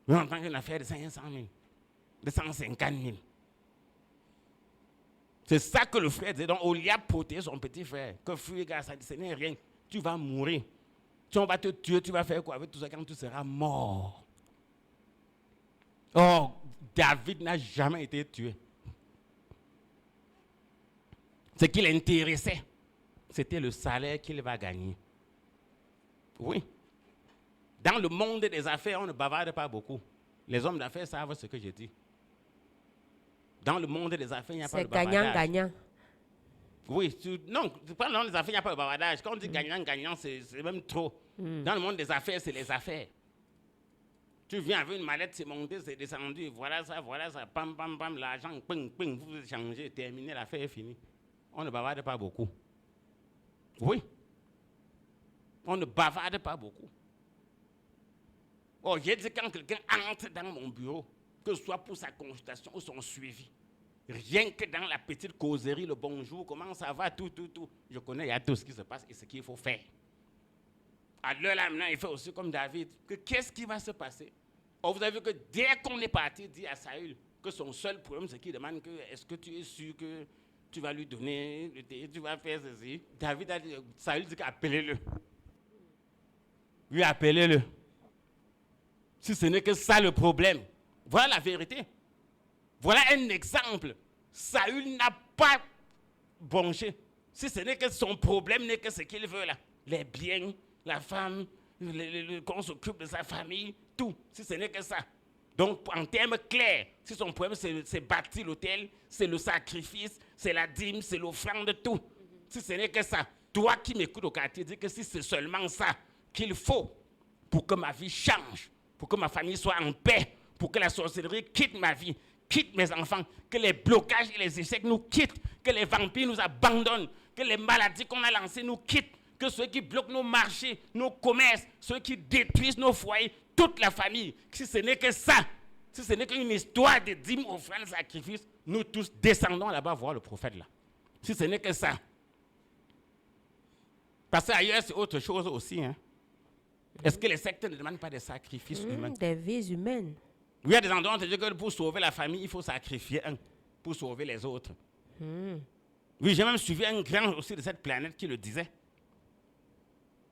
Mais en tant qu'une affaire de 500 000, de 150 000. C'est ça que le frère disait. Donc, au lieu de protéger son petit frère, que fuir, gars, ça ce n'est rien. Tu vas mourir. Si on va te tuer, tu vas faire quoi avec tout ça quand tu seras mort? Oh, David n'a jamais été tué. Ce qui l'intéressait, c'était le salaire qu'il va gagner. Oui. Dans le monde des affaires, on ne bavarde pas beaucoup. Les hommes d'affaires savent ce que je dis. Dans le monde des affaires, il n'y a pas de bavardage. C'est gagnant-gagnant. Oui, non, pas dans les affaires, il n'y a pas de bavardage. Quand on dit gagnant-gagnant, c'est même trop. Dans le monde des affaires, c'est les affaires. Tu viens avec une mallette, c'est monté, c'est descendu, voilà ça, pam, pam, pam, l'argent, ping, ping, vous échangez, terminé, l'affaire est finie. On ne bavarde pas beaucoup. Oui. On ne bavarde pas beaucoup. Oh, j'ai dit quand quelqu'un entre dans mon bureau, que ce soit pour sa consultation ou son suivi, rien que dans la petite causerie, le bonjour, comment ça va, tout. Je connais, il y a tout ce qui se passe et ce qu'il faut faire. À l'heure là, maintenant, il fait aussi comme David, que qu'est-ce qui va se passer? Oh, vous avez vu que dès qu'on est parti, dit à Saül que son seul problème, c'est qu'il demande que est-ce que tu es sûr que tu vas lui donner, tu vas faire ceci? David a dit, Saül dit qu'appelez-le. Lui, appelez-le. Si ce n'est que ça le problème. Voilà la vérité. Voilà un exemple. Saül n'a pas bronché. Si ce n'est que son problème n'est que ce qu'il veut là. Les biens, la femme, qu'on s'occupe de sa famille, tout. Si ce n'est que ça. Donc, en termes clairs, si son problème c'est bâtir l'autel, c'est le sacrifice, c'est la dîme, c'est l'offrande, tout. Si ce n'est que ça. Toi qui m'écoutes au quartier, dis que si c'est seulement ça qu'il faut pour que ma vie change, pour que ma famille soit en paix, pour que la sorcellerie quitte ma vie, quitte mes enfants, que les blocages et les échecs nous quittent, que les vampires nous abandonnent, que les maladies qu'on a lancées nous quittent, que ceux qui bloquent nos marchés, nos commerces, ceux qui détruisent nos foyers, toute la famille, si ce n'est que ça, si ce n'est qu'une histoire de dîmes, offrandes, sacrifices, nous tous descendons là-bas voir le prophète là. Si ce n'est que ça. Parce qu'ailleurs, c'est autre chose aussi. Hein. Est-ce que les sectes ne demandent pas des sacrifices humains? Des vies humaines. Oui, il y a des endroits où on te dit que pour sauver la famille, il faut sacrifier un pour sauver les autres. Oui, j'ai même suivi un grand aussi de cette planète qui le disait.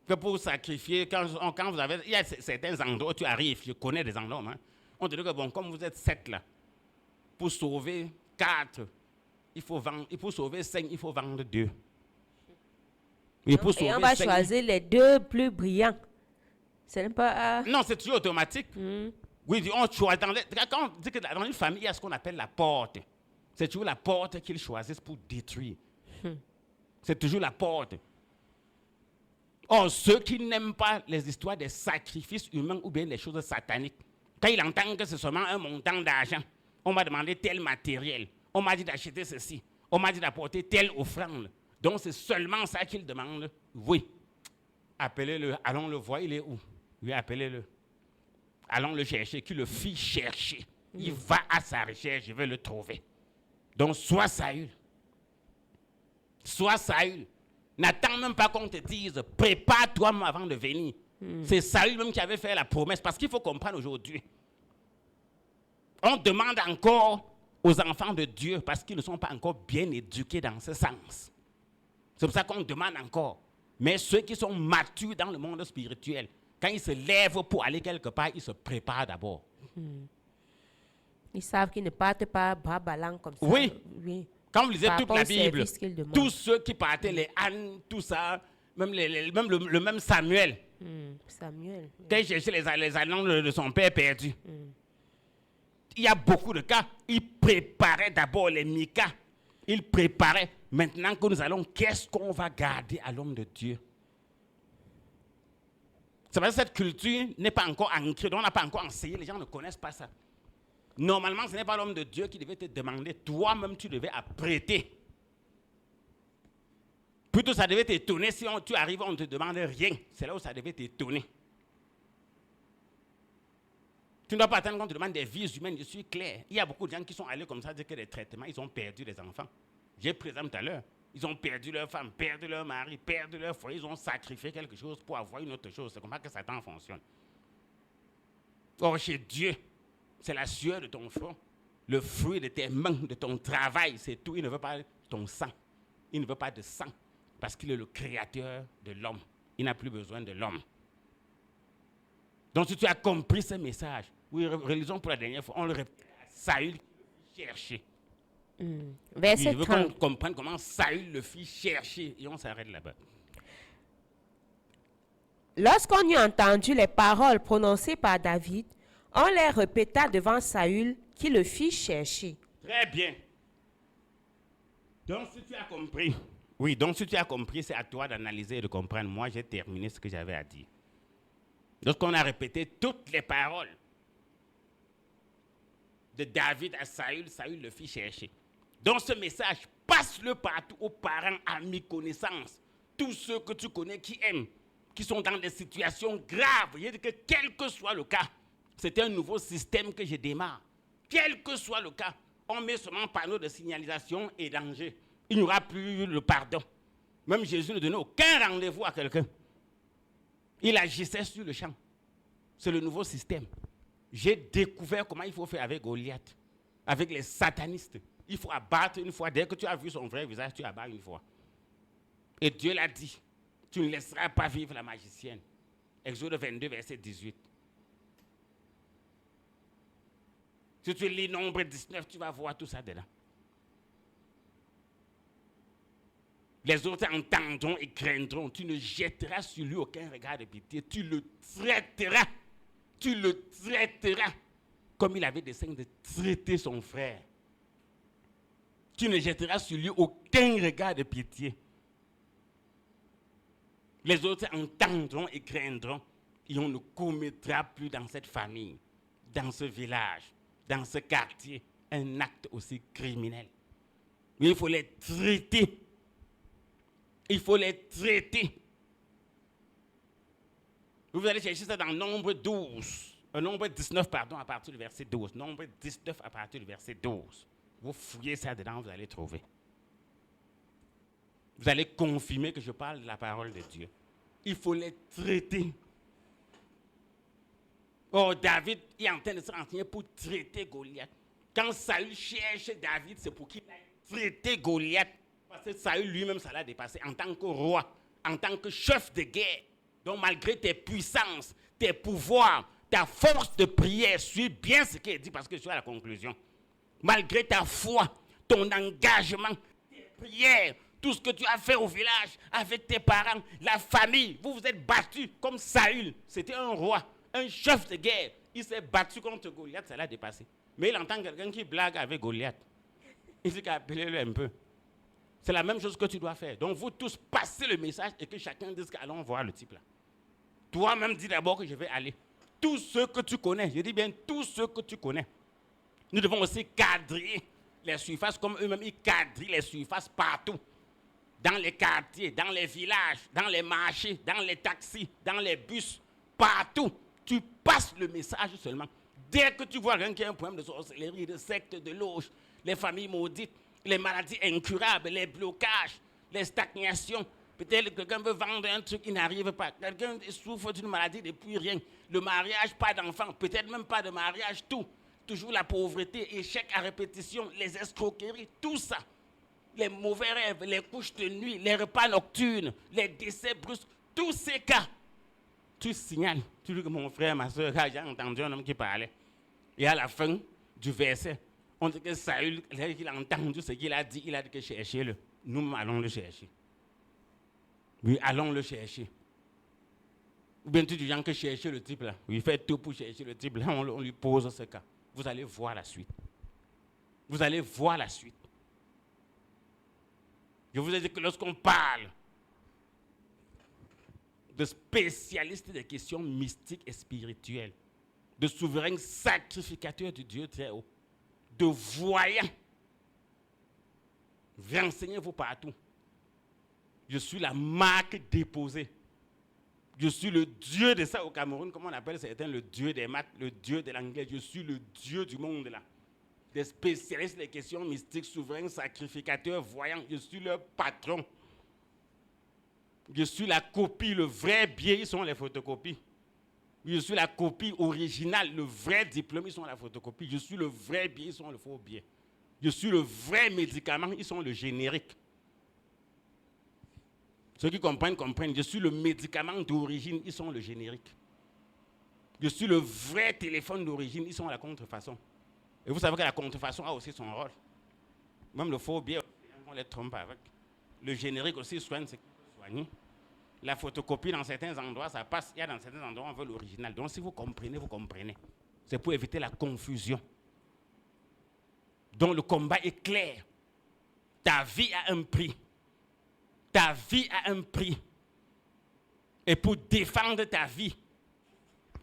Que pour sacrifier, quand vous avez... Il y a certains endroits où tu arrives, je connais des endroits, hein, on te dit que bon, comme vous êtes 7 là, pour sauver 4, il faut vendre, et pour sauver 5, il faut vendre 2. Et on va choisir les 2 plus brillants. Ce n'est pas... Non, c'est toujours automatique. Oui, on choisit. Quand on dit que dans une famille, il y a ce qu'on appelle la porte. C'est toujours la porte qu'ils choisissent pour détruire. C'est toujours la porte. Or, ceux qui n'aiment pas les histoires des sacrifices humains ou bien les choses sataniques, quand ils entendent que c'est seulement un montant d'argent, on m'a demandé tel matériel, on m'a dit d'acheter ceci, on m'a dit d'apporter telle offrande. Donc, c'est seulement ça qu'ils demandent. Oui. Appelez-le, allons le voir, il est où? Oui, appelez-le. allons le chercher, qui le fit chercher. Il va à sa recherche, je vais le trouver. Donc, sois Saül. Sois Saül. N'attends même pas qu'on te dise, prépare-toi avant de venir. C'est Saül même qui avait fait la promesse. Parce qu'il faut comprendre aujourd'hui. On demande encore aux enfants de Dieu parce qu'ils ne sont pas encore bien éduqués dans ce sens. C'est pour ça qu'on demande encore. Mais ceux qui sont matures dans le monde spirituel, quand ils se lèvent pour aller quelque part, ils se préparent d'abord. Ils savent qu'ils ne partent pas bras ballants comme ça. Oui. Oui. Quand vous lisez Par toute rapport la au Bible, service qu'ils demandent. tous ceux qui partaient, les ânes, tout ça, même le même Samuel, Samuel. quand il cherchait les annonces de son père perdu. Il y a beaucoup de cas. Il préparait d'abord les Mika. Il préparait. Maintenant que nous allons, qu'est-ce qu'on va garder à l'homme de Dieu? C'est parce que cette culture n'est pas encore ancrée, on n'a pas encore enseigné, les gens ne connaissent pas ça. Normalement, ce n'est pas l'homme de Dieu qui devait te demander, toi-même tu devais apprêter. Plutôt ça devait t'étonner si tu arrives, on ne te demande rien. C'est là où ça devait t'étonner. Tu ne dois pas attendre qu'on te demande des vies humaines, je suis clair. Il y a beaucoup de gens qui sont allés comme ça, dire que les traitements, ils ont perdu les enfants. J'ai présenté tout à l'heure. Ils ont perdu leur femme, perdu leur mari, perdu leur foyer, ils ont sacrifié quelque chose pour avoir une autre chose. C'est comme ça que Satan fonctionne. Or, chez Dieu, c'est la sueur de ton front, le fruit de tes mains, de ton travail, c'est tout. Il ne veut pas ton sang. Il ne veut pas de sang, parce qu'il est le créateur de l'homme. Il n'a plus besoin de l'homme. Donc, si tu as compris ce message, oui, relisons pour la dernière fois, on le répète, Saül cherchait. Verset Il veut 30. qu'on comprenne comment Saül le fit chercher, et on s'arrête là-bas. Lorsqu'on eut entendu les paroles prononcées par David, on les répéta devant Saül, qui le fit chercher. Très bien. Donc, si tu as compris, oui, donc si tu as compris, c'est à toi d'analyser et de comprendre. Moi, j'ai terminé ce que j'avais à dire. Lorsqu'on a répété toutes les paroles de David à Saül, Saül le fit chercher. Donc, ce message, passe-le partout aux parents, amis, connaissances, tous ceux que tu connais qui aiment, qui sont dans des situations graves. Il dit que quel que soit le cas, c'est un nouveau système que je démarre. Quel que soit le cas, on met seulement un panneau de signalisation et danger. Il n'y aura plus le pardon. Même Jésus ne donnait aucun rendez-vous à quelqu'un. Il agissait sur le champ. C'est le nouveau système. J'ai découvert comment il faut faire avec Goliath, avec les satanistes. Il faut abattre une fois. Dès que tu as vu son vrai visage, tu abats une fois. Et Dieu l'a dit, tu ne laisseras pas vivre la magicienne. Exode 22, verset 18. Si tu lis Nombre 19, tu vas voir tout ça dedans. Les autres entendront et craindront. Tu ne jetteras sur lui aucun regard de pitié. Tu le traiteras. Tu le traiteras comme il avait dessein de traiter son frère. Tu ne jetteras sur lui aucun regard de pitié. Les autres entendront et craindront. Et on ne commettra plus dans cette famille, dans ce village, dans ce quartier, un acte aussi criminel. Mais il faut les traiter. Il faut les traiter. Vous allez chercher ça dans Nombre 12. Nombre 19, pardon, à partir du verset 12. Nombre 19 à partir du verset 12. Vous fouillez ça dedans, vous allez trouver. Vous allez confirmer que je parle de la parole de Dieu. Il faut les traiter. Oh, David est en train de se renseigner pour traiter Goliath. Quand Saül cherche David, c'est pour qu'il aille traiter Goliath. Parce que Saül lui-même, ça l'a dépassé en tant que roi, en tant que chef de guerre. Donc, malgré tes puissances, tes pouvoirs, ta force de prière, suis bien ce qu'il dit parce que je suis à la conclusion. Malgré ta foi, ton engagement, tes prières, tout ce que tu as fait au village, avec tes parents, la famille, vous vous êtes battus comme Saül. C'était un roi, un chef de guerre. Il s'est battu contre Goliath, ça l'a dépassé. Mais il entend quelqu'un qui blague avec Goliath. Il dit qu'appelez-le un peu. C'est la même chose que tu dois faire. Donc vous tous passez le message et que chacun dise qu'allons voir le type là. Toi-même dis d'abord que je vais aller. Tous ceux que tu connais, je dis bien tous ceux que tu connais. Nous devons aussi cadrer les surfaces comme eux-mêmes, ils cadrent les surfaces partout. Dans les quartiers, dans les villages, dans les marchés, dans les taxis, dans les bus, partout. Tu passes le message seulement. Dès que tu vois quelqu'un qui a un problème de sorcellerie, de secte, de loge, les familles maudites, les maladies incurables, les blocages, les stagnations, peut-être que quelqu'un veut vendre un truc, il n'arrive pas. Quelqu'un souffre d'une maladie depuis rien. Le mariage, pas d'enfant, peut-être même pas de mariage, tout. Toujours la pauvreté, échec à répétition, les escroqueries, tout ça. Les mauvais rêves, les couches de nuit, les repas nocturnes, les décès brusques, tous ces cas. Tu signales, tu dis que mon frère, ma soeur, j'ai entendu un homme qui parlait. Et à la fin du verset, on dit que Saül, il a entendu ce qu'il a dit que cherchez-le. Nous allons le chercher. Oui, allons le chercher. Ou bien tu dis que chercher le type là. Oui, fait tout pour chercher le type là, on lui pose ce cas. Vous allez voir la suite. Vous allez voir la suite. Je vous ai dit que lorsqu'on parle de spécialistes des questions mystiques et spirituelles, de souverains sacrificateurs du Dieu très haut, de voyants, renseignez-vous partout. Je suis la marque déposée. Je suis le Dieu de ça au Cameroun, comme on appelle certains, le Dieu des maths, le Dieu de l'anglais. Je suis le Dieu du monde là. Des spécialistes des questions mystiques, souverains, sacrificateurs, voyants. Je suis leur patron. Je suis la copie, le vrai biais, ils sont les photocopies. Je suis la copie originale, le vrai diplôme, ils sont la photocopie. Je suis le vrai biais, ils sont le faux biais. Je suis le vrai médicament, ils sont le générique. Ceux qui comprennent, comprennent. Je suis le médicament d'origine, ils sont le générique. Je suis le vrai téléphone d'origine, ils sont la contrefaçon. Et vous savez que la contrefaçon a aussi son rôle. Même le faux biais, on les trompe avec. Le générique aussi soigne ce qu'il peut soigner. La photocopie, dans certains endroits, ça passe. Il y a dans certains endroits, on veut l'original. Donc si vous comprenez, vous comprenez. C'est pour éviter la confusion. Donc le combat est clair. Ta vie a un prix. Ta vie a un prix. Et pour défendre ta vie,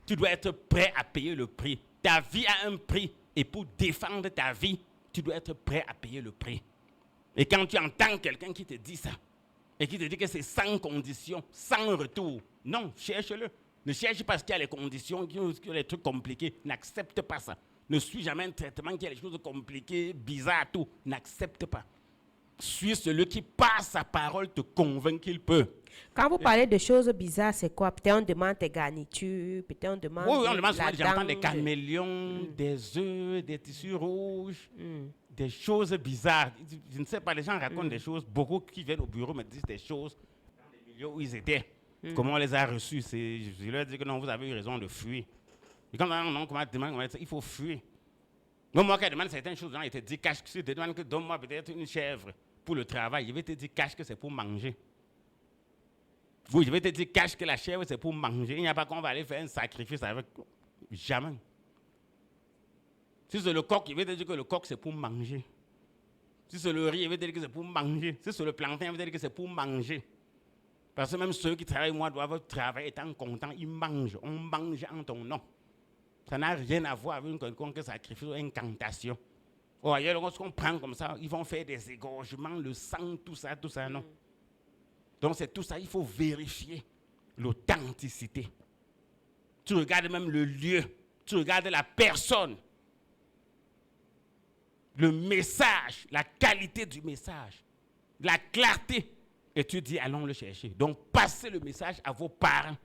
tu dois être prêt à payer le prix. Ta vie a un prix. Et pour défendre ta vie, tu dois être prêt à payer le prix. Et quand tu entends quelqu'un qui te dit ça, et qui te dit que c'est sans condition, sans retour, non, cherche-le. Ne cherche pas ce qu'il y a les conditions, qu'il y a les trucs compliqués. N'accepte pas ça. Ne suis jamais un traitement qui a les choses compliquées, bizarres, tout. N'accepte pas. Suis celui qui, par sa parole, te convainc qu'il peut. Quand vous parlez de choses bizarres, c'est quoi? Peut-être on demande tes garnitures, peut-être on demande. Oui, on demande souvent, j'entends des caméléons, des œufs, des tissus rouges, des choses bizarres. Je ne sais pas, les gens racontent des choses. Beaucoup qui viennent au bureau me disent des choses dans les milieux où ils étaient. Comment on les a reçus. Je leur dis que non, vous avez eu raison de fuir. Et quand on demande, il faut fuir. Moi, quand je demande certaines choses, ils te disent cache que tu demandes que donne-moi peut-être une chèvre pour le travail. Je vais te dire cache que c'est pour manger. Oui, je vais te dire cache que la chèvre c'est pour manger. Il n'y a pas qu'on va aller faire un sacrifice avec. Jamais. Si c'est le coq, il va te dire que le coq c'est pour manger. Si c'est le riz, il va te dire que c'est pour manger. Si c'est le plantain, il va te dire que c'est pour manger. Parce que même ceux qui travaillent, moi, doivent travailler étant contents. Ils mangent. On mange en ton nom. Ça n'a rien à voir avec quelconque sacrifice ou incantation. Oh, ailleurs, lorsqu'on prend comme ça, ils vont faire des égorgements, le sang, tout ça, non. Donc c'est tout ça, il faut vérifier l'authenticité. Tu regardes même le lieu, tu regardes la personne, le message, la qualité du message, la clarté, et tu dis allons le chercher. Donc passez le message à vos parents,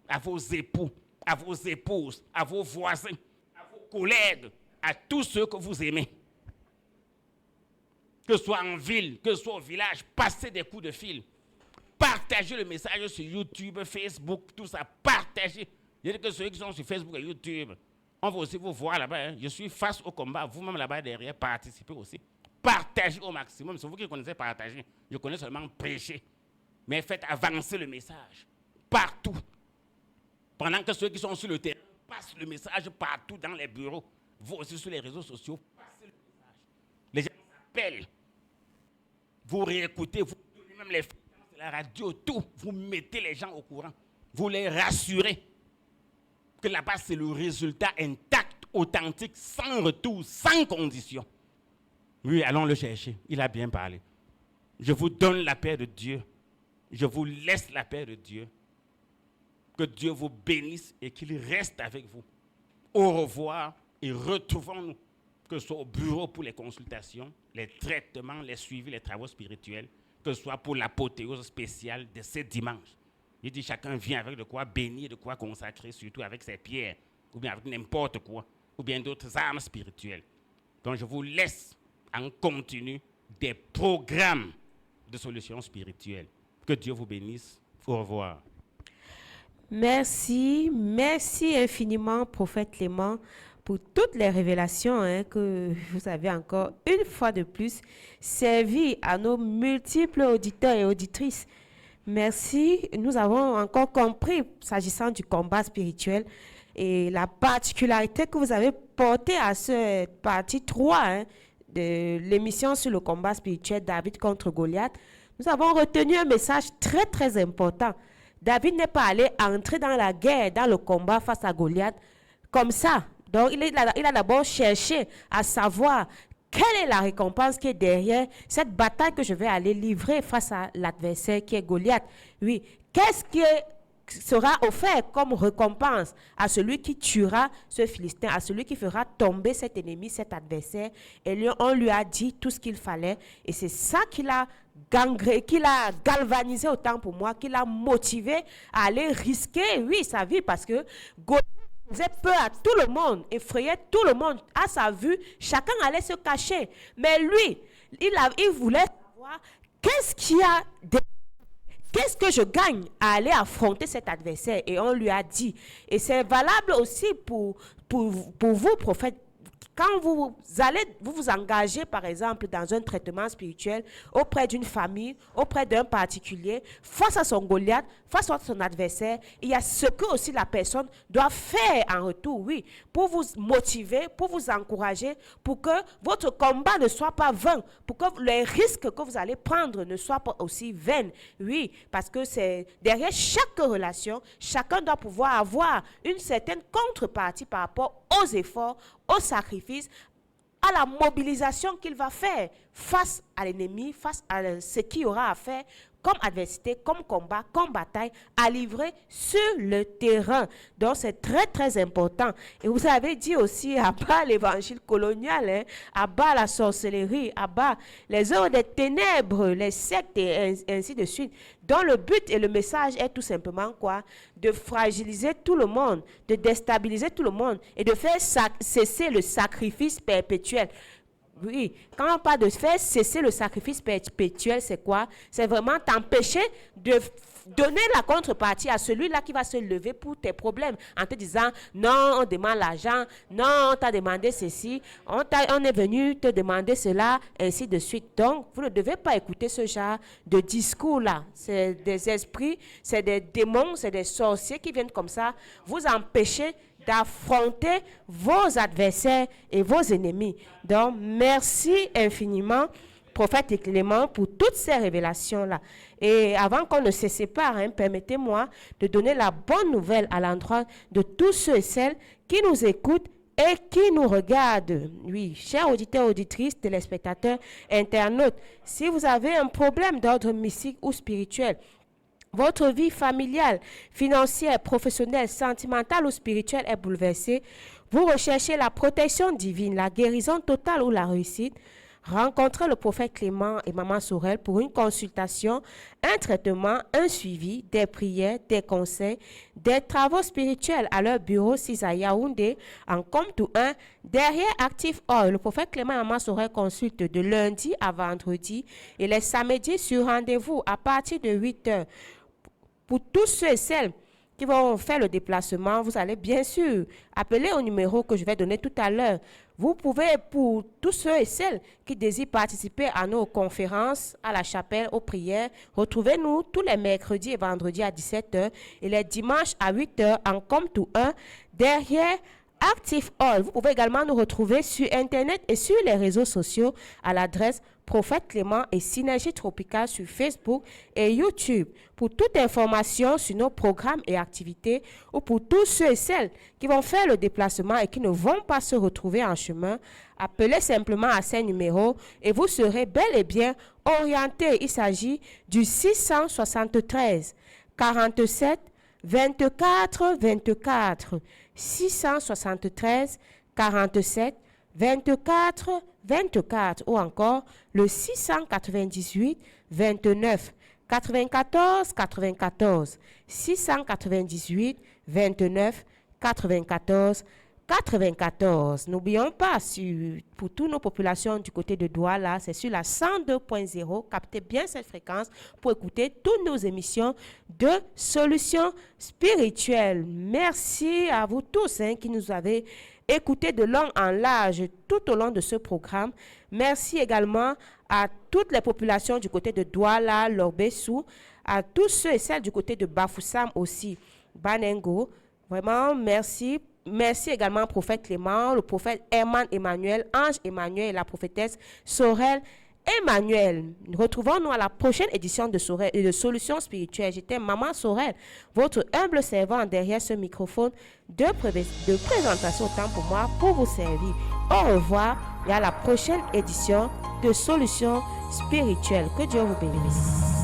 à vos époux, à vos épouses, à vos voisins, à vos collègues, à tous ceux que vous aimez. Que ce soit en ville, que ce soit au village, passez des coups de fil. Partagez le message sur YouTube, Facebook, tout ça. Partagez. Je dis que ceux qui sont sur Facebook et YouTube, on va aussi vous voir là-bas. Hein. Je suis face au combat. Vous-même là-bas derrière, participez aussi. Partagez au maximum. C'est vous qui connaissez partager. Je connais seulement prêcher. Mais faites avancer le message. Partout. Pendant que ceux qui sont sur le terrain passent le message partout dans les bureaux. Vous aussi sur les réseaux sociaux, passez le message. Les gens s'appellent. Vous réécoutez, vous donnez même les fréquences de la radio, tout. Vous mettez les gens au courant. Vous les rassurez que là-bas, c'est le résultat intact, authentique, sans retour, sans condition. Oui, allons le chercher. Il a bien parlé. Je vous donne la paix de Dieu. Je vous laisse la paix de Dieu. Que Dieu vous bénisse et qu'il reste avec vous. Au revoir et retrouvons-nous, que ce soit au bureau pour les consultations, les traitements, les suivis, les travaux spirituels, que ce soit pour l'apothéose spéciale de ce dimanche. Il dit chacun vient avec de quoi bénir, de quoi consacrer, surtout avec ses pierres, ou bien avec n'importe quoi, ou bien d'autres armes spirituelles. Donc je vous laisse en continu des programmes de solutions spirituelles. Que Dieu vous bénisse. Au revoir. Merci infiniment, prophète Clément, pour toutes les révélations que vous avez encore une fois de plus servi à nos multiples auditeurs et auditrices. Merci, nous avons encore compris, s'agissant du combat spirituel, et la particularité que vous avez portée à cette partie 3 de l'émission sur le combat spirituel David contre Goliath. Nous avons retenu un message très très important. David n'est pas allé entrer dans la guerre, dans le combat face à Goliath comme ça. Donc il a d'abord cherché à savoir quelle est la récompense qui est derrière cette bataille que je vais aller livrer face à l'adversaire qui est Goliath. Oui, qu'est-ce qui sera offert comme récompense à celui qui tuera ce Philistin, à celui qui fera tomber cet ennemi, cet adversaire. Et on lui a dit tout ce qu'il fallait. Et c'est ça qu'il a galvanisé autant pour moi, qu'il a motivé à aller risquer, oui, sa vie, parce que Goliath faisait peur à tout le monde, effrayait tout le monde. À sa vue, chacun allait se cacher. Mais lui, il voulait savoir qu'est-ce que je gagne à aller affronter cet adversaire? Et on lui a dit, et c'est valable aussi pour vous, prophète, quand vous vous engagez, par exemple, dans un traitement spirituel auprès d'une famille, auprès d'un particulier, face à son Goliath, face à son adversaire, il y a ce que aussi la personne doit faire en retour, oui, pour vous motiver, pour vous encourager, pour que votre combat ne soit pas vain, pour que les risques que vous allez prendre ne soient pas aussi vains, oui, parce que c'est derrière chaque relation, chacun doit pouvoir avoir une certaine contrepartie par rapport aux efforts, au sacrifice, à la mobilisation qu'il va faire face à l'ennemi, face à ce qu'il y aura à faire comme adversité, comme combat, comme bataille, à livrer sur le terrain. Donc, c'est très, très important. Et vous avez dit aussi, à bas l'évangile colonial, à bas la sorcellerie, à bas les œuvres des ténèbres, les sectes et ainsi de suite. Donc, le but et le message est tout simplement quoi? De fragiliser tout le monde, de déstabiliser tout le monde et de faire cesser le sacrifice perpétuel. Oui, quand on parle de faire cesser le sacrifice perpétuel, c'est quoi? C'est vraiment t'empêcher de donner la contrepartie à celui-là qui va se lever pour tes problèmes en te disant non, on demande l'argent, non, on t'a demandé ceci, on est venu te demander cela, ainsi de suite. Donc, vous ne devez pas écouter ce genre de discours-là. C'est des esprits, c'est des démons, c'est des sorciers qui viennent comme ça vous empêcher d'affronter vos adversaires et vos ennemis. Donc, merci infiniment, prophète Clément, pour toutes ces révélations-là. Et avant qu'on ne se sépare, permettez-moi de donner la bonne nouvelle à l'endroit de tous ceux et celles qui nous écoutent et qui nous regardent. Oui, chers auditeurs, auditrices, téléspectateurs, internautes, si vous avez un problème d'ordre mystique ou spirituel, votre vie familiale, financière, professionnelle, sentimentale ou spirituelle est bouleversée, vous recherchez la protection divine, la guérison totale ou la réussite, rencontrez le prophète Clément et Maman Sorel pour une consultation, un traitement, un suivi, des prières, des conseils, des travaux spirituels à leur bureau 6 à Yaoundé, en Comtou 1, derrière Active Oil. Le prophète Clément et Maman Sorel consulte de lundi à vendredi et les samedis sur rendez-vous à partir de 8 heures. Pour tous ceux et celles qui vont faire le déplacement, vous allez bien sûr appeler au numéro que je vais donner tout à l'heure. Vous pouvez, pour tous ceux et celles qui désirent participer à nos conférences, à la chapelle, aux prières, retrouvez-nous tous les mercredis et vendredis à 17h et les dimanches à 8h en Comtou 1 derrière Active All. Vous pouvez également nous retrouver sur Internet et sur les réseaux sociaux à l'adresse Prophète Clément et Synergie Tropicale sur Facebook et YouTube. Pour toute information sur nos programmes et activités ou pour tous ceux et celles qui vont faire le déplacement et qui ne vont pas se retrouver en chemin, appelez simplement à ces numéros et vous serez bel et bien orienté. Il s'agit du 673 47 24 24 673 47 24 24 ou encore le 698 29 94 94 698 29 94 94. N'oublions pas, pour toutes nos populations du côté de Douala, c'est sur la 102.0. Captez bien cette fréquence pour écouter toutes nos émissions de solutions spirituelles. Merci à vous tous qui nous avez écoutés de long en large tout au long de ce programme. Merci également à toutes les populations du côté de Douala, Lorbessou, à tous ceux et celles du côté de Bafoussam aussi, Banengo. Vraiment, merci. Merci également au prophète Clément, le prophète Herman Emmanuel, Ange Emmanuel et la prophétesse Sorel Emmanuel. Retrouvons-nous à la prochaine édition de Solutions spirituelles. J'étais Maman Sorel, votre humble servant derrière ce microphone de présentation autant pour moi pour vous servir. Au revoir et à la prochaine édition de Solutions spirituelles. Que Dieu vous bénisse.